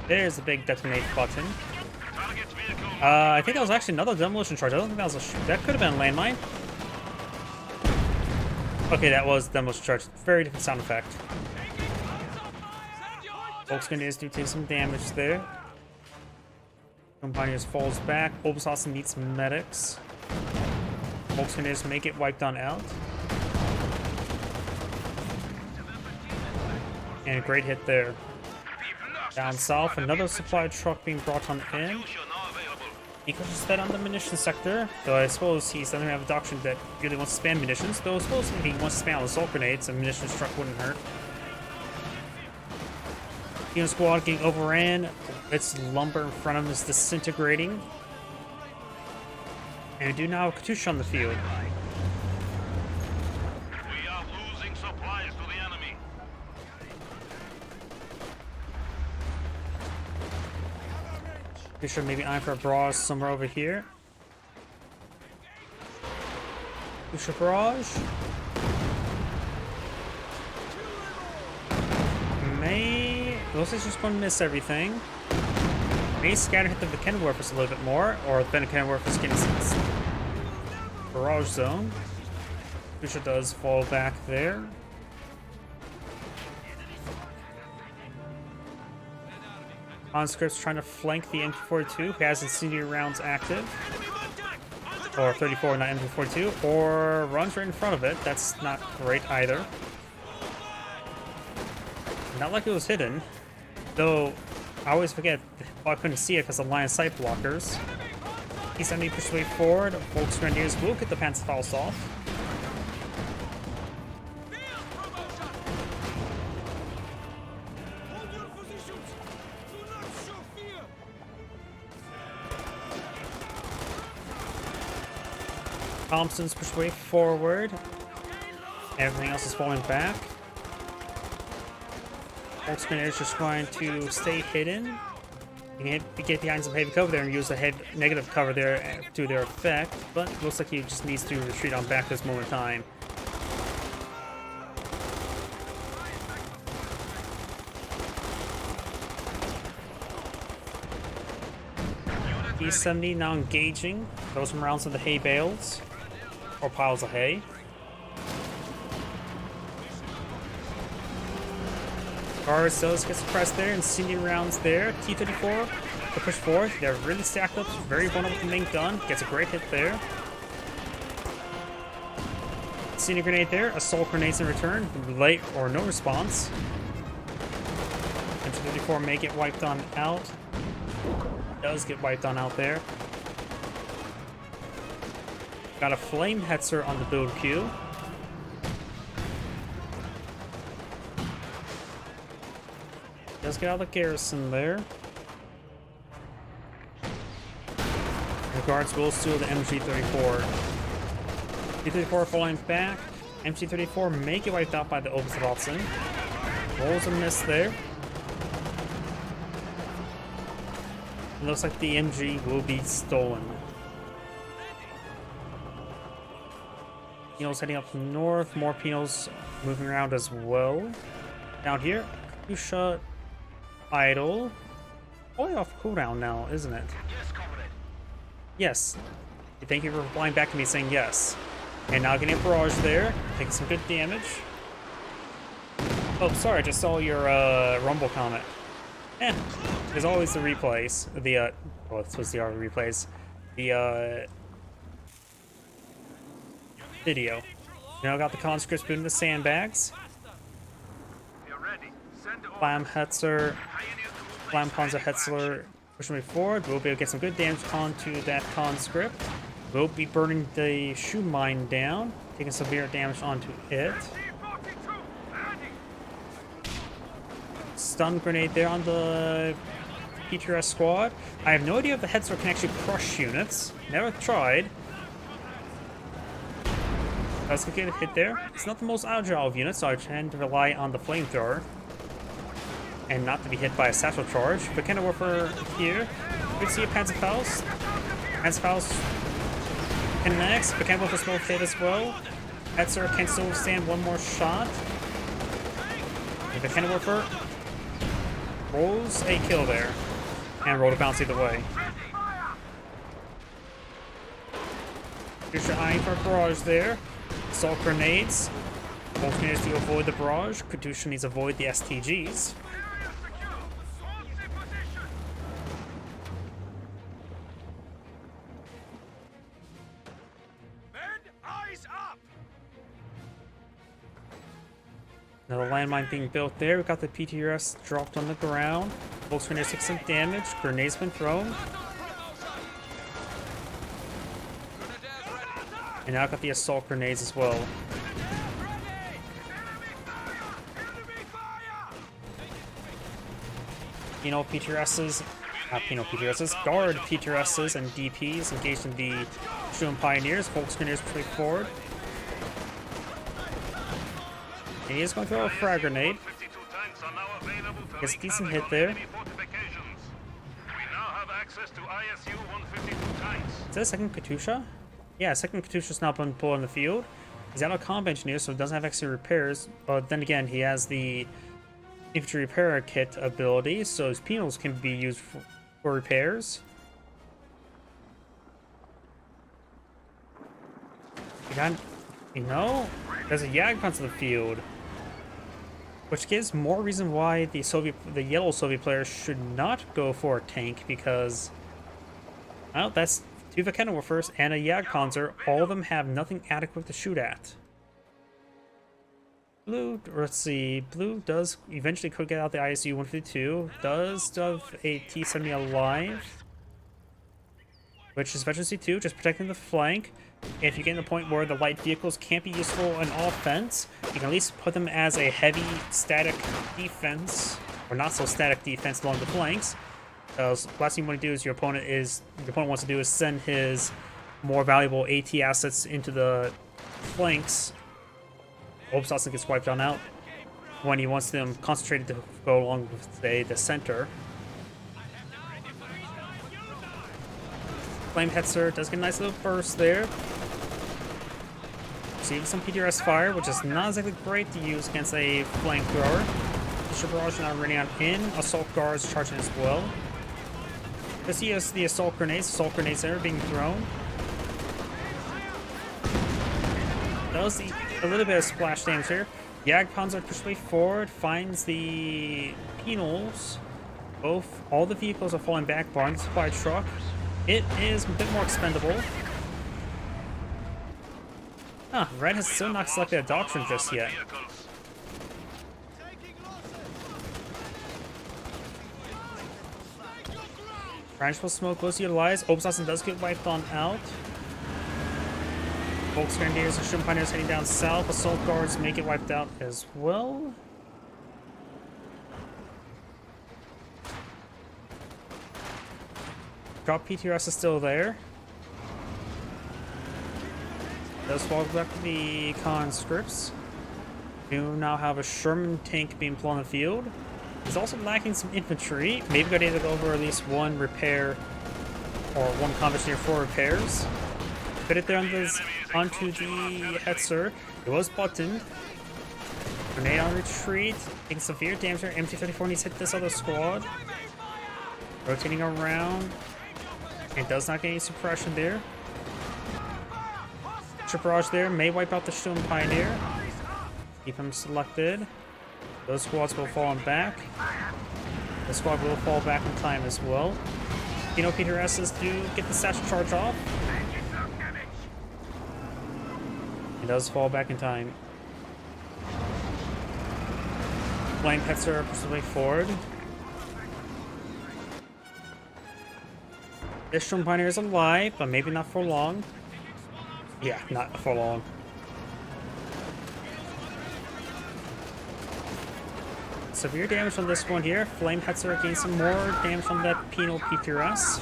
There's the big detonate button. Target vehicle I think that was actually another demolition charge. I don't think that was that could have been a landmine. Okay, that was demolition charge. Very different sound effect. Volksgrenadiers do take some damage there. Companions falls back. Obersassen needs some medics. Volksgrenadiers may get wiped on out. And a great hit there. Down south, another supply truck being brought on in. Nico just fed on the munitions sector, though I suppose he doesn't have a doctrine that really wants to spam munitions, though I suppose if he wants to spam assault grenades, a munitions truck wouldn't hurt. Unit squad getting overran, its lumber in front of him is disintegrating. And we do now have Katusha on the field. We are losing supplies to the enemy. Katusha maybe eyeing for a barrage somewhere over here. Katusha barrage. Looks like she's going to miss everything. May scatter hit the Kenworthers a little bit more, or the Kenworthers getting some barrage zone. Katusha does fall back there. Conscripts trying to flank the MP42, who has incendiary rounds active. Or 34, not MP42, or runs right in front of it. That's not great either. Not like it was hidden. Though, I always forget, I couldn't see it because of line of sight blockers. T-70 push way forward. Volksgrenadiers will get the Panzerfaust off. Thompson's push way forward. Everything else is falling back. Volksgrenadiers just trying to stay hidden. You can get behind some heavy cover there and use the negative cover there to their effect, but it looks like he just needs to retreat on back this moment in time. T-70 now engaging. Throw some rounds of the hay bales, or piles of hay. Guards does get suppressed there, and senior rounds there. T-34 to push forward. They're really stacked up, very vulnerable to the main gun. Gets a great hit there. Senior grenade there. Assault grenades in return. Late or no response. M234 may get wiped on out. Does get wiped on out there. Got a flame hetzer on the build queue. Does get out of the garrison there. The guards will steal the MG34. T-34 falling back. MG34 may get wiped out by the Obersatzen. Rolls a miss there. It looks like the MG will be stolen. Penals heading up north. More Penals moving around as well. Down here, Katusha idle. Only off cooldown now, isn't it? Yes, comrade. Yes. Thank you for replying back to me saying yes. And now getting a barrage there, taking some good damage. Oh, sorry, I just saw your Rumble comment. There's always the replays. The well, it's supposed to be our replays. The video. Now got the conscripts put in the sandbags. Flam Hetzer, Flam Panzer Hetzler pushing me forward. We'll be able to get some good damage onto that conscript. We'll be burning the shoe mine down, taking severe damage onto it. Stun grenade there on the PTRS squad. I have no idea if the Hetzler can actually crush units. Never tried. Let's get a hit there. It's not the most agile of units, so I tend to rely on the flamethrower. And not to be hit by a satchel charge. But kind of warfare here. We can see a Panzerfaust. Panzerfaust connects, but Campbell was both hit as well. Hetzer can still withstand one more shot. The kind of warfare rolls a kill there. And roll to bounce either way. Katusha eyeing for a barrage there. Assault grenades. Both needs to avoid the barrage. Katusha needs to avoid the STGs. Another landmine being built there. We got the PTRS dropped on the ground. Volks grenades took some damage. Grenades been thrown. And now got the assault grenades as well. Penal PTRSs, not Penal PTRSs, guard PTRSs and DPs engaged in the Sturm Pioneers. Volks grenades pushing forward. And he is going to throw a frag grenade. Gets a decent hit there. We now have access to ISU 152 tanks. Is that a second Katusha? Yeah, second Katusha's not been pulled in the field. He's out of comp engineer, so doesn't have extra repairs. But then again, he has the infantry repair kit ability, so his penals can be used for repairs. You got, you know, there's a Jagdpanzer in the field, which gives more reason why the yellow Soviet players should not go for a tank, because, well, that's two Vakenowerfers and a Jagdpanzer. All of them have nothing adequate to shoot at. Blue, let's see, Blue does eventually could get out the ISU 152, does have a T-70 alive, which is Veteran C2, just protecting the flank. If you get to the point where the light vehicles can't be useful in offense, you can at least put them as a heavy static defense, or not so static defense along the flanks. Last thing you want to do is your opponent wants to do is send his more valuable AT assets into the flanks. Obstassin gets wiped on out when he wants them concentrated to go along with, say, the center. Flamehetzer does get a nice little burst there. Receiving some PTRS fire, which is not exactly great to use against a flamethrower. The barrage now running on in. Assault guards charging as well. This is the assault grenades there being thrown. Does a little bit of splash damage here. Jagdpanzer pushes way forward, finds the penals. All the vehicles are falling back. Barn supply truck. It is a bit more expendable. Huh, Red has still not selected a doctrine just yet. Branchful smoke was utilized. Obstassin does get wiped on out. Volks Grenadiers and Sturm Pioneers heading down south. Assault guards may get wiped out as well. Drop PTRS is still there. Does fall back to the conscripts. We now have a Sherman tank being put on the field. He's also lacking some infantry. Maybe got to go over at least one repair or one combat engineer for repairs. Fit it there onto the Hetzer. It was buttoned. Grenade on retreat. Taking severe damage there. MT-34 needs to hit this other squad. Rotating around. It does not get any suppression there. Trip barrage there. May wipe out the Sturm Pioneer. Keep him selected. Those squads will fall back. The squad will fall back in time as well. You know, Peter S's do get the satchel charge off. It does fall back in time. Flamehetzer pushes way forward. This Sturm Pioneer is alive, but maybe not for long. Yeah, not for long. Severe damage on this one here. Flamehetzer gains some more damage on that penal PTRS.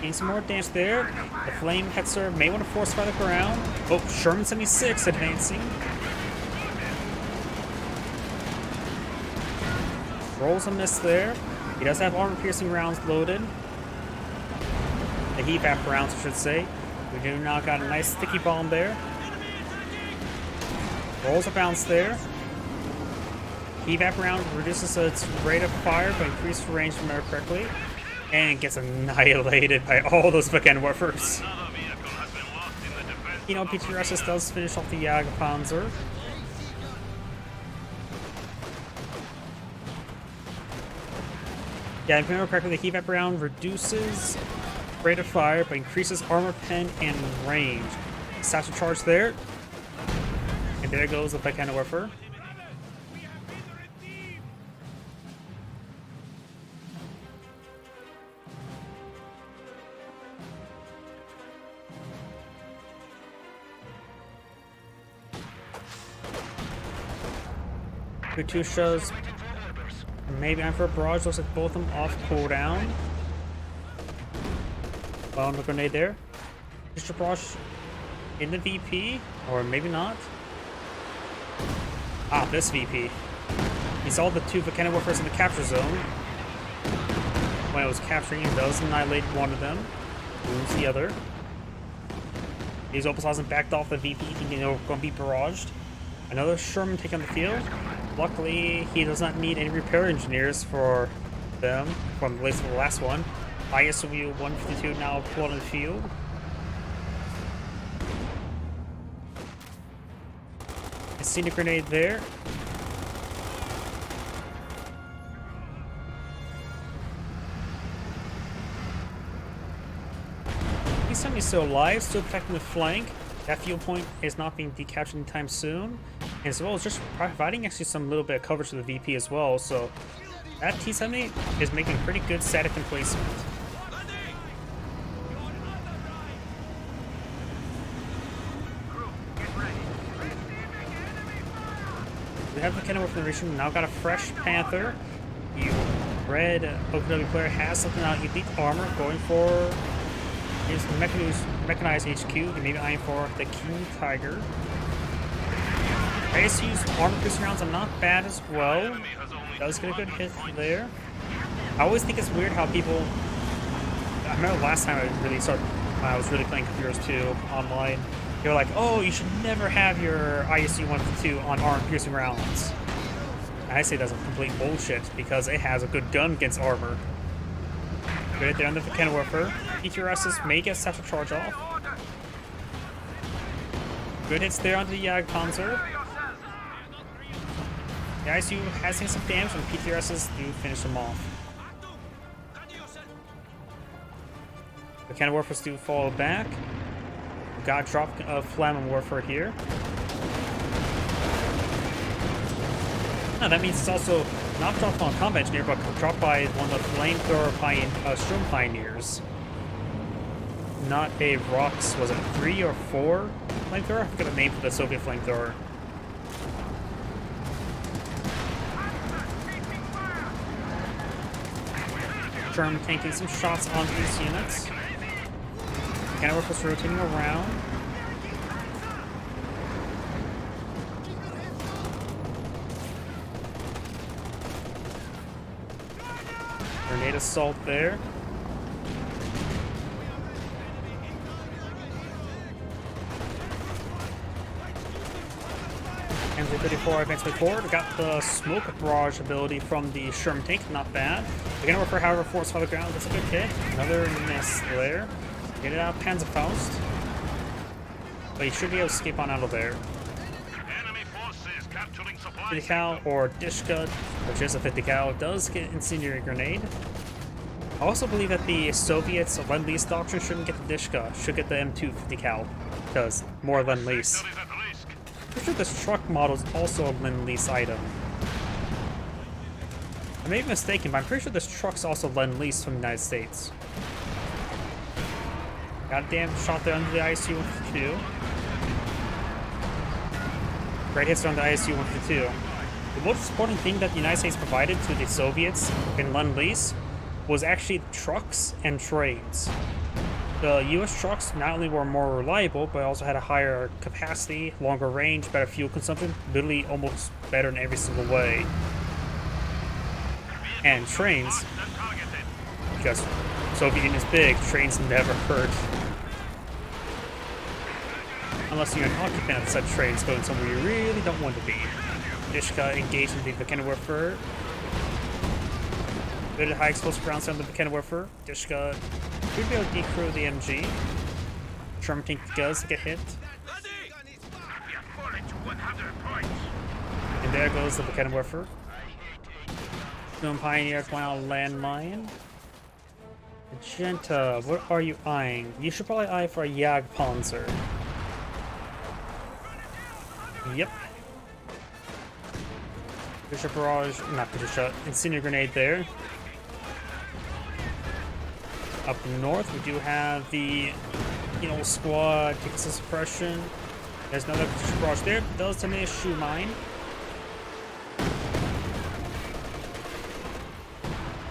Gain some more damage there. The Flamehetzer may want to force by the ground. Oh, Sherman 76 advancing. Rolls a miss there. He does have armor-piercing rounds loaded. The heat evap rounds, I should say. We do now got a nice sticky bomb there. Rolls a bounce there. Heat evap round reduces its rate of fire but increases range, if I remember correctly. And gets annihilated by all those Wagenwerfers. Another vehicle has been lost in the defense. You know, PTRS does finish off the Jagdpanzer. Yeah, if I remember correctly, the heat vapor round reduces rate of fire, but increases armor pen and range. Satchel charge there. And there goes the Wagenwerfer. Katyushas, maybe I'm for a barrage. Looks like both of them off cooldown. Well, no grenade there. Mr. Barrage in the VP, or maybe not. Ah, this VP. He saw the two Wagenwerfers in the capture zone. When it was capturing, it does annihilate one of them. Wounds the other. These Opus hasn't backed off the VP, thinking they were going to be barraged. Another Sherman take on the field. Luckily, he does not need any repair engineers for them from the last one. ISW 152 now pulled on the field. I seen a grenade there. He's still alive, still protecting the flank. That fuel point is not being decaptured anytime soon. And as well as just providing actually some little bit of coverage to the VP as well. So that T-78 is making pretty good static placement. We have the Wagenwerfer from the region, now got a fresh Panther. The red OKW player has something out elite armor going for his mechanized HQ. He may be eyeing for the King Tiger. ISU's armor piercing rounds are not bad as well. Does get a good hit there. I always think it's weird how people. I remember last time I was really playing Computers 2 online. They were like, "Oh, you should never have your ISU 152 on armor piercing rounds." And I say that's a complete bullshit because it has a good gun against armor. Good there on the Wagenwerfer. PTRSs may get satchel charge off. Good hits there onto the Jagdpanzer. The ISU has seen some damage, and PTRSs do finish them off. The Wagenwerfers do fall back. We got a drop of Flammenwerfer here. Now that means it's also not dropped on a combat engineer, but dropped by one of the flamethrower Sturm Pioneers. Not a Rox, was it 3 or 4 flamethrower? I forget the name for the Soviet flamethrower. Sturm tanking some shots on these units. Wagenwerfer's rotating around. Grenade assault there. MZ-34 advanced forward. Got the smoke barrage ability from the Sherman tank, not bad. Wagenwerfer, however, force by the ground. That's a good hit. Another miss there. Get it out, Panzerfaust. But you should be able to escape on out of there. Enemy forces capturing supply 50 cal or Dishka, which is a 50 cal, does get incendiary grenade. I also believe that the Soviets Lend-Lease doctrine shouldn't get the Dishka, should get the M2 50 cal, because more Lend-Lease. sector is at risk. I'm sure this truck model is also a Lend-Lease item. I may be mistaken, but I'm pretty sure this truck's also Lend-Lease from the United States. Got a damn shot there under the ISU 152. Great hits on the ISU 152. The most important thing that the United States provided to the Soviets in Lend-Lease was actually trucks and trains. The US trucks not only were more reliable, but also had a higher capacity, longer range, better fuel consumption, literally almost better in every single way. And trains, because Soviet Union is big, trains never hurt. Unless you're an occupant of such trains going somewhere you really don't want to be. Dishka engaged in the Wagenwerfer. Good high explosive rounds on the Beckenwerfer. Dishka should be able to decrew the MG. Sherman tank does get hit. We have fallen to 100 points. And there goes the Beckenwerfer. Stone Pioneer going on landmine. Magenta, what are you eyeing? You should probably eye for a Jagdpanzer. Yep. Bishop Barrage, not Bishop, Incendiary Grenade there. Up north, we do have the Squad, takes the suppression. There's another Bishop Barrage there, does diminish Shoe Mine.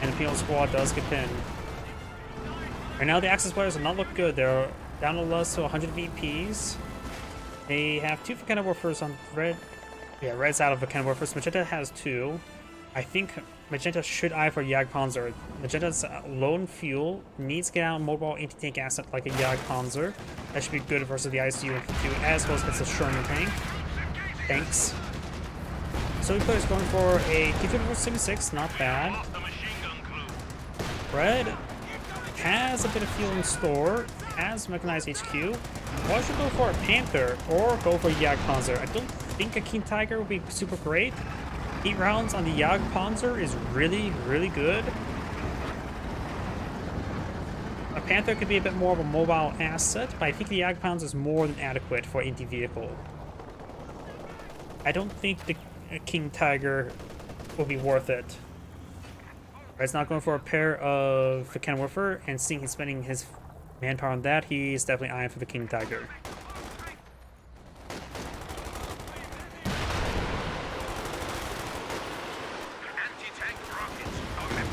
And the Penal Squad does get pinned. Right now, the Axis players do not look good. They're down to less to 100 VPs. They have 2 Beckenwerfers on red. Yeah, red's out of Beckenwerfers. Magenta has 2. I think Magenta should eye for Jagdpanzer. Magenta's lone fuel needs to get out mobile anti-tank asset like a Jagdpanzer. That should be good versus the ICU Infantry as well as against the Sherman tank. Thanks. So we players going for a T-54-76, not bad. Lost the machine gun crew. Red has a bit of fuel in store, has mechanized HQ. Why should go for a Panther or go for Jagdpanzer? I don't think a King Tiger would be super great. 8 rounds on the Jagdpanzer is really, really good. A Panther could be a bit more of a mobile asset, but I think the Jagdpanzer is more than adequate for anti-vehicle. I don't think the King Tiger will be worth it. Red's not going for a pair of the Beckenwerfer, and seeing he's spending his manpower on that, he's definitely eyeing for the King Tiger. Anti-tank rockets. Au revoir.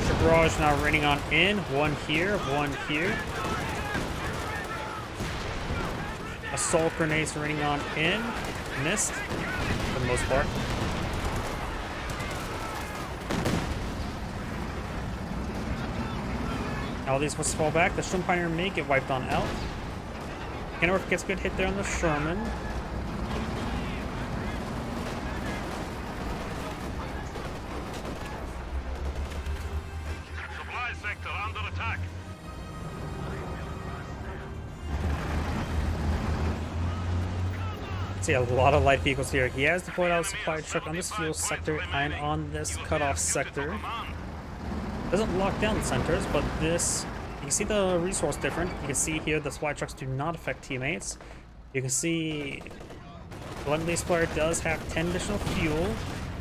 Future Barrage now raining on in. One here, one here. Assault grenades raining on in. Missed, for the most part. All these must fall back. The Stone Pioneer may get wiped on out. Kenworth gets a good hit there on the Sherman. Supply sector under attack. See a lot of light vehicles here. He has deployed out a supply truck on this fuel sector and on this cutoff sector. Doesn't lock down the centers, but this, you can see the resource different. You can see here the supply trucks do not affect teammates. You can see the Lend-Lease player does have 10 additional fuel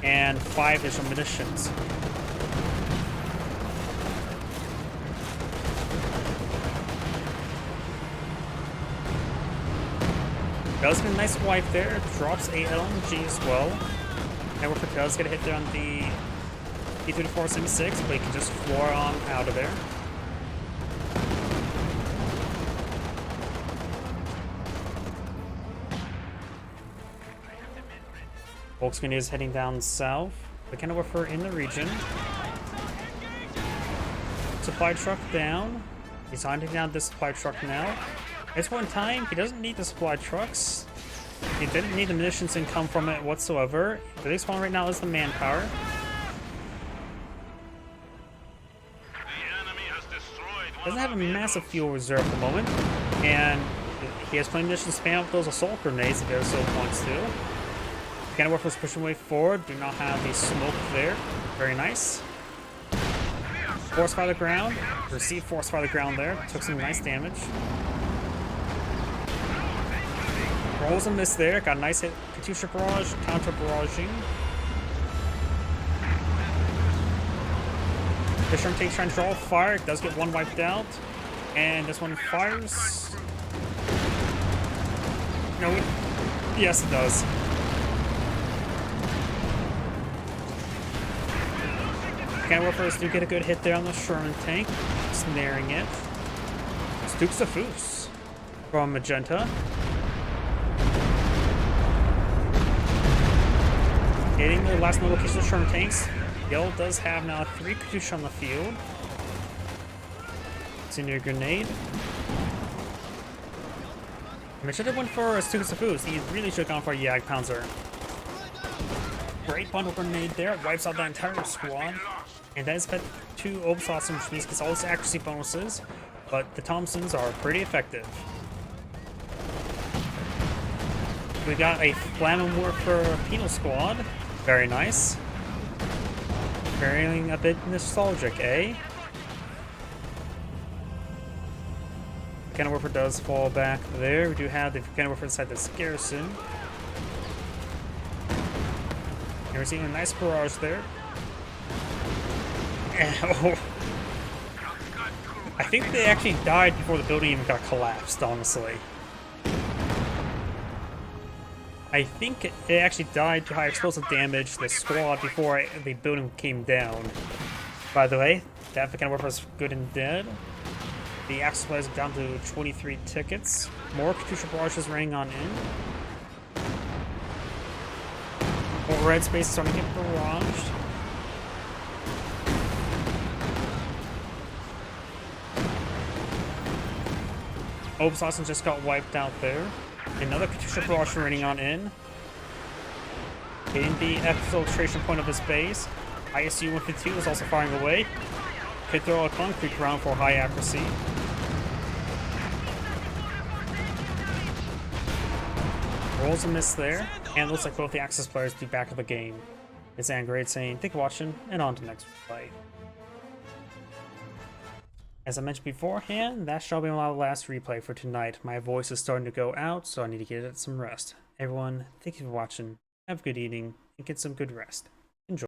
and 5 additional munitions. Does get a nice wipe there, drops a LMG as well. Network does get a hit there on the T-34-76, but he can just floor on out of there. Volkswagen is heading down south. The Kenworth in the region. Supply truck down. He's hunting down this supply truck now. It's one time, he doesn't need the supply trucks. He didn't need the munitions and come from it whatsoever. The biggest one right now is the manpower. Doesn't have a massive fuel reserve at the moment, and he has plenty of munitions to spam up those assault grenades if he so wants to. Kenworth was pushing way forward, do not have the smoke there. Very nice. Force fire the ground, received force fire the ground there, took some nice damage. Rolls and miss there, got a nice hit. Katyusha barrage, counter barraging. Fisher takes trying to draw fire, does get one wiped out. And this one fires. No, yes it does. Kenworthers do get a good hit there on the Sherman tank, snaring it. Dukes of Foos from Magenta. Hitting the last little piece of Sherman tanks. Yellow does have now 3 Katyusha on the field. Incendiary grenade. Magenta went for a Dukes of Foos. He really should have gone for a Jagdpanzer. Great bundle grenade there. Wipes out the entire squad. And that is bet to Opus Awesome, which means gets all its accuracy bonuses, but the Thompsons are pretty effective. We got a Flamin' Warfare Penal Squad. Very nice. Feeling a bit nostalgic, eh? Volcano Warfare does fall back there. We do have the Volcano Warfare inside this garrison. And we're seeing a nice barrage there. Oh. I think they actually died before the building even got collapsed, honestly. I think it actually died to high explosive damage, the squad, before the building came down. By the way, that Volcano Warfare is good and dead. The Axis supplies are down to 23 tickets. More Katusha barrages raining on in. More red space is starting to get barraged. Opus Awesome just got wiped out there. Another Katusha barrage raining on in. Hitting the exfiltration point of his base. ISU 152 is also firing away. Could throw a concrete round for high accuracy. Rolls a miss there, and looks like both the Axis players do back of the game. It's Angrade saying, thank you for watching, and on to the next fight. As I mentioned beforehand, that shall be my last replay for tonight. My voice is starting to go out, so I need to get it some rest. Everyone, thank you for watching, have a good evening, and get some good rest.